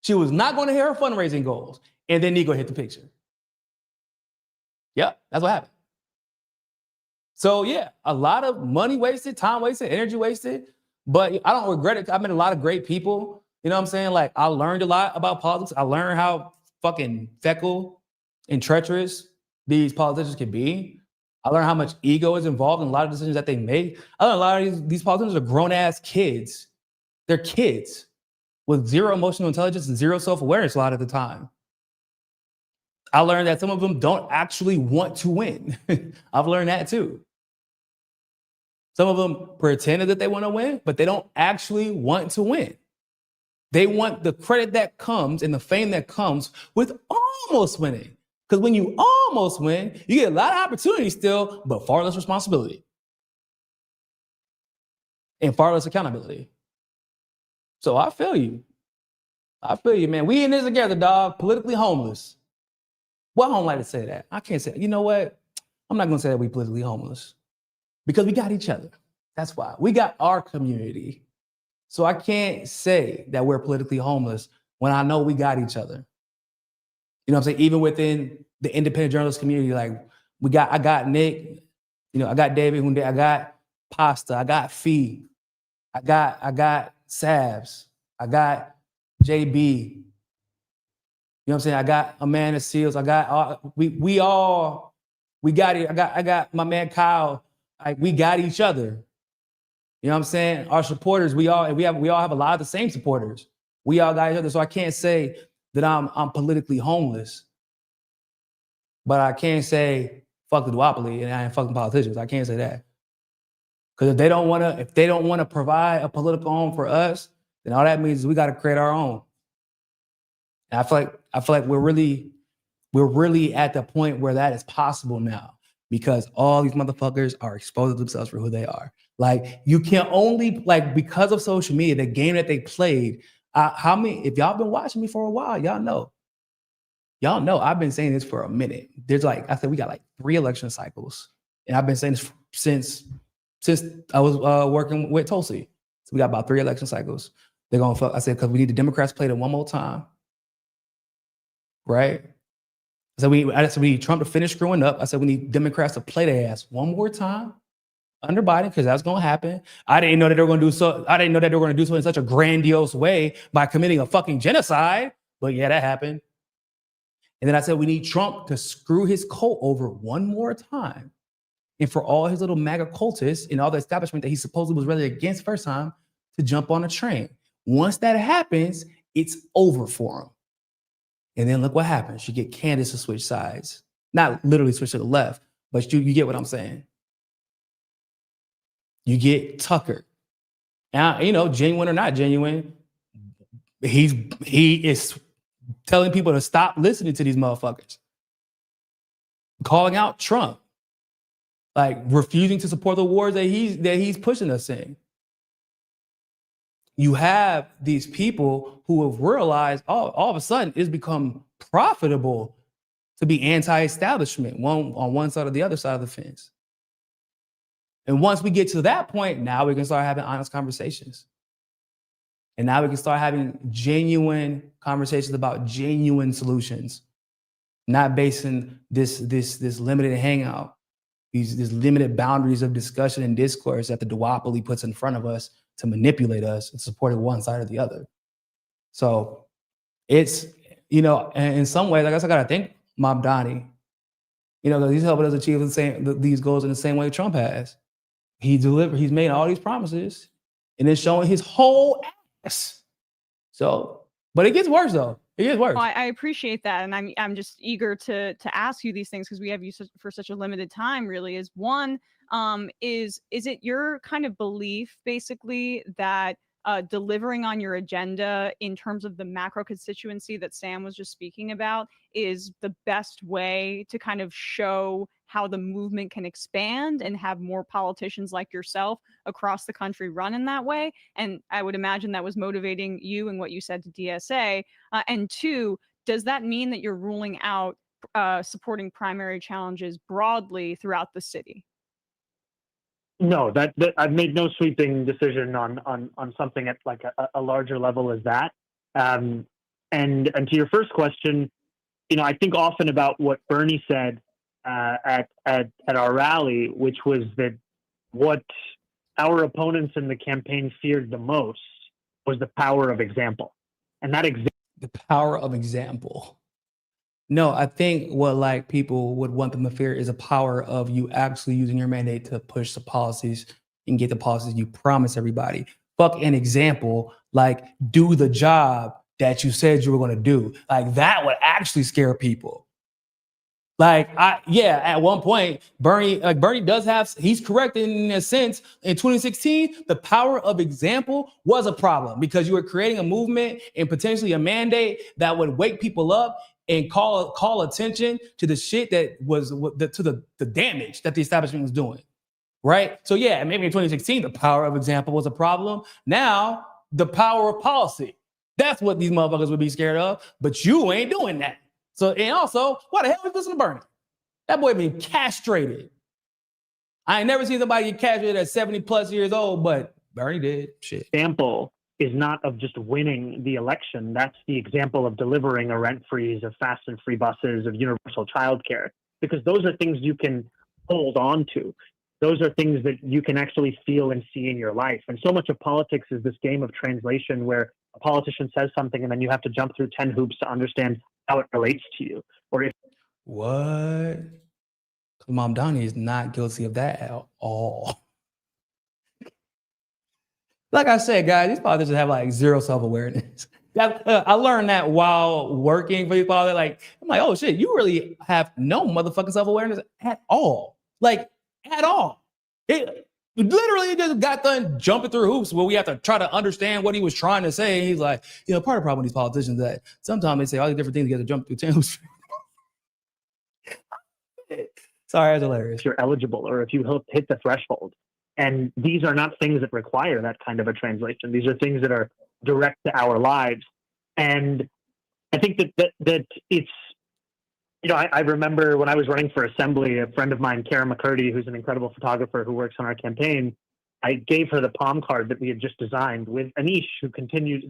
She was not gonna hit her fundraising goals. And then Niko hit the picture. Yeah, that's what happened. So yeah, a lot of money wasted, time wasted, energy wasted, but I don't regret it. I met a lot of great people. You know what I'm saying? Like I learned a lot about politics. I learned how fucking fickle and treacherous these politicians can be. I learned how much ego is involved in a lot of decisions that they make. I learned a lot of these politicians are grown-ass kids. They're kids with zero emotional intelligence and zero self-awareness a lot of the time. I learned that some of them don't actually want to win. I've learned that too. Some of them pretended that they want to win, but they don't actually want to win. They want the credit that comes and the fame that comes with almost winning. Because when you almost win, you get a lot of opportunity still, but far less responsibility and far less accountability. So I feel you. I feel you, man. We in this together, dog. Politically homeless. Well, I don't like to say that. I can't say it. You know what? I'm not going to say that we politically homeless because we got each other. That's why. We got our community. So I can't say that we're politically homeless when I know we got each other. You know what I'm saying? Even within the independent journalist community, like I got Nick, you know, I got David Hunde, I got Pasta, I got Fee, I got Sabs, I got JB. You know what I'm saying? I got Amanda Seals. I got we got it. I got my man Kyle. Like we got each other. You know what I'm saying? Our supporters, we all have a lot of the same supporters. We all got each other. So I can't say that I'm politically homeless, but I can't say fuck the duopoly and I ain't fucking politicians. I can't say that. Because if they don't want to provide a political home for us, then all that means is we got to create our own. And I feel like we're really at the point where that is possible now because all these motherfuckers are exposing themselves for who they are. Like you can only because of social media, the game that they played. If y'all been watching me for a while, y'all know I've been saying this for a minute. There's we got 3 election cycles, and I've been saying this since I was working with Tulsi. So we got about 3 election cycles. They're gonna fuck. I said because we need the Democrats to play it one more time. Right? So we need Trump to finish screwing up. I said we need Democrats to play their ass one more time under Biden because that's going to happen. I didn't know that they were going to do so. I didn't know that they were going to do so in such a grandiose way by committing a fucking genocide. But yeah, that happened. And then I said we need Trump to screw his cult over one more time, and for all his little MAGA cultists and all the establishment that he supposedly was really against first time to jump on a train. Once that happens, it's over for him. And then look what happens. You get Candace to switch sides. Not literally switch to the left, but you get what I'm saying. You get Tucker. Now, genuine or not genuine, he is telling people to stop listening to these motherfuckers. Calling out Trump. Like refusing to support the wars that he's pushing us in. you have these people who have realized all of a sudden it's become profitable to be anti-establishment, one on one side or the other side of the fence. And once we get to that point, now we can start having honest conversations. And now we can start having genuine conversations about genuine solutions, not basing this limited hangout, these limited boundaries of discussion and discourse that the duopoly puts in front of us to manipulate us and support one side or the other. So it's, you know, and in some ways, I guess I gotta thank Mamdani, you know, because he's helping us achieve these goals in the same way Trump has. He's made all these promises and then showing his whole ass. So, but it gets worse though. It gets worse. Well, I appreciate that, and I'm just eager to ask you these things because we have you for such a limited time. Really, is one, is it your kind of belief basically that delivering on your agenda in terms of the macro constituency that Sam was just speaking about is the best way to kind of show how the movement can expand and have more politicians like yourself across the country run in that way? And I would imagine that was motivating you and what you said to DSA. And two, does that mean that you're ruling out supporting primary challenges broadly throughout the city? No, that I've made no sweeping decision on something at like a larger level as that. And to your first question, you know, I think often about what Bernie said at our rally, which was that what our opponents in the campaign feared the most was the power of example, and that the power of example. No, I think what like people would want them to fear is the power of you actually using your mandate to push the policies and get the policies you promise everybody. Fuck an example, like do the job that you said you were going to do. Like that would actually scare people. Like at one point, Bernie does have, he's correct in a sense. In 2016, the power of example was a problem because you were creating a movement and potentially a mandate that would wake people up and call attention to the shit that was the damage that the establishment was doing, right? So yeah, maybe in 2016 the power of example was a problem. Now the power of policy, that's what these motherfuckers would be scared of. But you ain't doing that. So and also, why the hell is this in Bernie? That boy been castrated. I ain't never seen somebody get castrated at 70 plus years old, but Bernie did. Shit. example is not of just winning the election. That's the example of delivering a rent freeze, of fast and free buses, of universal childcare, because those are things you can hold on to. Those are things that you can actually feel and see in your life. And so much of politics is this game of translation where a politician says something and then you have to jump through 10 hoops to understand how it relates to you. Or if What? Mamdani is not guilty of that at all. Like I said, guys, these politicians have like zero self-awareness. I learned that while working for these politicians. Like, I'm like, oh shit, you really have no motherfucking self-awareness at all. Like, at all. It literally just got done jumping through hoops where we have to try to understand what he was trying to say. He's like, you know, part of the problem with these politicians is that sometimes they say all these different things, you have to jump through 10 hoops. Sorry, that's hilarious. you're eligible or if you hit the threshold. And these are not things that require that kind of a translation. These are things that are direct to our lives. And I think that it's, you know, I remember when I was running for assembly, a friend of mine, Kara McCurdy, who's an incredible photographer who works on our campaign, I gave her the palm card that we had just designed with Anish, who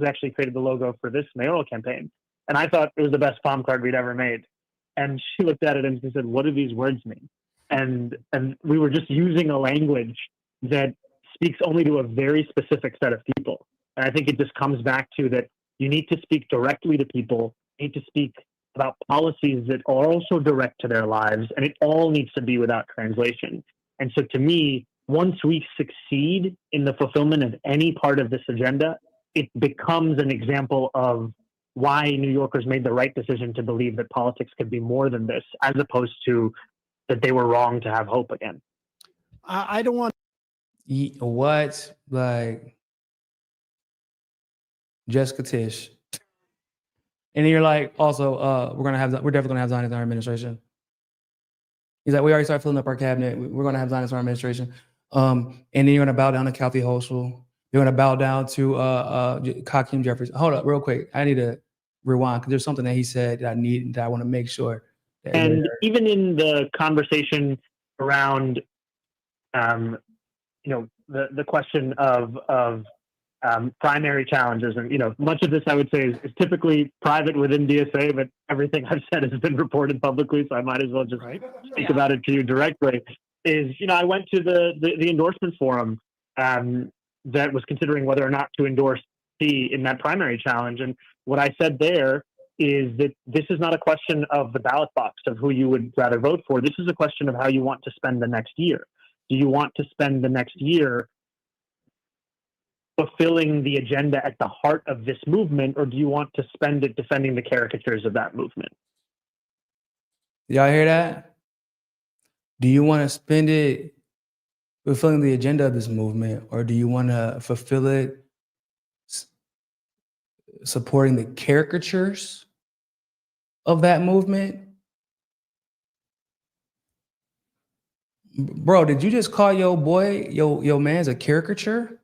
actually created the logo for this mayoral campaign. And I thought it was the best palm card we'd ever made. And she looked at it and she said, what do these words mean? And we were just using a language that speaks only to a very specific set of people. And I think it just comes back to that you need to speak directly to people, you need to speak about policies that are also direct to their lives, and it all needs to be without translation. And so to me, once we succeed in the fulfillment of any part of this agenda, it becomes an example of why New Yorkers made the right decision to believe that politics could be more than this, as opposed to that they were wrong to have hope again. I don't want What? Like, Jessica Tish. And then you're like, also, we're definitely gonna have Zionists in our administration. He's like, we already started filling up our cabinet. We're gonna have Zionists in our administration. And then you're gonna bow down to Kathy Hochul You're gonna bow down to Hakeem Jeffries. Hold up, real quick. I need to rewind because there's something that he said that I want to make sure. That And even in the conversation around, you know, the question of primary challenges, and you know, much of this I would say is typically private within DSA, but everything I've said has been reported publicly, so I might as well just speak about it to you directly. Is, you know, I went to the endorsement forum that was considering whether or not to endorse C in that primary challenge, and what I said there is that this is not a question of the ballot box of who you would rather vote for. This is a question of how you want to spend the next year. Do you want to spend the next year fulfilling the agenda at the heart of this movement, or do you want to spend it defending the caricatures of that movement? Y'all hear that? Do you want to spend it fulfilling the agenda of this movement, or do you want to fulfill it supporting the caricatures of that movement? Bro, did you just call your boy, your man's a caricature?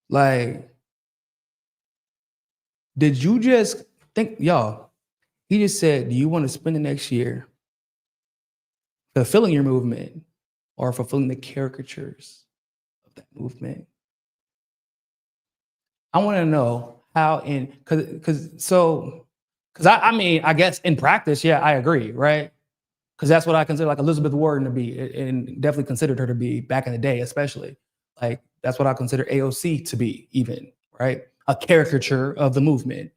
Like, did you just think, y'all, he just said, do you want to spend the next year fulfilling your movement or fulfilling the caricatures of that movement? I want to know how I mean, I guess in practice, yeah, I agree, right? Because that's what I consider like Elizabeth Warren to be, and definitely considered her to be back in the day, especially. Like, that's what I consider AOC to be, even, right? A caricature of the movement.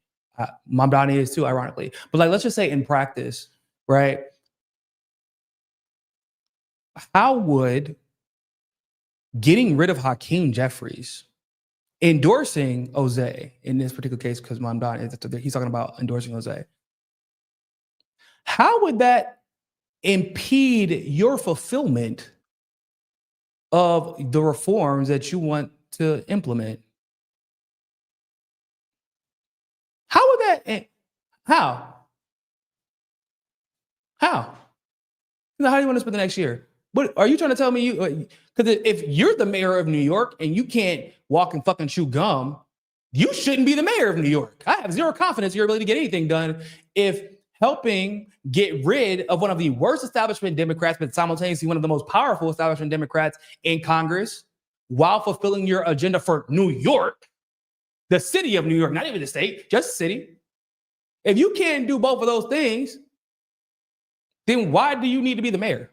Mamdani is too, ironically. But like, let's just say in practice, right? How would getting rid of Hakeem Jeffries, endorsing Jose in this particular case, because Mamdani, he's talking about endorsing Jose, how would that impede your fulfillment of the reforms that you want to implement? How would that, how? How do you want to spend the next year? What are you trying to tell me? Because if you're the mayor of New York and you can't walk and fucking chew gum, you shouldn't be the mayor of New York. I have zero confidence in your ability to get anything done if helping get rid of one of the worst establishment Democrats, but simultaneously one of the most powerful establishment Democrats in Congress, while fulfilling your agenda for New York, the city of New York, not even the state, just the city. If you can't do both of those things, then why do you need to be the mayor?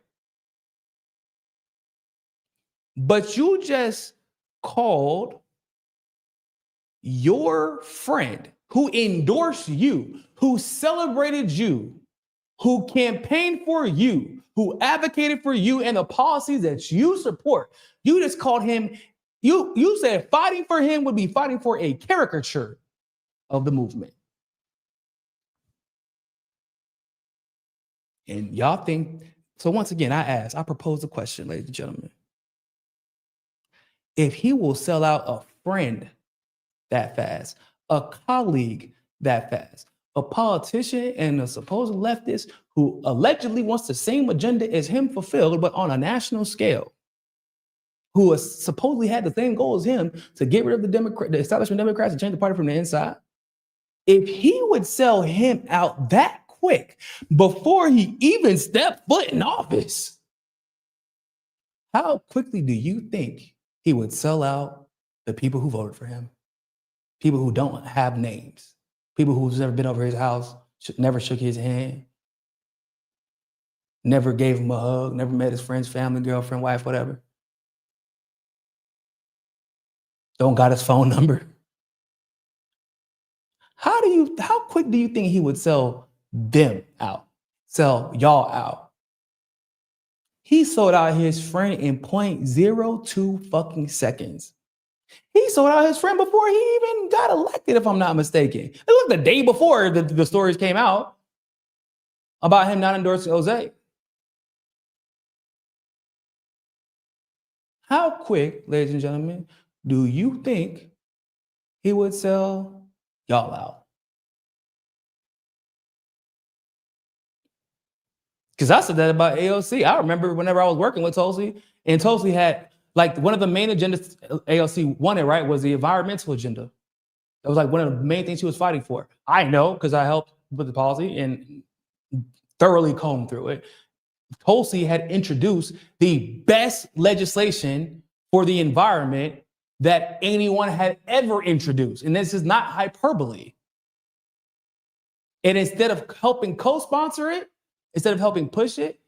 But you just called your friend who endorsed you, who celebrated you, who campaigned for you, who advocated for you and the policies that you support. You just called him, you said fighting for him would be fighting for a caricature of the movement. And y'all think, so once again, I propose the question, ladies and gentlemen. If he will sell out a friend that fast, a colleague that fast, a politician and a supposed leftist who allegedly wants the same agenda as him fulfilled, but on a national scale, who has supposedly had the same goal as him to get rid of the establishment Democrats and change the party from the inside, if he would sell him out that quick before he even stepped foot in office, how quickly do you think he would sell out the people who voted for him? People who don't have names, people who's never been over his house, never shook his hand, never gave him a hug, never met his friend's family, girlfriend, wife, whatever. Don't got his phone number. How quick do you think he would sell them out? Sell y'all out? He sold out his friend in 0.02 fucking seconds. He sold out his friend before he even got elected, if I'm not mistaken. It was the day before the stories came out about him not endorsing Jose. How quick, ladies and gentlemen, do you think he would sell y'all out? Because I said that about AOC. I remember whenever I was working with Tulsi, and Tulsi had Like one of the main agendas AOC wanted, right, was the environmental agenda. That was like one of the main things she was fighting for. I know because I helped with the policy and thoroughly combed through it. Tulsi had introduced the best legislation for the environment that anyone had ever introduced. And this is not hyperbole. And instead of helping co-sponsor it, instead of helping push it,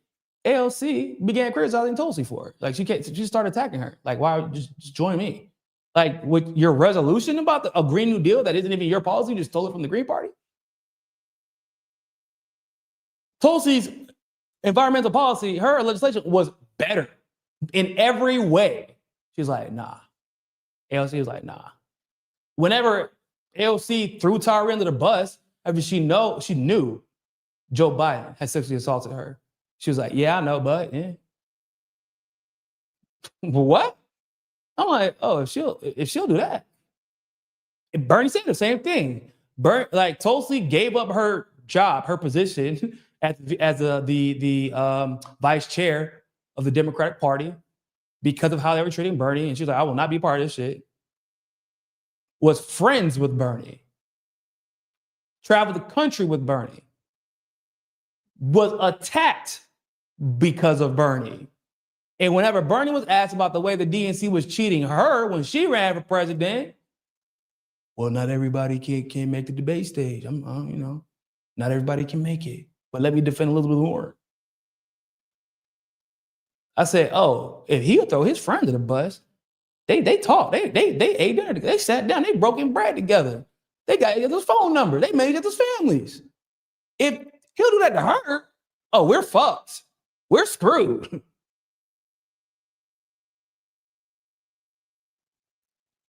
AOC began criticizing Tulsi for it. Like she started attacking her. Like, why just join me? Like with your resolution about a Green New Deal that isn't even your policy, you just stole it from the Green Party? Tulsi's environmental policy, her legislation was better in every way. She's like, nah. AOC was like, nah. Whenever AOC threw Tyra under the bus, after she knew Joe Biden had sexually assaulted her, she was like, yeah, I know, but yeah. What? I'm like, oh, if she'll do that. Bernie Sanders, same thing. Tulsi gave up her job, her position as the vice chair of the Democratic Party because of how they were treating Bernie. And she's like, I will not be part of this shit. Was friends with Bernie. Traveled the country with Bernie. Was attacked because of Bernie. And whenever Bernie was asked about the way the DNC was cheating her when she ran for president, well, not everybody can make the debate stage. Not everybody can make it. But let me defend Elizabeth Warren. I said, oh, if he'll throw his friend to the bus, they talked. They ate dinner together. They sat down. They broke bread together. They got each other's phone number. They made each other's families. If he'll do that to her, oh, we're fucked. We're screwed.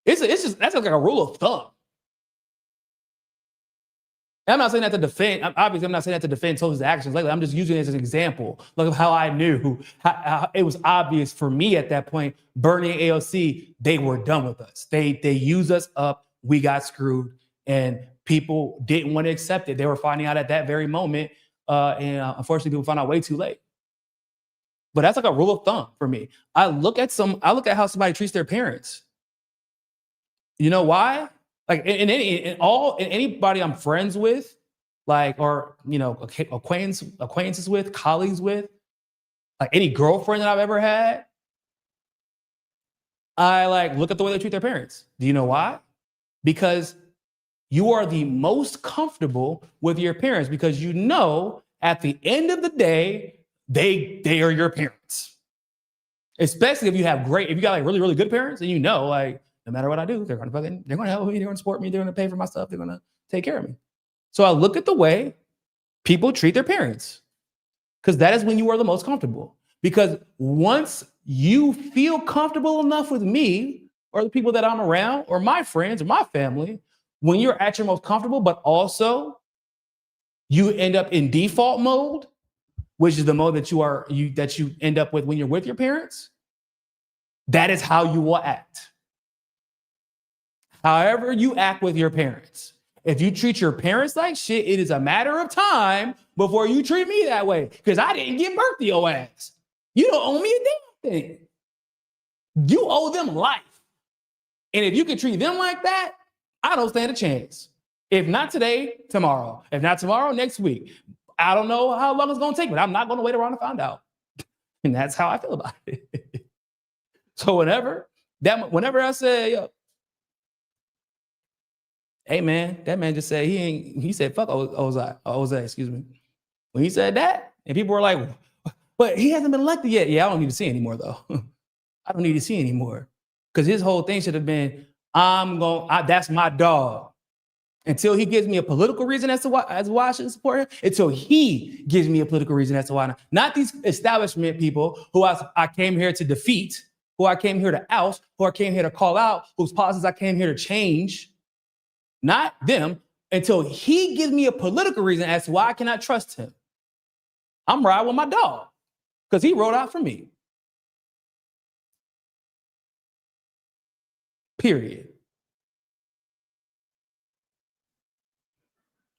That's like a rule of thumb. And I'm not saying that to defend. Obviously, I'm not saying that to defend Tulsi's actions lately. I'm just using it as an example, like of how I knew how it was obvious for me at that point. Bernie and AOC, they were done with us. They used us up. We got screwed, and people didn't want to accept it. They were finding out at that very moment, and unfortunately, people found out way too late. But that's like a rule of thumb for me. I look at how somebody treats their parents. You know why? Like in anybody I'm friends with, like, or acquaintances with, colleagues with, like any girlfriend that I've ever had, I like look at the way they treat their parents. Do you know why? Because you are the most comfortable with your parents because you know at the end of the day, they are your parents. Especially if you got like really, really good parents and you know, like, no matter what I do, they're gonna help me, they're gonna support me, they're gonna pay for my stuff, they're gonna take care of me. So I look at the way people treat their parents, because that is when you are the most comfortable. Because once you feel comfortable enough with me or the people that I'm around or my friends or my family, when you're at your most comfortable, but also you end up in default mode, which is the mode that you end up with when you're with your parents, that is how you will act. However you act with your parents. If you treat your parents like shit, it is a matter of time before you treat me that way. Because I didn't give birth to your ass. You don't owe me a damn thing. You owe them life. And if you can treat them like that, I don't stand a chance. If not today, tomorrow. If not tomorrow, next week. I don't know how long it's going to take, but I'm not going to wait around to find out. And that's how I feel about it. So whenever I say, yo, hey man, that man just said he said fuck Jose, excuse me. When he said that, and people were like, but he hasn't been elected yet. Yeah, I don't need to see anymore though. I don't need to see anymore. Because his whole thing should have been, that's my dog. Until he gives me a political reason as to why I should support him, until he gives me a political reason as to why not these establishment people who I came here to defeat, who I came here to oust, who I came here to call out, whose policies I came here to change. Not them, until he gives me a political reason as to why I cannot trust him. I'm riding with my dog because he rode out for me. Period.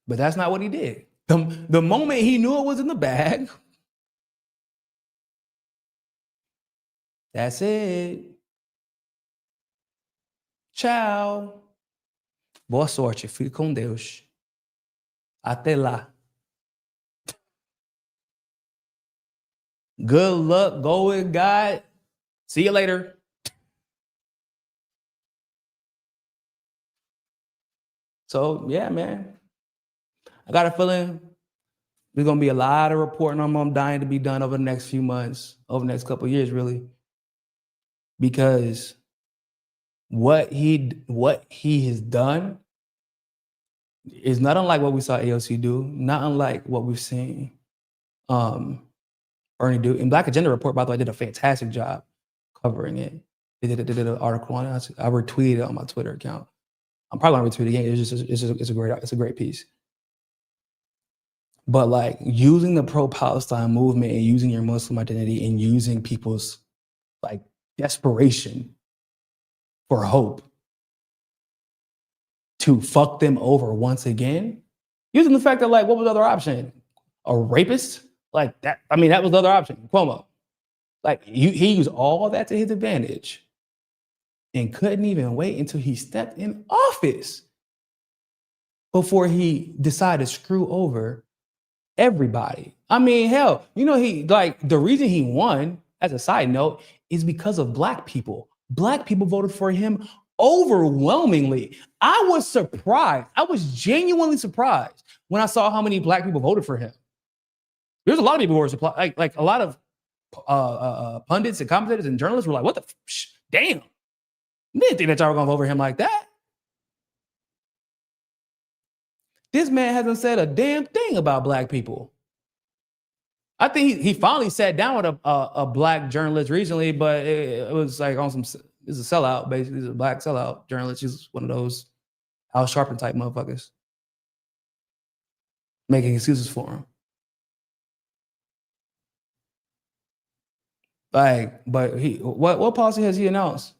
But that's not what he did. The moment he knew it was in the bag, that's it. Tchau. Boa sorte. Fique com Deus. Até lá. Good luck. Go with God. See you later. So, yeah, man. I got a feeling there's going to be a lot of reporting on Mamdani to be done over the next few months, over the next couple of years, really. Because what he has done is not unlike what we saw AOC do, not unlike what we've seen Bernie do. And Black Agenda Report, by the way, did a fantastic job covering it. They did an article on it. I retweeted it on my Twitter account. I'm probably gonna retweet it again. It's a great piece. But like using the pro-Palestine movement and using your Muslim identity and using people's like desperation for hope to fuck them over once again, using the fact that like, what was the other option? A rapist? Like that, I mean, that was the other option, Cuomo. Like he used all that to his advantage and couldn't even wait until he stepped in office before he decided to screw over everybody. I mean, hell, you know, the reason he won, as a side note, is because of Black people. Black people voted for him overwhelmingly. I was surprised. I was genuinely surprised when I saw how many Black people voted for him. There's a lot of people who were surprised. Like a lot of pundits and commentators and journalists were like, what the damn. I didn't think that y'all were gonna vote for him like that. This man hasn't said a damn thing about Black people. I think he finally sat down with a Black journalist recently, but it was like on some, it's a sellout, basically. He's a Black sellout journalist. He's one of those Al Sharpton type motherfuckers. Making excuses for him. Like, but what policy has he announced?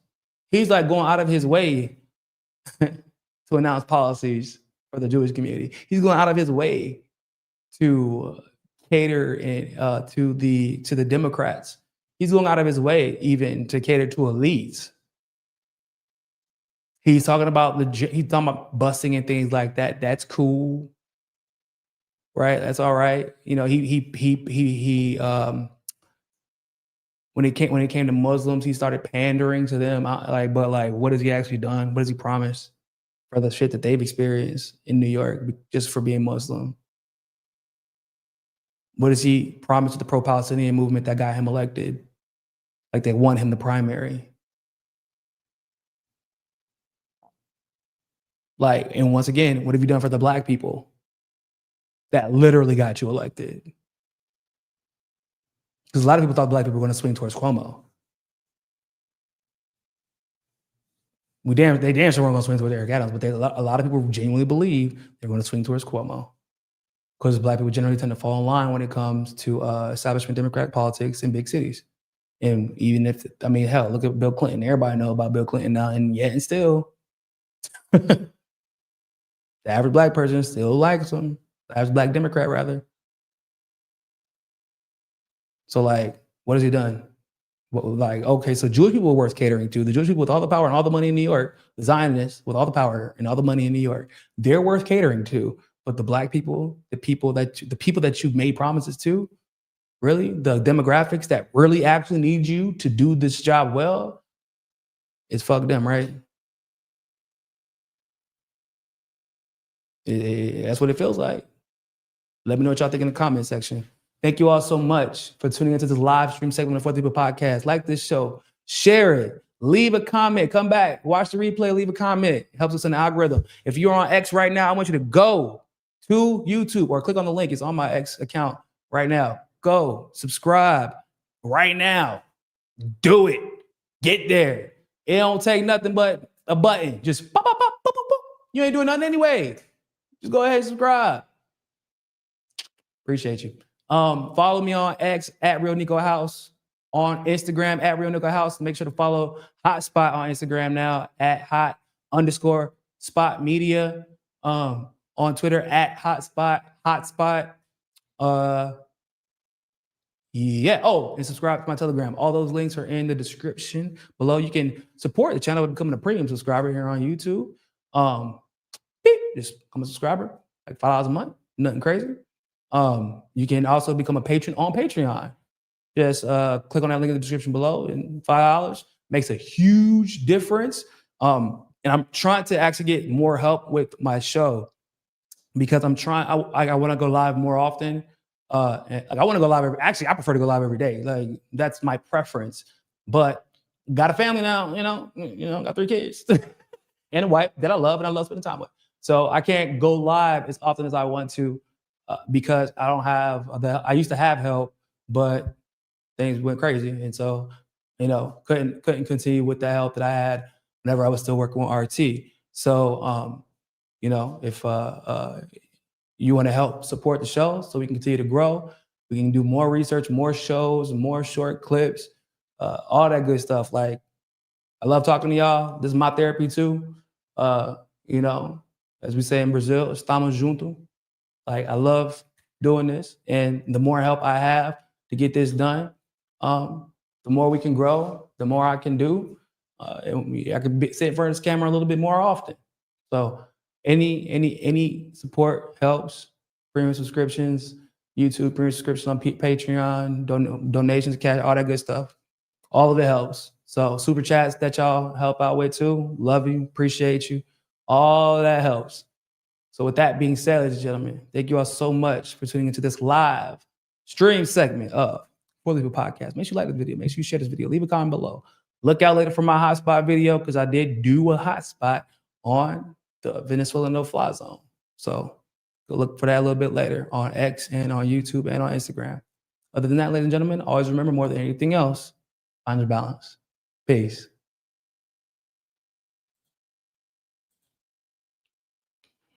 He's like going out of his way to announce policies for the Jewish community. He's going out of his way to cater to the Democrats. He's going out of his way even to cater to elites. He's talking about busing and things like that. That's cool, right? That's all right. You know, he when it came to Muslims, he started pandering to them. But what has he actually done? What has he promised for the shit that they've experienced in New York just for being Muslim? What does he promise to the pro-Palestinian movement that got him elected? Like they won him the primary. Like, and once again, what have you done for the Black people that literally got you elected? Because a lot of people thought Black people were going to swing towards Cuomo. They damn sure weren't going to swing towards Eric Adams, but a lot of people genuinely believe they're going to swing towards Cuomo. Because Black people generally tend to fall in line when it comes to establishment Democratic politics in big cities. And even if, I mean, hell, look at Bill Clinton. Everybody know about Bill Clinton now, and yet and still, the average Black person still likes him. The average Black Democrat, rather. So, like, what has he done? Okay, so Jewish people were worth catering to. The Jewish people with all the power and all the money in New York, the Zionists with all the power and all the money in New York, they're worth catering to. But the Black people, the people that you've made promises to, really, the demographics that really actually need you to do this job well, it's fuck them, right? That's what it feels like. Let me know what y'all think in the comment section. Thank you all so much for tuning into this live stream segment of 4 People Podcast. Like this show, share it, leave a comment, come back, watch the replay, leave a comment. It helps us in the algorithm. If you're on X right now, I want you to go to YouTube or click on the link. It's on my X account right now. Go subscribe right now. Do it. Get there. It don't take nothing but a button. Just pop, pop, pop, pop, pop, pop. You ain't doing nothing anyway. Just go ahead and subscribe. Appreciate you. Follow me on X at Real Niko House, on Instagram at Real Niko House. Make sure to follow Hotspot on Instagram now at hot_spot media. On Twitter at Hotspot. Yeah. Oh, and subscribe to my Telegram. All those links are in the description below. You can support the channel by becoming a premium subscriber here on YouTube. Just become a subscriber, like $5 a month, nothing crazy. You can also become a patron on Patreon. Just click on that link in the description below, and $5 makes a huge difference. And I'm trying to actually get more help with my show because I'm trying. I want to go live more often. And, like, I want to go live actually, I prefer to go live every day. Like, that's my preference. But got a family now, got 3 kids and a wife that I love and I love spending time with. So I can't go live as often as I want to because I don't have I used to have help, but things went crazy. And so, couldn't continue with the help that I had whenever I was still working with RT. So, if you want to help support the show so we can continue to grow, we can do more research, more shows, more short clips, all that good stuff. Like, I love talking to y'all. This is my therapy too. As we say in Brazil, estamos juntos. Like, I love doing this. And the more help I have to get this done, the more we can grow, the more I can do. I could sit in front of this camera a little bit more often. So any support helps. Premium subscriptions, YouTube premium subscriptions on Patreon, donations, cash, all that good stuff. All of it helps. So super chats that y'all help out with too. Love you, appreciate you. All of that helps. So with that being said, ladies and gentlemen, thank you all so much for tuning into this live stream segment of For Legal Podcast. Make sure you like the video. Make sure you share this video. Leave a comment below. Look out later for my hotspot video because I did do a hotspot on the Venezuela no-fly zone. So go look for that a little bit later on X and on YouTube and on Instagram. Other than that, ladies and gentlemen, always remember, more than anything else, find your balance. Peace.